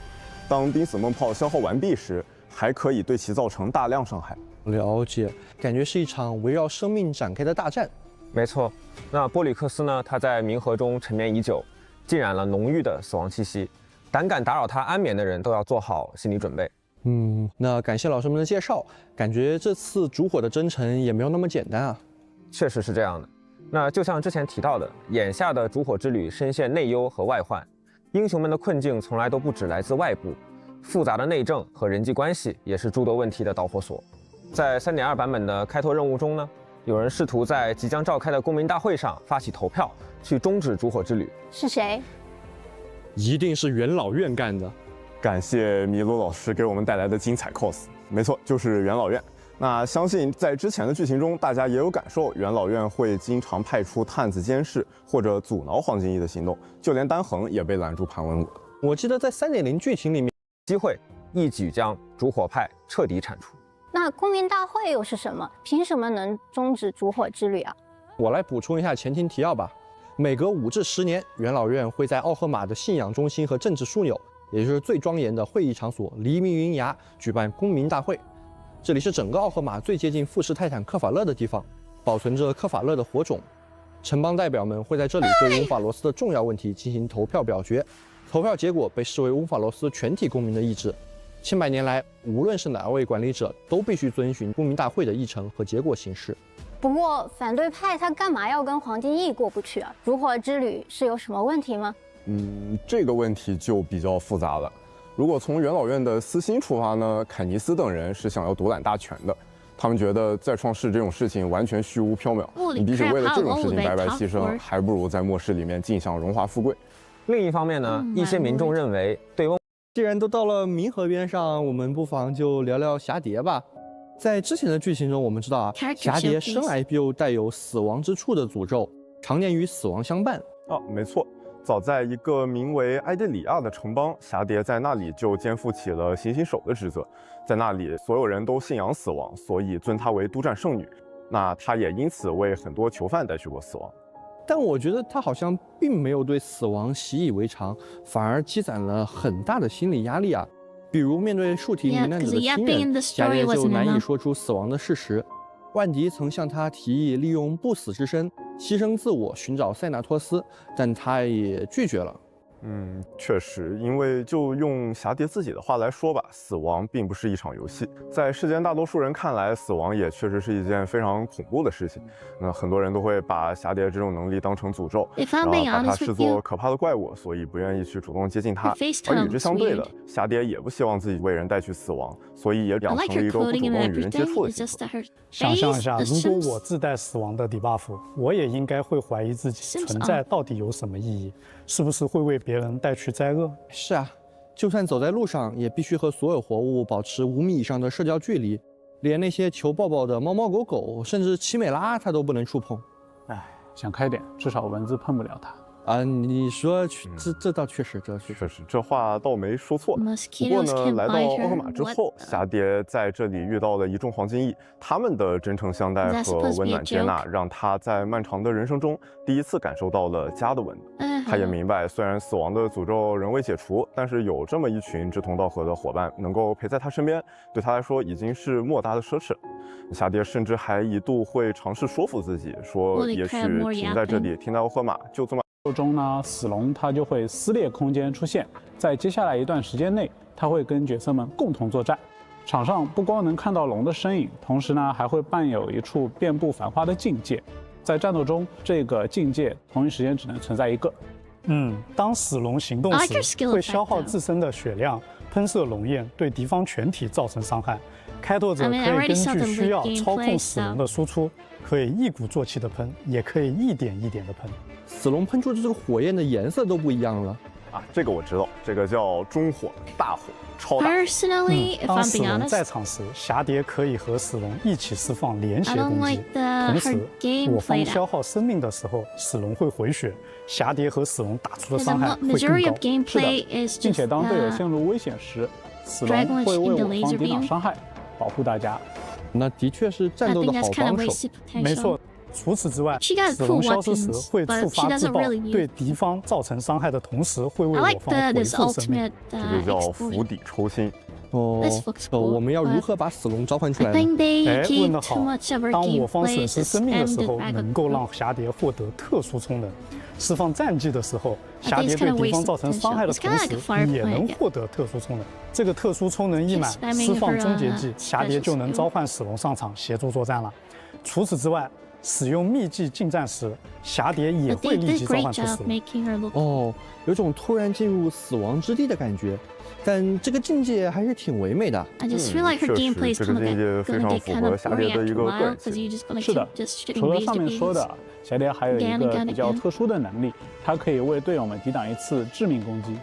当濒死梦泡消耗完毕时，还可以对其造成大量伤害。了解，感觉是一场围绕生命展开的大战。没错，那波吕克斯呢？他在冥河中沉眠已久，浸染了浓郁的死亡气息，胆敢打扰他安眠的人都要做好心理准备。那感谢老师们的介绍，感觉这次烛火的征程也没有那么简单啊。确实是这样的。那就像之前提到的，眼下的烛火之旅深陷内忧和外患，英雄们的困境从来都不只来自外部，复杂的内政和人际关系也是诸多问题的导火索。在 3.2 版本的开拓任务中呢，有人试图在即将召开的公民大会上发起投票，去终止烛火之旅。是谁？一定是元老院干的。感谢麋鹿老师给我们带来的精彩 cos。没错，就是元老院。那相信在之前的剧情中，大家也有感受，元老院会经常派出探子监视或者阻挠黄金翼的行动，就连丹恒也被拦住盘问过。我记得在 3.0 剧情里面，机会一举将烛火派彻底铲除。那公民大会又是什么？凭什么能终止烛火之旅啊？我来补充一下前情提要吧。每隔5至10年，元老院会在奥赫玛的信仰中心和政治枢纽，也就是最庄严的会议场所黎明云崖举办公民大会。这里是整个奥赫玛最接近富士泰坦科法勒的地方，保存着科法勒的火种。城邦代表们会在这里对翁法罗斯的重要问题进行投票表决，投票结果被视为翁法罗斯全体公民的意志。千百年来，无论是哪位管理者，都必须遵循公民大会的议程和结果行事。不过，反对派他干嘛要跟黄金翼过不去啊？烛火之旅是有什么问题吗？这个问题就比较复杂了。如果从元老院的私心出发呢，坎尼斯等人是想要独揽大权的。他们觉得再创世这种事情完全虚无缥缈，你比起为了这种事情白白牺牲，还不如在末世里面尽享荣华富贵。另一方面呢，一些民众认为，既然都到了冥河边上，我们不妨就聊聊霞蝶吧。在之前的剧情中，我们知道啊，霞蝶生来就带有死亡之处的诅咒，常年与死亡相伴。没错。早在一个名为埃德里亚的城邦，霞蝶在那里就肩负起了行星手的职责。在那里，所有人都信仰死亡，所以尊她为督战圣女。那她也因此为很多囚犯带去过死亡。但我觉得她好像并没有对死亡习以为常，反而积攒了很大的心理压力啊。比如面对数体罹难者的亲人，霞蝶就难以说出死亡的事实。万迪曾向他提议利用不死之身牺牲自我寻找塞纳托斯，但他也拒绝了。确实，因为就用霞蝶自己的话来说吧，死亡并不是一场游戏。在世间大多数人看来，死亡也确实是一件非常恐怖的事情。那很多人都会把霞蝶这种能力当成诅咒，然后把它视作可怕的怪物，所以不愿意去主动接近它。而与之相对的，霞蝶也不希望自己为人带去死亡，所以也养成了一个不主动与人接触的性格。想象一下，如果我自带死亡的 debuff， 我也应该会怀疑自己存在到底有什么意义，是不是会为别人带去灾厄？是啊，就算走在路上，也必须和所有活物保持5米以上的社交距离，连那些求抱抱的猫猫狗狗，甚至奇美拉，它都不能触碰。想开点，至少蚊子碰不了它。啊，你说这倒确实，这话倒没说错。不过呢，来到奥克玛之后，霞蝶在这里遇到了一众黄金翼，他们的真诚相待和温暖接纳，让他在漫长的人生中第一次感受到了家的温暖。他也明白，虽然死亡的诅咒仍未解除，但是有这么一群志同道合的伙伴能够陪在他身边，对他来说已经是莫大的奢侈了。霞蝶甚至还一度会尝试说服自己，说也许停在这里，停在奥克玛，就这么。中呢，死龙它就会撕裂空间出现，在接下来一段时间内，它会跟角色们共同作战。场上不光能看到龙的身影，同时呢还会伴有一处遍布繁花的境界。在战斗中，这个境界同一时间只能存在一个。当死龙行动时，会消耗自身的血量，喷射龙焰，对敌方全体造成伤害。开拓者可以根据需要操控死龙的输出，可以一鼓作气的喷，也可以一点一点的喷。死龙喷出的这个火焰的颜色都不一样了啊！这个我知道，这个叫中火、大火、超大。当死龙在场时，霞蝶可以和死龙一起释放连携攻击。同时，我方消耗生命的时候，死龙会回血，霞蝶和死龙打出的伤害会更高。是的，并且当队友陷入危险时，死龙会为我方抵挡伤害，保护大家。那的确是战斗的好帮手。没错。除此之外，死龙消失时会触发自爆，对敌方造成伤害的同时，会为我方回复生命。这就叫釜底抽薪。我们要如何把死龙召唤出来呢？问得好。当我方损失生命的时候，能够让霞蝶获得特殊充能；释放战技的时候，霞蝶对敌方造成伤害的同时，也能获得特殊充能。这个特殊充能一满，释放终结技，霞蝶就能召唤死龙上场协助作战了。除此之外，使用秘技近战时，霞蝶也会立即召唤出死龙。有种突然进入死亡之地的感觉，但这个境界还是挺唯美的。确实，这个境界非常符合霞蝶的一个个人性。是的，除了上面说的，霞蝶还有一个比较特殊的能力，它可以为队友们抵挡一次致命攻击。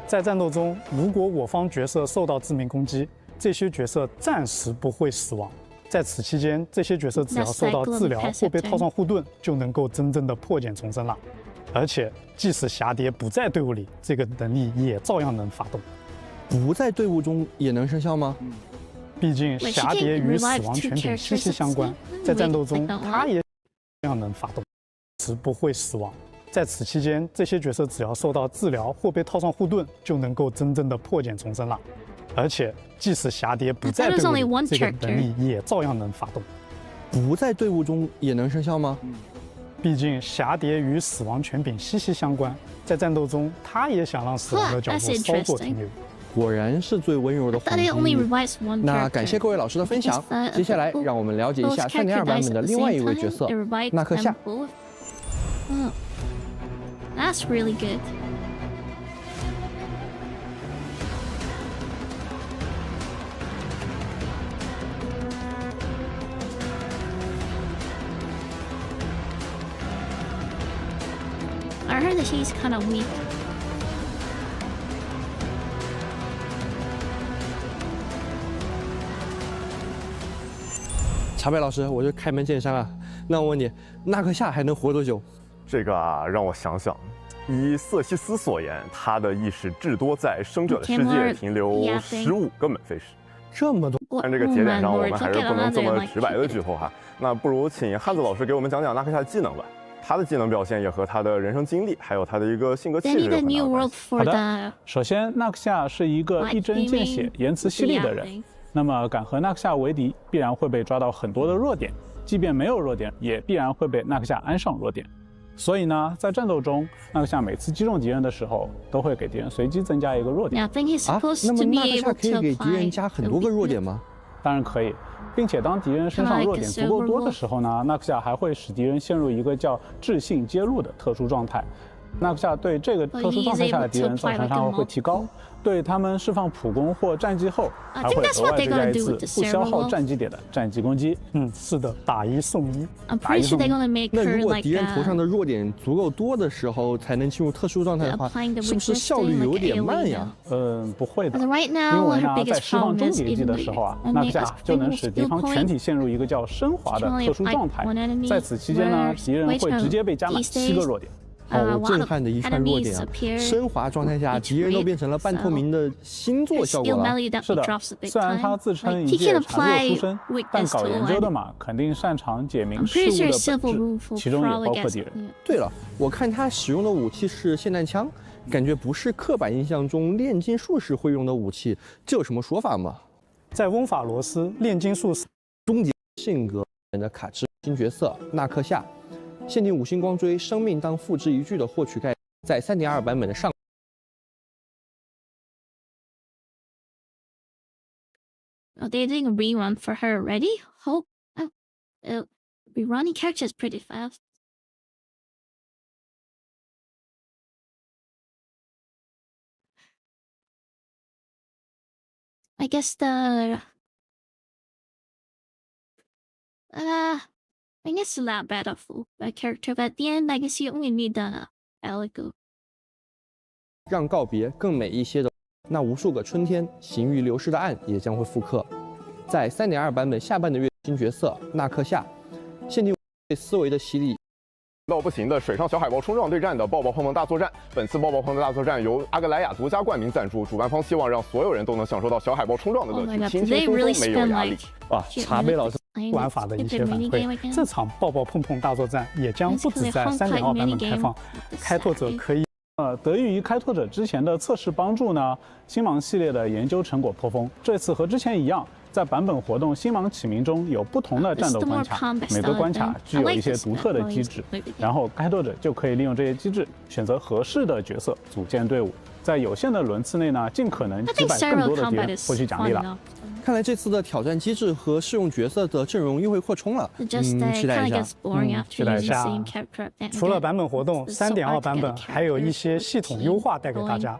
在战斗中，如果我方角色受到致命攻击，这些角色暂时不会死亡。在此期间，这些角色只要受到治疗或被套上护盾，就能够真正的破茧重生了。而且，即使霞蝶不在队伍里，这个能力也照样能发动。不在队伍中也能生效吗？毕竟霞蝶与死亡权柄息息相关，在战斗中它也照样能发动，时不会死亡。在此期间，这些角色只要受到治疗或被套上护盾，就能够真正的破茧重生了。而且，即使霞蝶不在队伍里，这个能力也照样能发动。不在队伍中也能生效吗？毕竟霞蝶与死亡权柄息息相关，在战斗中，他也想让死亡的角度稍作停留。果然是最温柔的黄金翼。那感谢各位老师的分享，接下来让我们了解一下3.2版本的另外一位角色纳克夏。That's really good. I heard that he's kind of weak. 茶杯老师，我就开门见山啊。那我问你，纳克夏还能活多久？这个啊，让我想想。依瑟西斯所言，他的意识至多在生者的世界停留15个门飞时。这么多！但这个节点上，我们还是不能这么直白的剧透哈。那不如请汉子老师给我们讲讲纳克夏的技能吧。他的技能表现也和他的人生经历，还有他的一个性格气质有很大的关系。好的，首先纳克夏是一个一针见血、言辞犀利的人。那么敢和纳克夏为敌，必然会被抓到很多的弱点，即便没有弱点，也必然会被纳克夏安上弱点。所以呢，在战斗中，纳克夏每次击中敌人的时候，都会给敌人随机增加一个弱点。那么纳克夏可以给敌人加很多个弱点吗？当然可以，并且当敌人身上弱点足够多的时候呢，纳克夏还会使敌人陷入一个叫智性揭露的特殊状态。纳克夏对这个特殊状态下的敌人造成伤害会提高，对他们释放普攻或战技后，还会额外增加一次不消耗战绩点的战绩攻击。是的，打1送1。那如果敌人头上的弱点足够多的时候才能进入特殊状态的话，是不是效率有点慢呀？不会的，因为呢，在释放终结技的时候啊，纳克夏就能使敌方全体陷入一个叫升华的特殊状态。在此期间呢，敌人会直接被加满7个弱点。好震撼的一串弱点啊！升华状态下，敌人都变成了半透明的星座效果了。是的，虽然他自称一介禅洛出身，但搞研究的嘛，肯定擅长解明事物的本质，其中也包括敌人。对了，我看他使用的武器是霰弹枪，感觉不是刻板印象中炼金术士会用的武器，这有什么说法吗？在翁法罗斯炼金术士终结性格的卡池新角色纳克夏。限定5星光锥，生命当付之一炬的获取概率，在3.2版本的上。Oh, they're doing a rerun for her already? Hope. Rerunning characters pretty fast. I guess I guess a lot better for that character, but at the end, I guess you only need the Alico. 让告别更美一些的那无数个春天，行于流逝的岸也将会复刻。在3.2版本下半的月新角色纳克夏，限定对思维的洗礼。到不行的水上小海豹冲撞对战的抱抱碰碰大作战。本次抱抱碰碰大作战由阿格莱雅独家冠名赞助，主办方希望让所有人都能享受到小海豹冲撞的乐趣，轻轻松松没有压力。哇，茶杯老师玩法的一些反馈，这场抱抱碰碰大作战也将不止在3.2版本开放，开拓者可以。得益于开拓者之前的测试帮助呢，星芒系列的研究成果颇丰。这次和之前一样，在版本活动星芒启明中有不同的战斗关卡，每个关卡具有一些独特的机制，然后开拓者就可以利用这些机制，选择合适的角色组建队伍，在有限的轮次内呢，尽可能击败更多的敌人，获取奖励了。看来这次的挑战机制和适用角色的阵容又会扩充了，期待一下。期待一下。除了版本活动，3.2版本还有一些系统优化带给大家。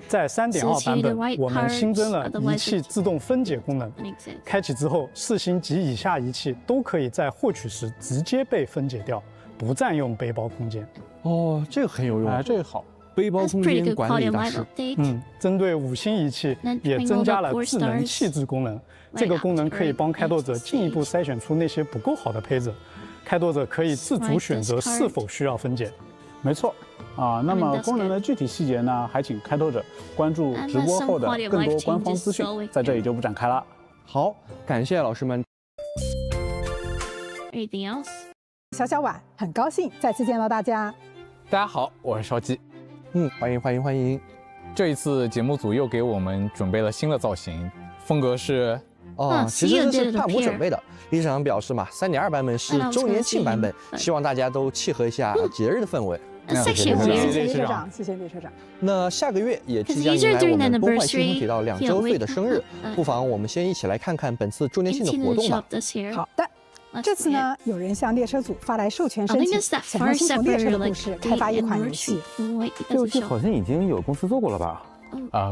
在3.2版本，我们新增了仪器自动分解功能，开启之后，4星及以下仪器都可以在获取时直接被分解掉，不占用背包空间。哦，这个很有用，这个好。背包空间管理大师。针对5星仪器也增加了智能弃置功能，这个功能可以帮开拓者进一步筛选出那些不够好的胚子，开拓者可以自主选择是否需要分解。没错。那么功能的具体细节呢，还请开拓者关注直播后的更多官方资讯，在这里就不展开了。好，感谢老师们。Anything else？ 小碗，很高兴再次见到大家。大家好，我是烧鸡。欢迎。这一次节目组又给我们准备了新的造型，风格是其实这是大补准备的。理事长表示嘛，3.2版本是周年庆版本，希望大家都契合一下节日的氛围。谢谢理事长，谢谢理事长。那下个月也即将迎来我们崩坏星空铁道2周岁的生日，不妨我们先一起来看看本次周年庆的活动吧。好的。这次呢，有人向列车组发来授权申请，想用星球列车的故事开发一款游戏。这游戏好像已经有公司做过了吧？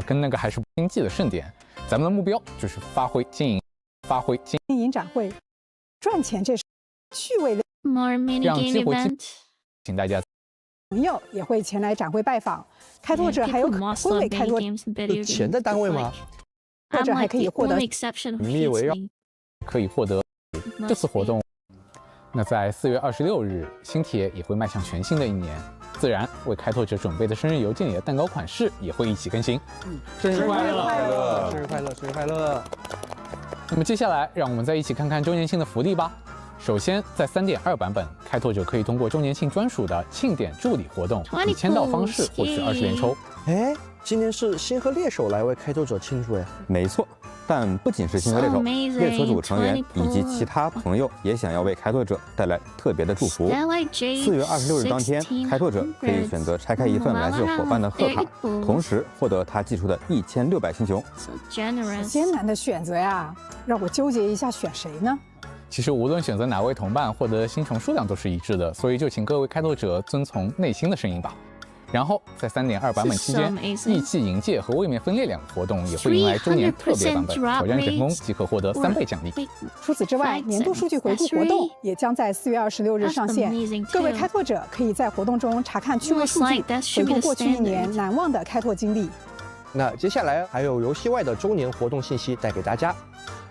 跟那个还是星际的盛典。咱们的目标就是发挥经营展会，赚钱这是趣味的。让激活请大家。朋友也会前来展会拜访，开拓者还有可会为开拓钱的单位吗？或者还可以获得你以为可以获得。这次活动，那在4月26日，星铁也会迈向全新的一年，自然为开拓者准备的生日邮件里的蛋糕款式也会一起更新。生日快乐！生日快乐！生日快乐！那么接下来，让我们再一起看看周年庆的福利吧。首先，在3.2版本，开拓者可以通过周年庆专属的庆典助理活动，以签到方式获取20连抽。今年是星河猎手来为开拓者庆祝哎。没错。但不仅是星河猎手，列车组成员以及其他朋友也想要为开拓者带来特别的祝福。4月26日当天，开拓者可以选择拆开一份来自伙伴的贺卡，同时获得他寄出的1600星球。艰难的选择呀，让我纠结一下选谁呢？其实无论选择哪位同伴，获得的星虫数量都是一致的，所以就请各位开拓者遵从内心的声音吧。然后在3.2版本期间，义气营界和位面分裂2个活动也会迎来周年特别版本，挑战成功即可获得3倍奖励。除此之外，年度数据回顾活动也将在4月26日上线。各位开拓者可以在活动中查看趣味数据，回顾过去1年难忘的开拓经历。那接下来还有游戏外的周年活动信息带给大家。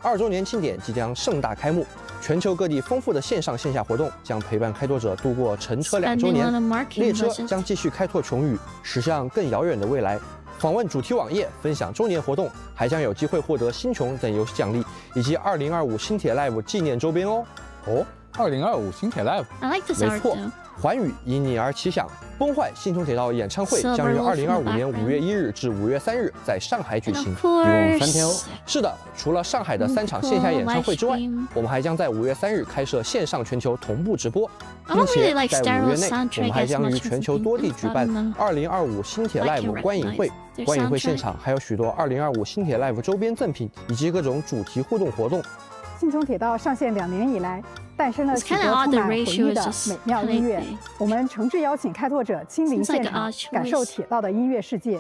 2周年庆典即将盛大开幕，全球各地丰富的线上线下活动将陪伴开拓者度过乘车2周年，列车将继续开拓琼宇，驶向更遥远的未来。访问主题网页，分享周年活动，还将有机会获得星穹等游戏奖励，以及2025新铁 Live 纪念周边哦。2025新铁 Live， 没错，寰宇因你而起响，崩坏星穹铁道演唱会将于2025年5月1日至5月3日在上海举行，一共3天哦。是的，除了上海的3场线下演唱会之外，我们还将在5月3日开设线上全球同步直播，并且在5月内，我们还将于全球多地举办2025新铁 Live 观影会。观影会现场还有许多2025新铁 Live 周边赠品以及各种主题互动活动。星穹铁道上线2年以来，诞生了许多充满回忆的美妙音乐。我们诚挚邀请开拓者亲临现场，感受铁道的音乐世界。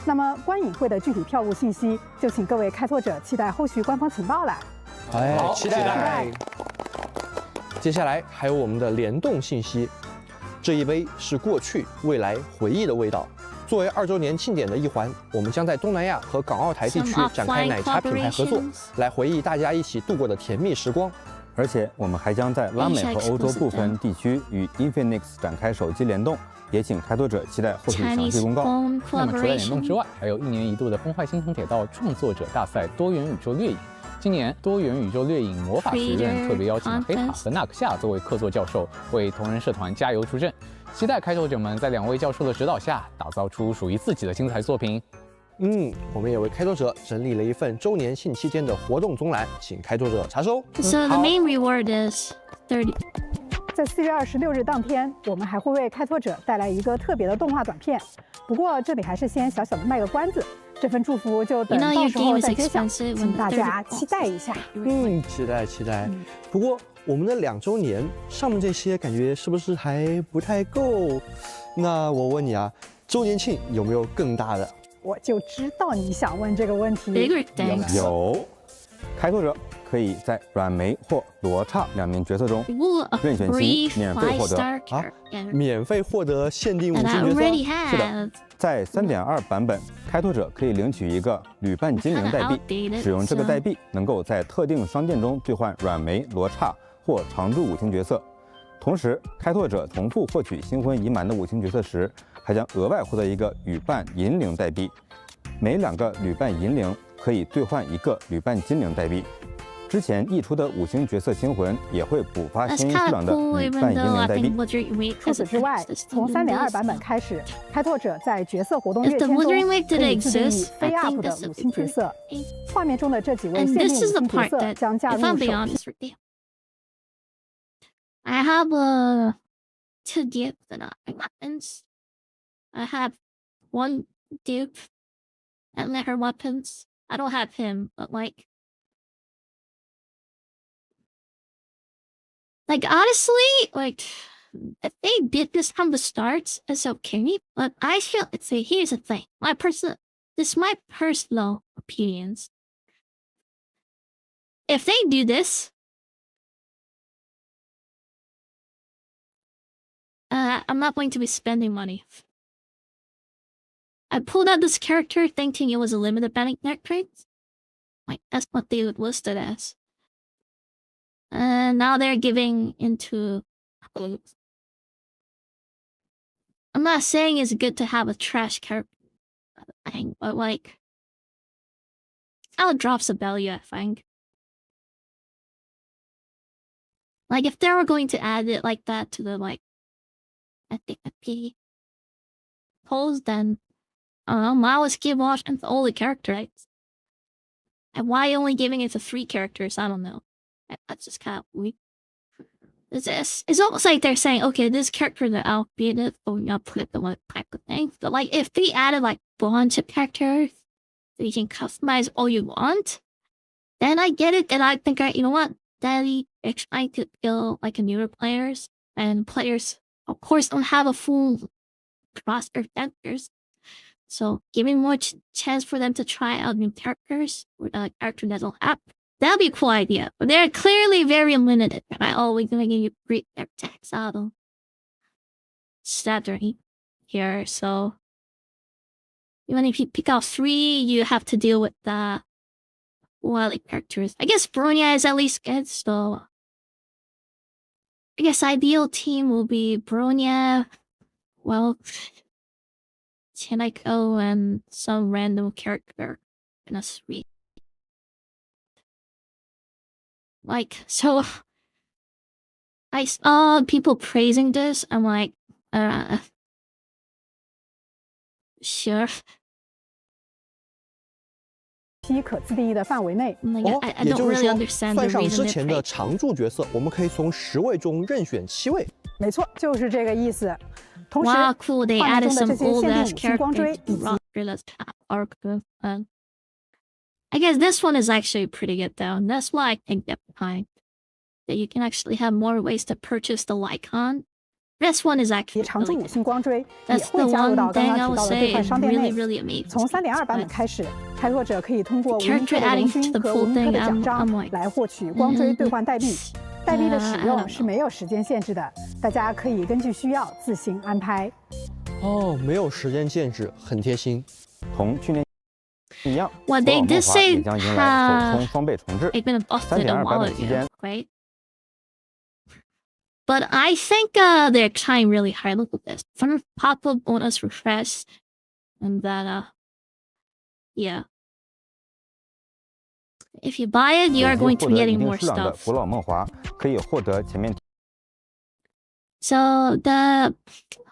那么观影会的具体票务信息，就请各位开拓者期待后续官方情报了。期待。接下来还有我们的联动信息，这一杯是过去、未来、回忆的味道。作为2周年庆典的一环，我们将在东南亚和港澳台地区展开奶茶品牌合作，来回忆大家一起度过的甜蜜时光。而且我们还将在拉美和欧洲部分地区与 Infinix 展开手机联动，也请开拓者期待后续详细公告。那么除了联动之外，还有1年1度的崩坏星穹铁道创作者大赛多元宇宙掠影。今年多元宇宙掠影魔法学院特别邀请了黑塔和纳克夏作为客座教授，为同人社团加油助阵。期待开拓者们在2位教授的指导下，打造出属于自己的精彩作品。我们也为开拓者整理了一份周年庆期间的活动总览，请开拓者查收。So the main reward is 30. 在4月26日当天，我们还会为开拓者带来一个特别的动画短片。不过这里还是先小小的卖个关子，这份祝福就等到时候再揭晓，请大家期待一下。期待。不过我们的2周年上面这些感觉是不是还不太够？那我问你啊，周年庆有没有更大的？我就知道你想问这个问题。有，开拓者可以在软梅或罗刹2名角色中任选其免费获得免费获得限定5星角色。是的，在3.2版本，开拓者可以领取一个旅伴精灵代币，使用这个代币能够在特定商店中兑换软梅、罗刹或常驻5星角色。同时，开拓者重复获取新婚已满的5星角色时，还将额外获得一个旅伴银灵代币，每2个旅伴银灵可以兑换一个旅伴精灵代币。之前溢出的5星角色星魂也会补发新数量的旅伴银灵代币。除此之外，从3.2版本开始，开拓者在角色活动页签中可以自定义飞 up 的5星角色。画面中的这几位限定5星角色将加入手机。I have 2 dupes and weapons. I have 1 dupe and her weapons. I don't have him, but like honestly, like if they did this from the start, it's okay. But I feel here's the thing. This is my personal opinions. If they do this, I'm not going to be spending money. I pulled out this character thinking it was a limited banning character. Like, that's what they would list it as. And now they're giving into... I'm not saying it's good to have a trash character, but like... It drops the value, I think. Like, if they were going to add it like that to the, like, I think FP polls, then I don't know, might as give options to all the characters. And why only giving it to 3 characters? I don't know. That's just kind of weak. It's almost like they're saying, okay, this character that I'll be in it, or I'll put it the one type of thing. But like, if they added like a bunch of characters that you can customize all you want, then I get it. And I think, you know what? Daddy trying to kill like newer players, and players, of course, don't have a full roster of characters. So giving more chance for them to try out new characters or the character that don't have, that'd be a cool idea. But they're clearly very limited. I always gonna give you great attacks out of stuttering here. So even if you pick out 3, you have to deal with the wily characters. I guess Bronya is at least good, so I guess ideal team will be Bronya, well, Chineko, and some random character in a suite. Like, so I saw people praising this. I'm like, sure. 可自定义的范围内。也就是说，算上之前的常驻角色，我们可以从10位中任选7位。没错，就是这个意思。同时， wow, cool. They 画面 added 中的 some 这些 old 限定 ass 5星光锥以及 characters. I guess this one is actually pretty good though. And that's why I think they're behind. That you can actually have more ways to purchase the Lycon. This one is actually 常驻5星光锥也 That's 会 the 加入 one 到刚 thing 刚 I 提 will 到的 say 这块 is 商店 really, 内。 really amazing. 从 3.2 版本开始，开拓者可以通过 Character 文科的荣 adding to 勋 the 和 full 文科 thing, 的奖 I'm 章 like, 来获取光锥兑换代币。代币的使用是没有时间限制的，大家可以根据需要自行安排。哦，没有时间限制，很贴心。同去年一样， Well, they did say 也将迎来首充双倍重置。3.2 版本期间。 Right? But I think they're trying really hard. Look at this. From pop-up bonus refresh. And that, yeah. If you buy it, you are going to be getting more stuff. 古老梦华可以获得前面。 So the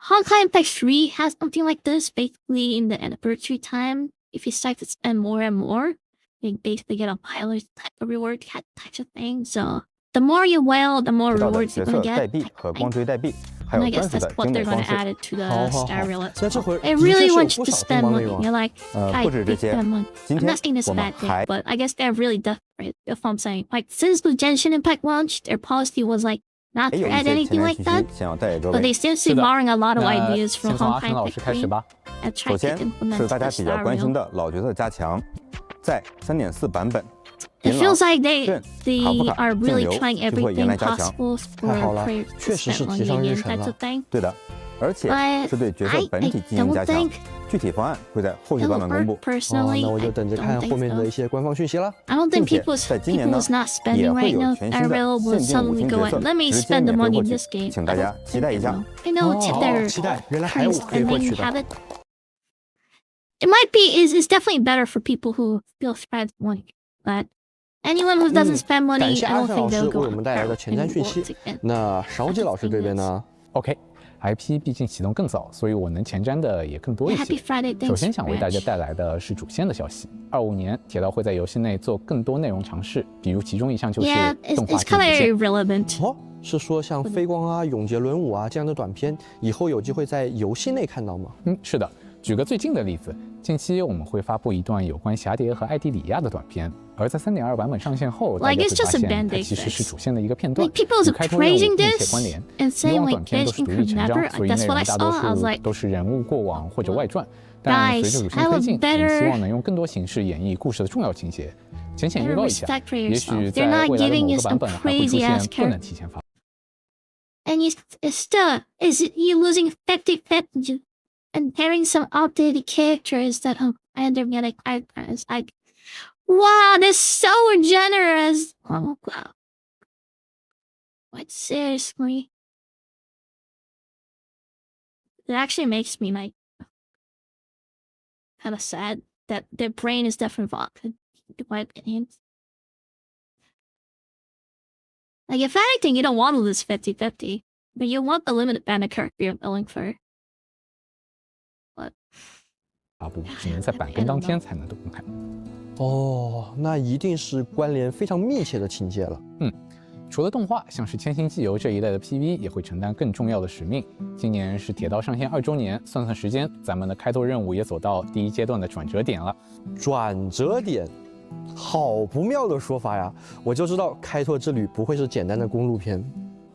Honkai Impact 3 has something like this. Basically, in the anniversary time, if you start to spend more and more, you basically get a mileage type of reward type of thing. So the more you whale, the more rewards you're gonna get. 代币和光锥代币，还 And 有 I guess 专属 that's 的 what 精 they're 美 gonna 方 add 式。 it to the Star Rail. 那这回 They really want you to spend money. You're like, 不止这 I 些， spend money. 今 I'm 天 not saying this 我 is a 们 bad thing, 还 but I guess they're really desperate. If I'm saying, like, since the Genshin Impact launched, their policy was like not to add anything like that. But they seem to be borrowing a lot of ideas from Honkai Impact 3 and try 首 to 先 implement 是大家 the 比较 Star 关心 Rail. 的老角色加强，在3.4 版本。 It feels like they are 镜 really 流 trying 就会迎 everything 来加强。 possible for players to spend money again. That's a thing. 对的，而且 But 是对角色 I 本体进行 don't 加强 think，具体方案会在后续版本公布。 personally, 那我就等着看后面的一些官方讯息了。 I don't think 并且 people's 在今年呢 not 也 spending 会 right 有 now. 全 I 新的 will 限定 suddenly 5星 go 角 and 色 let me 直接 spend the 免费 money 获 in 取 this game. 请大家期待一下。 I know they're 期待，原来还有 trying 可以获 spending 取的。 habit. It might be is definitely better for people who still spend money, but anyone who doesn't spend 感 money, 谢 I 阿 don't 胜 think 老师 they'll 为 go 我们带来的前瞻讯息。那勺姐老师这边呢 ？OK。IP 毕竟启动更早，所以我能前瞻的也更多一些。 Happy Friday, thanks, 首先想为大家 Ranch. 带来的是主线的消息。25年，铁道会在游戏内做更多内容尝试，比如其中一项就是 Yeah, 动 it's 画 it's 进 kind 主 of 线。 irrelevant. 哦，是说像飞光啊、永劫轮舞啊这样的短片，以后有机会在游戏内看到吗？是的。举个最近的例子，近期我们会发布一段有关霞蝶和艾蒂里亚的短片，而在3.2 版本上线后，大家会发现它其实是主线的一个片段，与开拓任务密切关联。以往短片都是独立成章，所以内容大多数都是人物过往或者外传。但随着主线推进，我们希望能用更多形式演绎故事的重要情节。浅显预告一下，也许在未来的某个版本还会出现不能提前发。 And you still is you losing 50 and pairing some outdated characters that I end up getting I wow, they're so generous. Oh wow. What, seriously? It actually makes me like kind of sad that their brain is definitely involved, in my opinion. Like, if anything, you don't want to lose 50-50, but you want the limited banner character you're going for. 发布只能在版更当天才能公开。哦，那一定是关联非常密切的情节了。除了动画，像是千星纪游这一类的 PV 也会承担更重要的使命。今年是铁道上线2周年，算算时间，咱们的开拓任务也走到第1阶段的转折点了。转折点，好不妙的说法呀！我就知道开拓之旅不会是简单的公路片。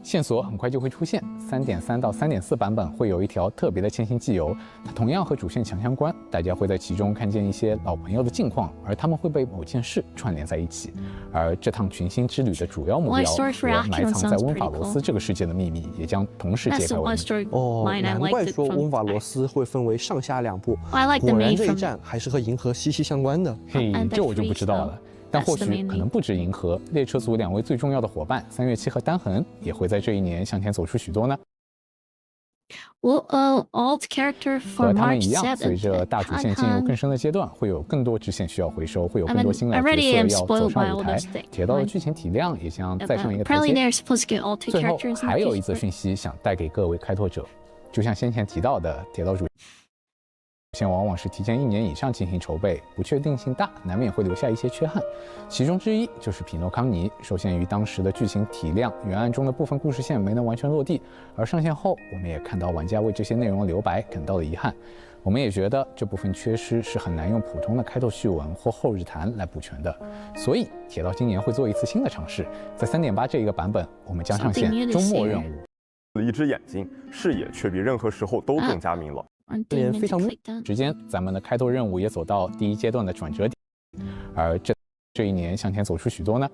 线索很快就会出现，3.3到3.4版本会有一条特别的千星纪游，它同样和主线强相关，大家会在其中看见一些老朋友的近况，而他们会被某件事串联在一起。而这趟群星之旅的主要目标和埋藏在温法罗斯这个世界的秘密，也将同时揭开为密。哦，难怪说温法罗斯会分为上下2部，果然这一战还是和银河息息相关的。嘿，这我就不知道了。但或许可能不止银河，列车组2位最重要的伙伴三月七和丹恒也会在这一年向前走出许多呢。Alt character for 和他们 March 一样， 7th. 随着大主线进入更深的阶段，会有更多支线需要回收，会有更多新的角色要走上舞台。铁道的剧情体量也将再上一个台阶。最后还有一则讯息想带给各位开拓者，就像先前提到的，铁道主线往往是提前1年以上进行筹备，不确定性大，难免会留下一些缺憾。其中之一就是匹诺康尼受限于当时的剧情体量，原案中的部分故事线没能完全落地，而上线后，我们也看到玩家为这些内容留白感到了遗憾。我们也觉得这部分缺失是很难用普通的开拓序文或后日谈来补全的，所以铁道今年会做一次新的尝试，在3.8这一个版本，我们将上线周末任务。一只眼睛，视野却比任何时候都更加明朗。非常时间，咱们的开拓任务也走到第1阶段的转折点，而这一年向前走出许多呢。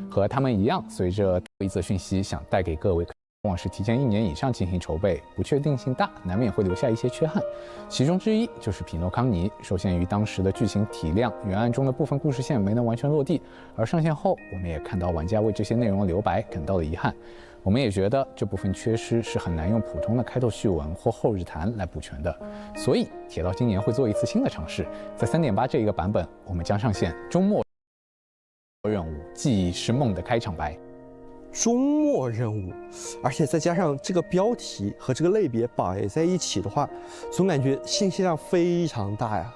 和他们一样，随着一则讯息想带给各位，往往是提前1年以上进行筹备，不确定性大，难免会留下一些缺憾。其中之一就是匹诺康尼受限于当时的剧情体量，原案中的部分故事线没能完全落地，而上线后，我们也看到玩家为这些内容留白感到了遗憾。我们也觉得这部分缺失是很难用普通的开拓序文或后日谈来补全的，所以铁道今年会做一次新的尝试，在3.8这一个版本，我们将上线周末任务《记忆是梦》的开场白。周末任务，而且再加上这个标题和这个类别摆在一起的话，总感觉信息量非常大呀。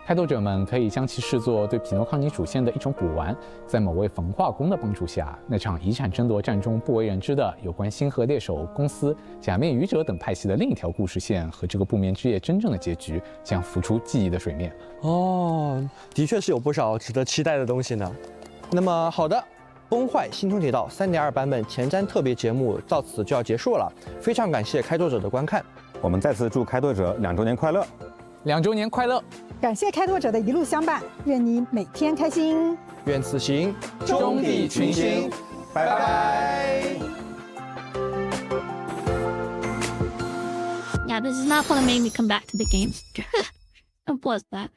开拓者们可以将其视作对匹诺康尼主线的一种补完，在某位焚化工的帮助下，那场遗产争夺战中不为人知的有关星河猎手公司、假面愚者等派系的另一条故事线和这个不眠之夜真正的结局将浮出记忆的水面。的确是有不少值得期待的东西呢。那么好的，崩坏星穹铁道3.2版本前瞻特别节目到此就要结束了，非常感谢开拓者的观看，我们再次祝开拓者2周年快乐！2周年快乐！感谢开拓者的一路相伴，愿你每天开心，愿此行终抵群星，拜拜。Yeah, this is not gonna make me come back to the games. What was that?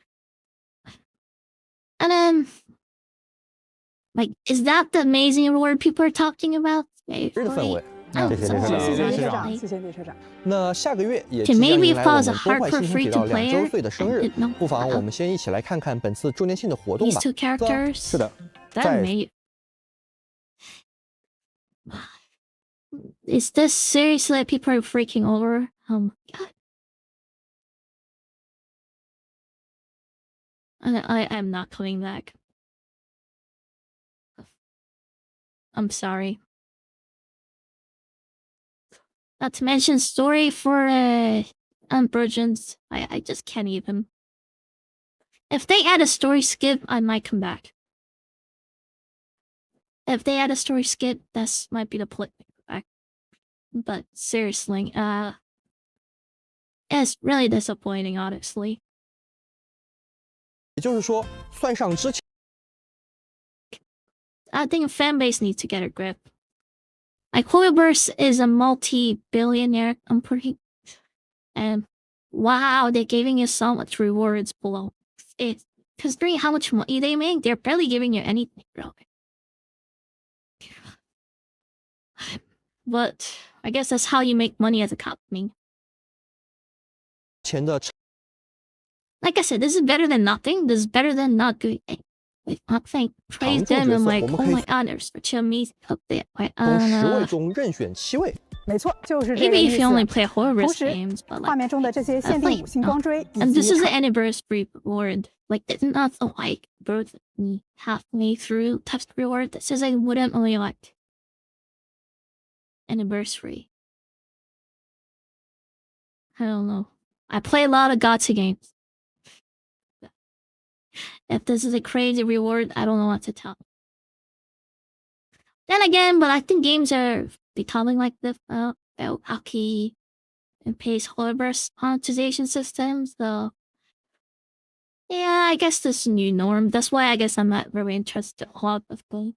And then, like, is that the amazing award people are talking about? 日的氛围。谢谢列车长，谢谢列车长。那下个月也即将迎来我们崩坏星穹铁道2周岁的生日，不妨我们先一起来看看本次周年庆的活动吧。是的，在。Is this seriously people are freaking over? Oh my god. I'm not coming back. I'm sorry. Not to mention story for Unburgeons. I just can't even. If they add a story skip, I might come back. If they add a story skip, that might be the play back. But seriously, it's really disappointing, honestly. 也就是说，算上之前 I think fan base needs to get a grip. Like, Hoyoverse is a multi-billionaire company. And wow, they're giving you so much rewards below. It's considering how much money they make, they're barely giving you anything, bro. But I guess that's how you make money as a company. Like I said, this is better than nothing. This is better than not doing anything. I think praise them and like, oh my god, they're such an amazing up there. 从10位中任选7位。没错，就是这个 Maybe 意 if 思。 you only play horror 同时 games, but like, 画面中的这些限定5星光锥， and this is an anniversary reward. Like, it's not so like birth me halfway through type of reward. This is I wouldn't only like anniversary. I don't know. I play a lot of gacha games. If this is a crazy reward, I don't know what to tell. Then again, but I think games are becoming like the Aki and Pace Horrorverse monetization system. So yeah, I guess this is a new norm. That's why I guess I'm not very interested in a lot of games.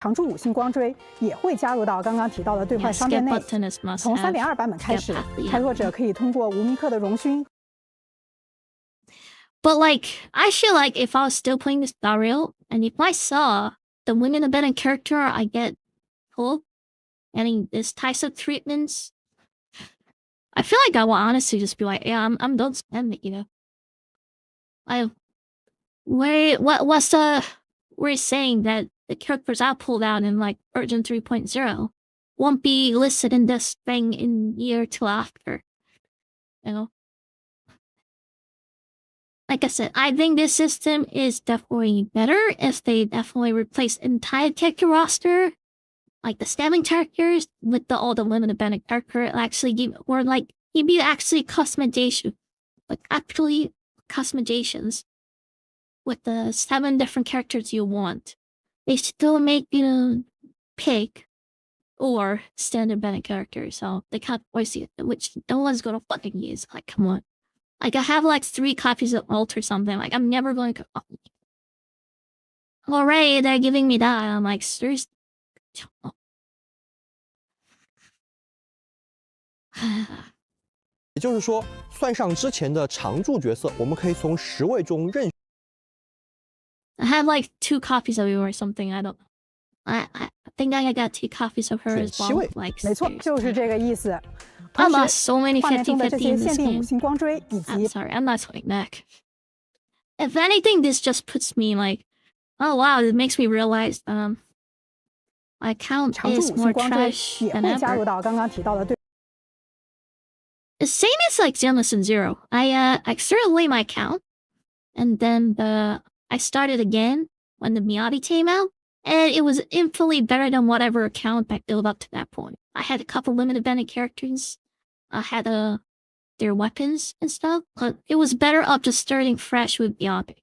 常驻5星光锥也会加入到刚刚提到的兑换商店内。从3.2版本开始，开拓者可以通过无名客的荣勋。But like, I feel like if I was still playing this Dario And if I saw the women abandoned character I get pulled, getting this types of treatments, I feel like I will honestly just be like, yeah, I'm done spending, you know. What's the we're saying that the characters I pulled out in like version 3.0 won't be listed in this thing in year 2 after. You know? Like I said, I think this system is definitely better if they definitely replace entire character roster, like the stabbing characters, with all the limited abandoned character. Actually give you actually customization, like actually customizations with the 7 different characters you want. They still make, you know, pick or standard abandoned characters. So they can't voice it, which no one's gonna fucking use. Like, come on. Like, I have like 3 copies of Alt or something. Like, I'm never going to. Alright, they're giving me that. I'm like, seriously. 也就是说，算上之前的常驻角色，我们可以从10位中任。I have like 2 copies of you or something. I don't. I think I got 2 copies of her as well. Like, 没错，就是这个意思。 I lost so many 画面中的 50-50 这些 in this 限定 game. 五星光锥以及 I'm sorry, I'm not saying that. If anything, this just puts me like, oh wow, it makes me realize my account 常驻 is 五 more 星光锥 trash 也 than 会加入 ever. 到刚刚提到的对。 The same as like Xenoson Zero. I threw away my account, and then I started again when the Miyabi came out, and it was infinitely better than whatever account I built up to that point. I had a couple limited abandoned characters. I had their weapons and stuff, but it was better up just starting fresh with Miyabi.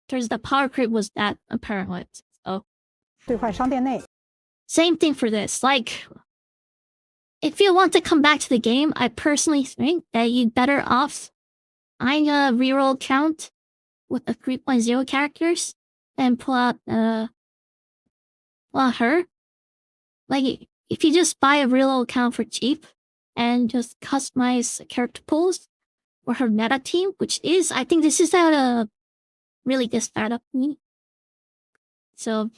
Because the power creep was that apparently. So 兑换商店内 same thing for this. Like, if you want to come back to the game, I personally think that you'd better off buying a reroll account with the 3.0 characters and pull out her. Like, if you just buy a reroll account for cheap and just customize character pools for her meta team, which is, I think this is a really good startup me. So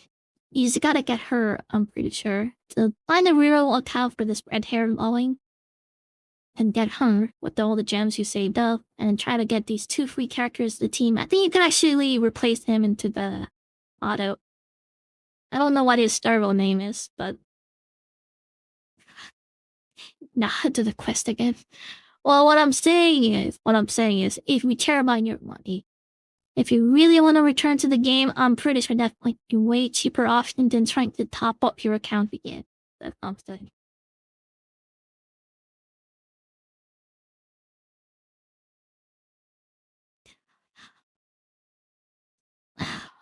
you just gotta get her, I'm pretty sure. So find a reroll account for this red hair lowing and get her with all the gems you saved up and try to get these 2 free characters to the team. I think you can actually replace him into the auto. I don't know what his Starvo name is, but nah, to the quest again. Well, what I'm saying is, if we care about your money, if you really want to return to the game, I'm pretty sure that's like a way cheaper option than trying to top up your account again. That's what I'm saying.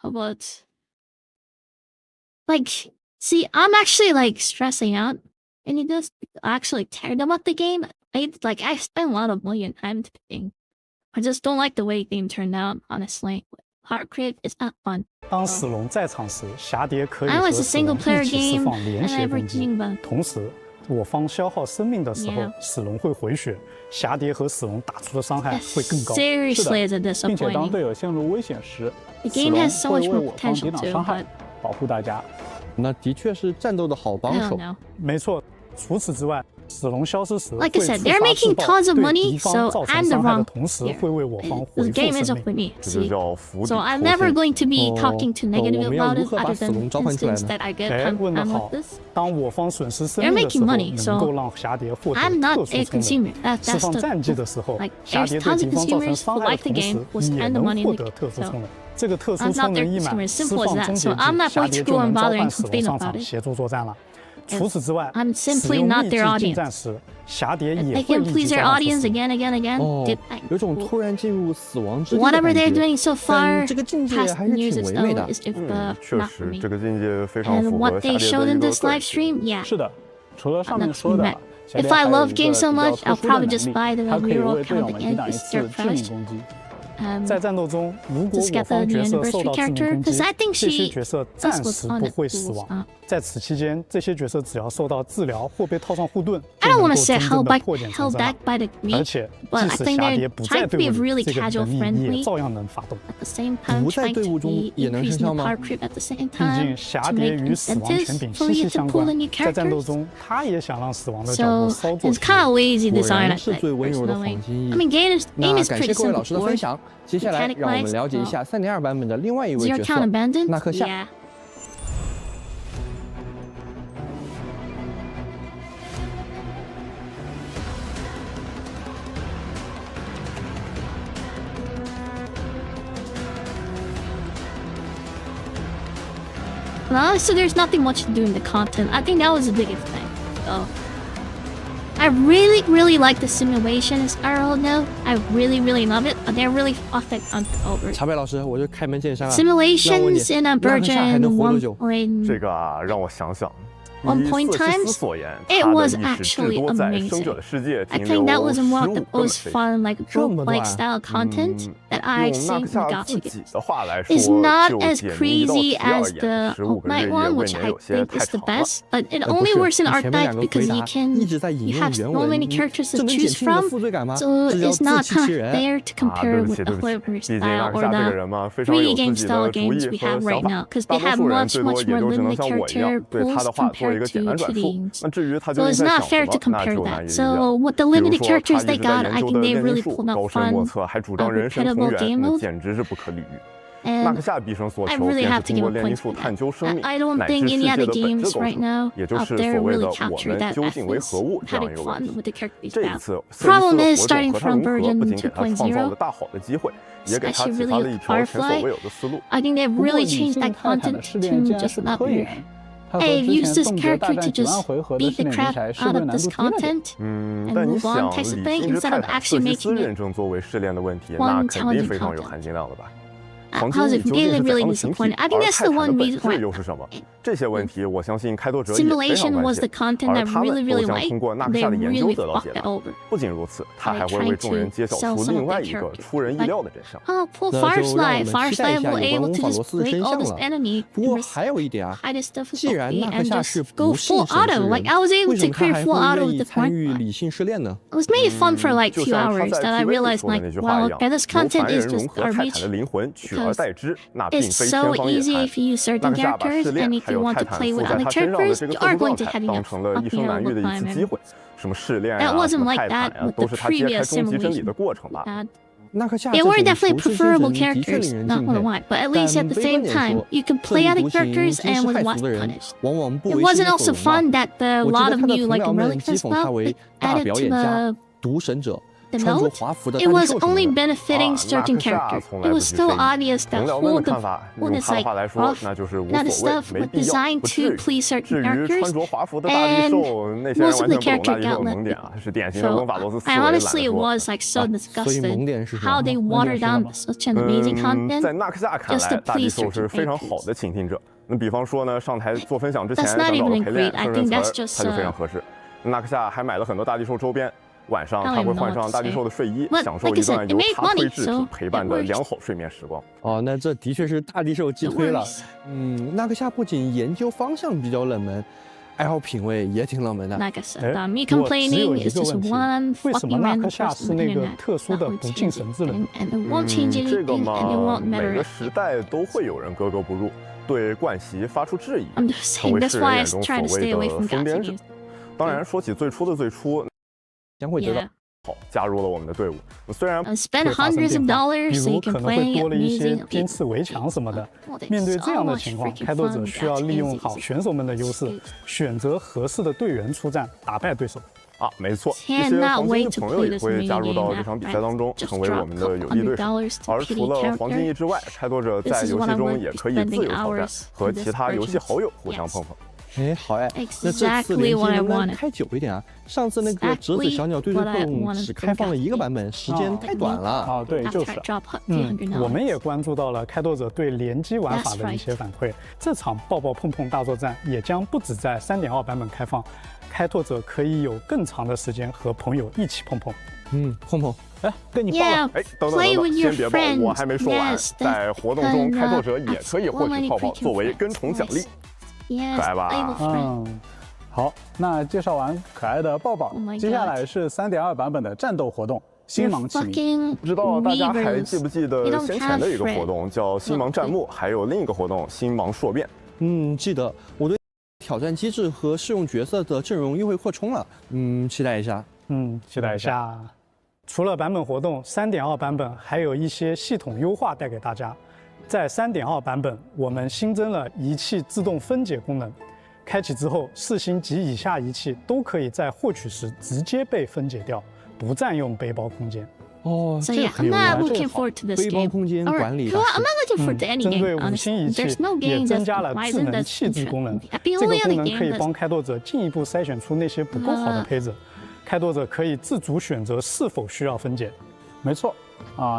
But like, see, I'm actually like stressing out, and it does actually cared about the game. I spent a lot of money and time to the game. I just don't like the way the game turned out, honestly. Heart Crave is not fun. 当死龙在场时，侠蝶可以 I 和 was a 死龙 single player 一起释 game 放连 and 血攻击 everything, but 同时，我方消耗生命的时候 Yeah. 死龙会回血，侠蝶和死龙打出的伤害会更高。 seriously 是 is 的， a 并且当 disappointing. 队友陷入危险时， The 死 game 龙 has so 会 much 为 more 我方抵 potential 挡 to, 伤害 but，保护大家。那的确是战斗的好 I 帮 don't 手。 know. 没错，除此之外，死龙消失时 Like I 会 said, 触 they're 发 making 自爆， tons of 对 money, 敌方 so 造 I'm 成 the 伤害的 wrong 同时， here. 会为我方 The 回 game 复 is 生 up 命。 with me. 这就 See? 叫釜底 So 抽 I'm 薪。 never going to be talking too 我 negative 们要 about 如 it 何把 other 死 than 龙召唤出来 instance 呢？ that I get 哎， I'm 问得 with 好 this.。当我方损失生 They're 命的时 making 候， money, 能 so 够让侠蝶获得 I'm not 特 a 殊聪 consumer. 明。 That's 释放 the 战绩的时候 like， 侠 there's 蝶对 tons 敌 of 方造成 consumers 伤 who 害 like 的 the 同时 game, who， 也 spend the 能 money 获 in the 得 game. 特殊 So 聪明。这个特殊 I'm 聪 not their 明一满， consumer. 释 Simple 放 as 终 that. 结 So I'm 技， not 侠 going 蝶 to 就 go 能 and 召 bother 唤 and 死龙 complain 上 about 场 it. 协助作战了。除 If 此之外， I'm 使 simply 用 not 秘 their 技近 audience. 战时，侠蝶 If 也 they 会 can 立 please 即 their 召唤 audience 死 again, again, again. 哦 Did I-，有种突然进入死亡之地的 Whatever 感 they're 觉。 doing so 但 far 这个境界 past 还是 years 挺 is 唯美 though 的。 is if 确 not for 实 me. 这个境界非常 And 符 what 合 they 侠蝶 showed 的 in 一个 this 个 live 人性。 stream, yeah. 是的，除了上 I'm 面 not 说 too 的 mad.，侠蝶 If I 还有 love 一个 games 比 so 较 much, 特 I'll 殊的 probably 能 just 力， buy the 它可以 reroll 为队友 account 们抵 again. 挡一 It's 次 their 致命 privilege. 攻击。在战斗中，如果我方角色受到致命攻击，这些角色暂时不会死亡。在此期间，这些角色只要受到治疗或被套上护盾，就能够真正的破茧成针。而且，即使霞蝶不在队伍里，这个能力也照样能发动。不在队伍中也能生效吗？毕竟霞蝶与死亡权柄息息相关，在战斗中，他也想让死亡的角度稍作果然是最温柔的黄金翼。那感谢各位老师的分享。接下来，让我们了解一下3.2版本的另外一位角色纳克夏。Well, so there's nothing much to do in the content. I think that was the biggest thing. So, I really like the simulations. I don't know. I really love it. But they're really often over. 茶杯老师，我就开门见山了。Simulations in a version 1.0。这个啊，让我想想。 1.0 times, it was actually amazing. I think that was one of the most fun, like roguelike style content that I think we got to get. It's not as crazy as the Night one, which I think is the best, but it only works in Archetype because you have so many characters to choose from, so it's not fair to compare with the Flavor style or the 3D game style games we have right now, because they have much more limited character pools compared to 2D. So it's not fair to compare that. So with the limited characters they got, I think they really pulled up fun, repetitive game mode. And I really have to give a point to that. I don't think any other games right now out there really capture that essence, having fun with the character style. Problem is, starting from version 2.0, especially really with Firefly, I think they've really changed that content to just not here. Hey, use this character to just beat the crap out of this content and move on type of thing instead of actually making it one challenging content. I was really disappointed. I think that's the one reason why simulation was the content I really liked. They really fucked it over. I tried to sell some of their characters. Oh, poor Firefly. Firefly will be able to just break all this enemy, hide this stuff with and just go full auto. Like, I was able to clear full auto with the point. It was made fun for like 2 hours that I realized, like, wow, okay, this content is just garbage. It's so easy if you use certain characters, and if you want to play with other characters, you are going to have enough fucking time. That wasn't like that with the previous simulation. They were definitely preferable characters, not gonna lie, but at least at the same time, you could play other characters and was less punished. It wasn't also fun that a lot of new like relic and stuff added to the mode. It was only benefiting certain characters. It was so obvious that whole this like that stuff was designed to please certain characters, and most of the character got left. So I honestly was like so disgusted how they watered down such an amazing content just to please certain characters. 那比方说呢，上台做分享之前，想找个陪练顺顺词，他就非常合适。纳克夏还买了很多大地兽周边。 晚上他会换上大地兽的睡衣，享受一段由他推制品陪伴的良好睡眠时光。哦，那这的确是大地兽击推了。纳克夏不仅研究方向比较冷门，爱好品味也挺冷门的。我只有一个问题：为什么纳克夏是那个特殊的不敬神之人？这个嘛，每个时代都会有人格格不入，对惯习发出质疑，成为世人眼中所谓的疯癫者。当然，说起最初的最初。 将会得到好加入了我们的队伍。虽然spend hundreds of dollars， 比如可能会多了一些尖刺围墙什么的。面对这样的情况，开拓者需要利用好选手们的优势，选择合适的队员出战，打败对手。啊，没错，一些黄金翼朋友也会加入到这场比赛当中，成为我们的有力对手。而除了黄金翼之外，开拓者在游戏中也可以自由挑战，和其他游戏好友互相碰碰。哎，好哎，那这次联机能不能开久一点啊？上次那个折子小鸟对对碰只开放了1个版本，时间太短了。啊，对，就是。我们也关注到了开拓者对联机玩法的一些反馈。这场抱抱碰碰大作战也将不止在3.2版本开放，开拓者可以有更长的时间和朋友一起碰碰。碰碰。哎，跟你抱了。哎，等等，先别抱，我还没说完。在活动中，开拓者也可以获取泡泡作为跟虫奖励。可爱吧？好，那介绍完可爱的抱抱，接下来是3.2版本的战斗活动——星芒启明。不知道大家还记不记得先前的一个活动叫星芒战幕，还有另一个活动星芒硕变。记得。我对挑战机制和适用角色的阵容又会扩充了，期待一下。期待一下。除了版本活动，3.2版本还有一些系统优化带给大家。在3.2版本，我们新增了仪器自动分解功能，开启之后，4星及以下仪器都可以在获取时直接被分解掉，不占用背包空间。So yeah, I'm not looking forward to this game. 背包空间管理。I'm not looking forward to any game. 针对5星仪器也增加了智能弃置功能，这个功能可以帮开拓者进一步筛选出那些不够好的胚子。开拓者可以自主选择是否需要分解。没错。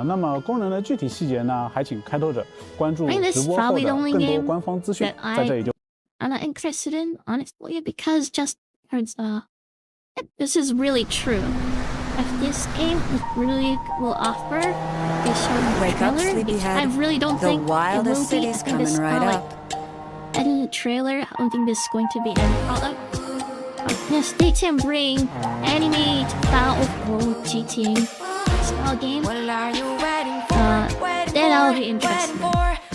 那么功能的具体细节呢，还请开拓者关注直播后的更多官方资讯。在这里就 I'm not interested in honestly because just this is really true. If this game really will offer a certain trailer, I really don't think it will be in this edited trailer. I don't think this is going to be any product. Yes, they can bring anime style of cheating style game. Then I'll be interested.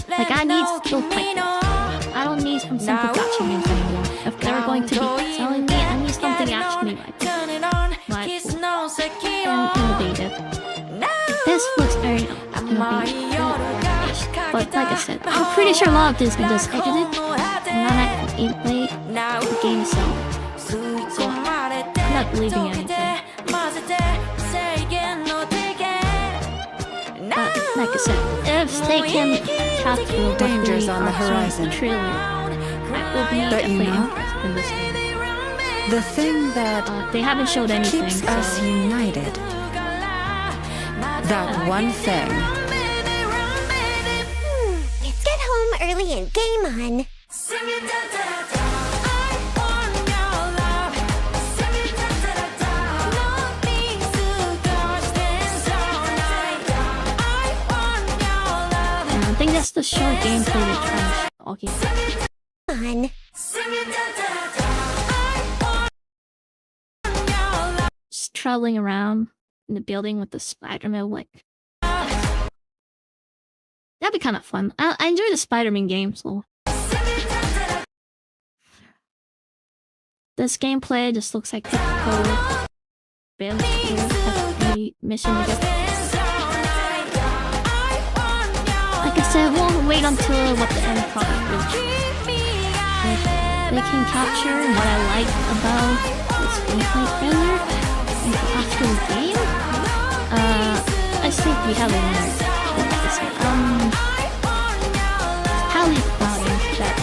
Like I need skill fighting. I don't need some simple gotcha games anymore. If they're going to be telling me I need something actually like and innovative. This looks very innovative. But like I said, I'm pretty sure a lot of this is just edited, not actually gameplay the game itself. So I'm not believing anything. But like I said, if they can capture what they on the horizon trailer, I will be definitely interested in this game. The thing that they haven't showed anything keeps us united. That one thing. Let's get home early and game on. I think that's the short gameplay they're trying to show. Okay. On. Just traveling around in the building with the Spider-Man, like that'd be kind of fun. I enjoy the Spider-Man game, so this gameplay just looks like typical mission to get. Like I said, we'll wait until what the end product is. If they can capture what I like about this gameplay trailer and the actual game, I think we have a winner. Highly doubting that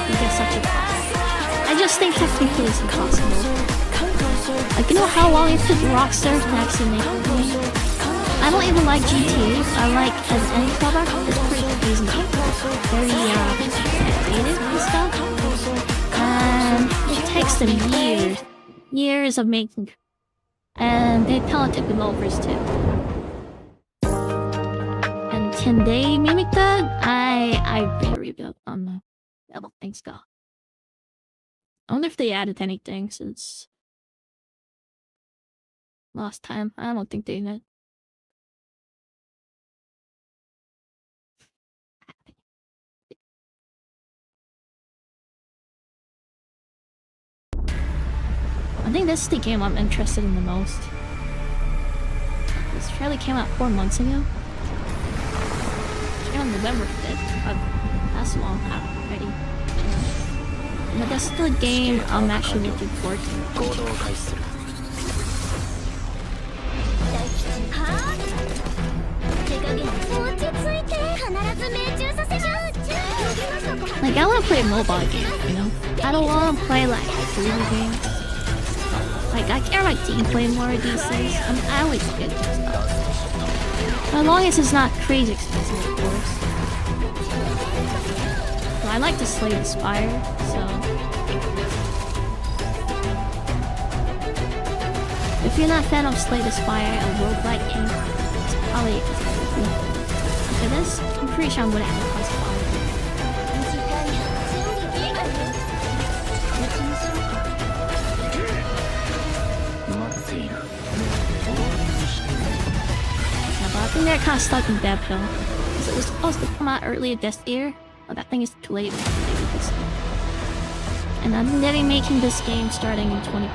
we get such a product. I just think technically it's impossible. Like, you know how long it took Rockstar to actually make a game? I don't even like GTA. I like as any product. It's pretty reasonable, very creative and stuff. And it takes them years of making, and they're talented developers too. And can they mimic that? I very don't know. Devil thanks God. I wonder if they added anything since last time. I don't think they did. I think this is the game I'm interested in the most. This trailer came out 4 months ago. It came out November 5th. That's long already. But that's the game I'm actually looking forward to. Like I want to play a mobile game, you know? I don't want to play like 3D games. Like, I care about gameplay more these days. I mean, I always get good stuff. As long as it's not crazy expensive, of course. But I like to Slay the Spire, so... If you're not a fan of Slay the Spire, a roguelike game, it's probably... Okay, this, I'm pretty sure I'm gonna have a custom on it. I think they're kind of stuck in Dev Hill. It was supposed to come out earlier this year, but that thing is too late. And I think they're making this game starting in 2020.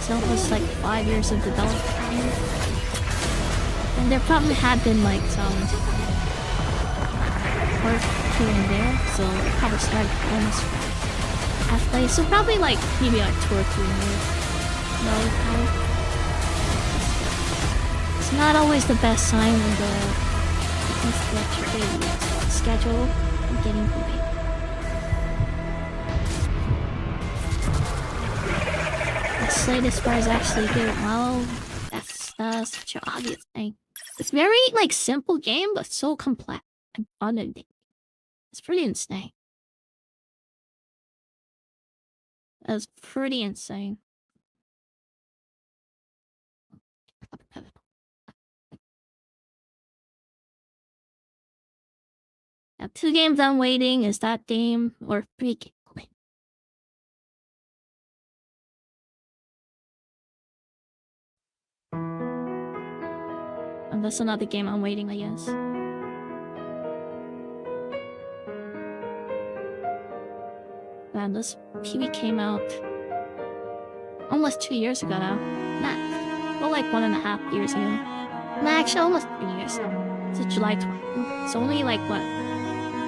So it was like 5 years of development. And there probably had been like some work here and there, so it probably started almost halfway. So probably like maybe like 2 or 3 years. No. It's not always the best sign when the schedule is getting delayed. The Slay the Spire is actually good. Well, that's such an obvious thing. It's very like simple game, but so complex and fun and deep. It's pretty insane. That's pretty insane. Now, 2 games I'm waiting is that game or 3 games. And that's another game I'm waiting, I guess. Man, this PV came out almost 2 years ago now. Nah, well, like 1.5 years ago. Nah, actually almost 3 years. It's July 20th. It's only like, what,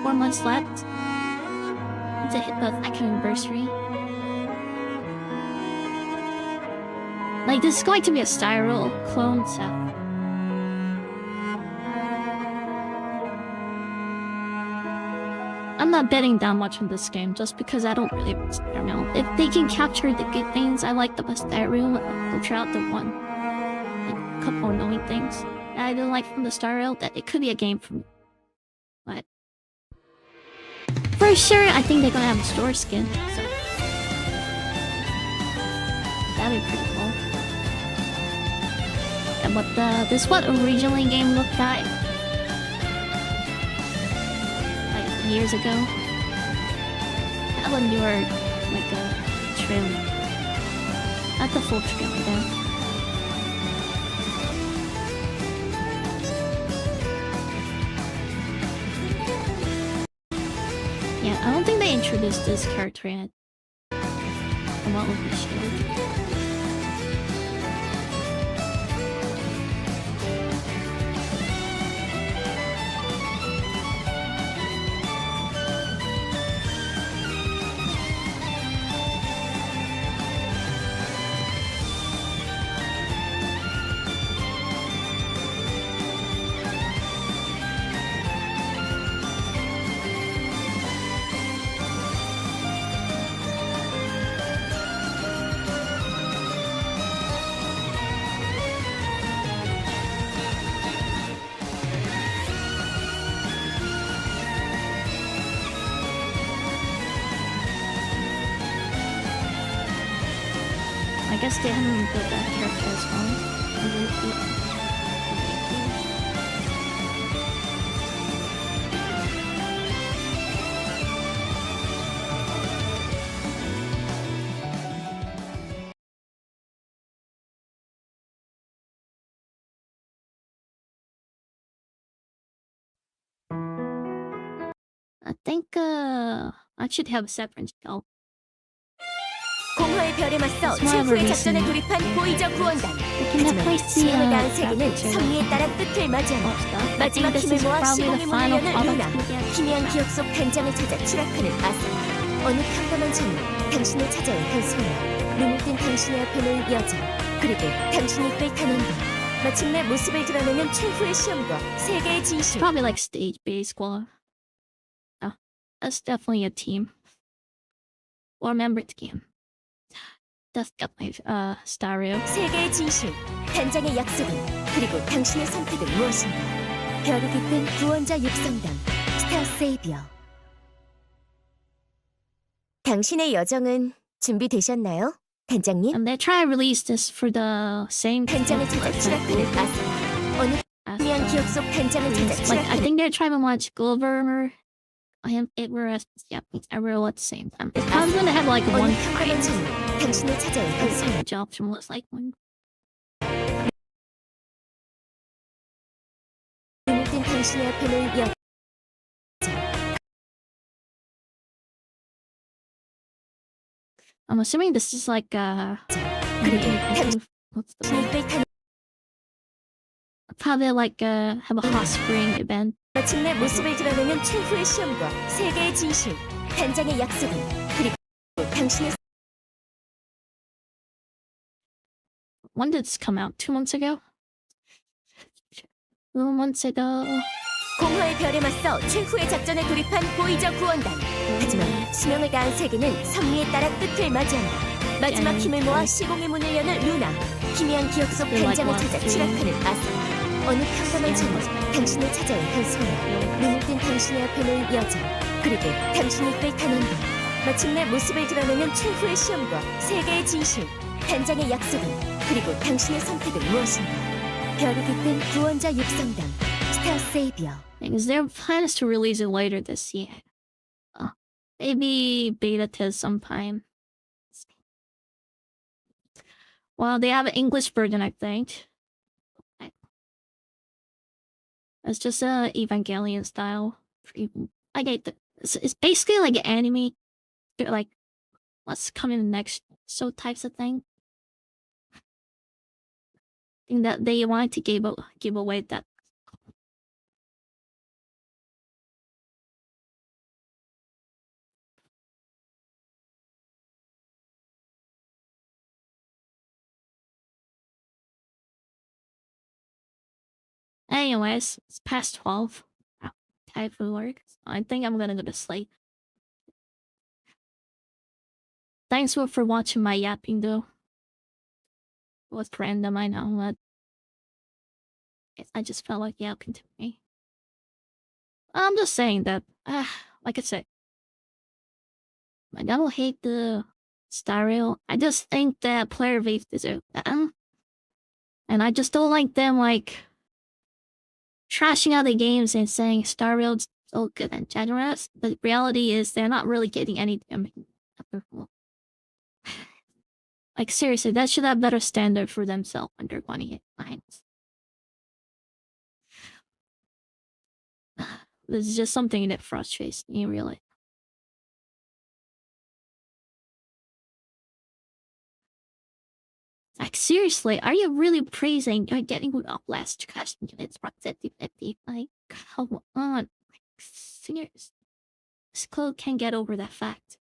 4 months left to hit the 2nd anniversary. Like, this is going to be a Styro clone set. I'm not betting that much on this game just because I don't really know. If they can capture the good things I like the best Styro, filter out the one, like, couple annoying things that I didn't like from the Styro, that it could be a game for me. But for sure, I think they're gonna have a store skin, so that'd be pretty cool. And what this what originally game looked like years ago. Have a newer, like a trailer. Not the full trailer though. Yeah, I don't think they introduced this character yet. And what would be Shield? I guess they haven't put that character as well. I think I should have a separate scalp. 공허의 별에 맞서 최후의 작전에 돌입한 보이저 구원단. 하지만 시험을 다한 세계는 섭리에 따라 끝을 맞이한다. 마지막 힘을 모아 시공에 문을 여는 루나. 희미한 기억 속 단장을 찾아 추락하는 아사. 어느 평범한 젊은 당신을 찾아온 한 소녀. 눈을 뜬 당신의 앞에는 여자. 그리고 당신이 이끌 단원들. 마침내 모습을 드러내는 최후의 시험과 세계의 진실. Probably like stage-based squad. That's definitely a team. Or a membered game. That's definitely stereo. 세계의 진실, 단장의 약속은 그리고 당신의 선택은 무엇인가? 별이 깃든 구원자 육성당, 스타 세이비어. 당신의 여정은 준비되셨나요, 단장님? And they try to release this for the same. 단장을 찾아 추락하는 아스. 어느 미안 기억 속 단장을 찾아 Like 추락하는. I think they're trying to watch Glover. It were everywhere at the same time. It's probably gonna have like one fight. 당신을 찾아올 한 The option was like one. 눈을 뜬 당신의 앞에는 여. I'm assuming this is like what's the probably like have a hot spring event. 마침내 모습을 드러내는 최후의 시험과 세계의 진실, 단장의 약속은 그리고 당신의. When did this come out? 2 months ago? 2 months ago. 공허의 별에 맞서 최후의 작전에 돌입한 보이저 구원단. 하지만 수명을 다한 세계는 섭리에 따라 끝을 맞이한다. 마지막 힘을 모아 시공의 문을 여는 루나. 희미한 기억 속 단장을 찾아 추락하는 아스. 어느 평범한 젊은 당신을 찾아온 한 소녀. 눈을 뜬 당신의 앞에는 여자. 그리고 당신이 끌 탄원도. 마침내 모습을 드러내는 최후의 시험과 세계의 진실, 단장의 약속은 그리고 당신의 선택은 무엇인가? 별이 깃든 구원자 육성당, 스타 세이비어. Because their plan is to release it later this year. Maybe beta test sometime. Well, they have an English version, I think. It's just a Evangelion style. I get the. It's basically like an anime. Like, what's coming next? So types of thing. I think that they wanted to give away that. Anyways, it's past 12. Time for work. I think I'm gonna go to sleep. Thanks for watching my yapping though. It was random, I know, but I just felt like yapping to me. I'm just saying that, like I said, I don't hate the stereo. I just think that player base deserve that. And I just don't like them like trashing out the games and saying Star Rail's so good and generous. The reality is they're not really getting anything. Like seriously, that should have better standard for themselves under 28 lines. This is just something that frustrates me, really. Like seriously, are you really praising you're getting up last custom units from 50-50? Like, come on. Like, serious. This code can't get over that fact.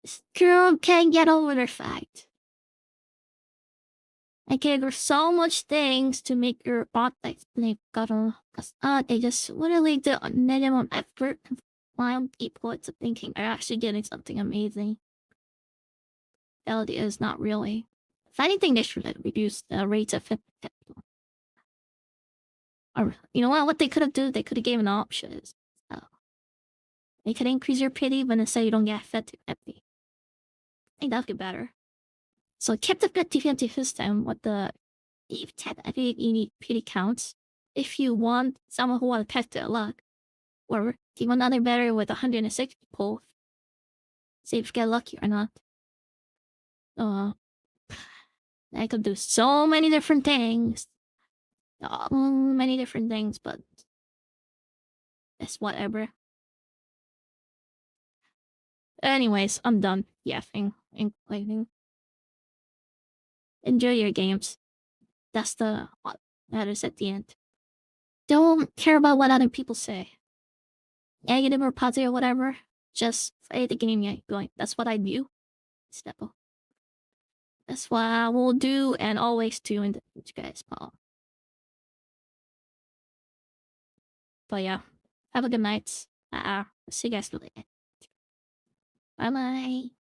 This girl can't get over the fact. Okay, there's so much things to make your bot explain. They just literally do a minimum effort to find people into thinking they're actually getting something amazing. Reality is not really. If anything, they should reduce the rates of 50. Or you know what? What they could have done, they could have given options. So they could increase your pity, but instead you don't get 50-50. I think that'd be better. So keep the 50-50 system with the I think you need pity counts. If you want someone who wants to test their luck, or do you want another better with 160 pulls? See if you get lucky or not. I could do so many different things. Many different things, but it's whatever. Anyways, I'm done yapping and complaining. Enjoy your games. That's the what matters at the end. Don't care about what other people say. Negative or positive or whatever. Just play the game you're going. That's what I do. Simple. That's what I will do and always do in the future, guys. But yeah, have a good night. See you guys later. Bye bye.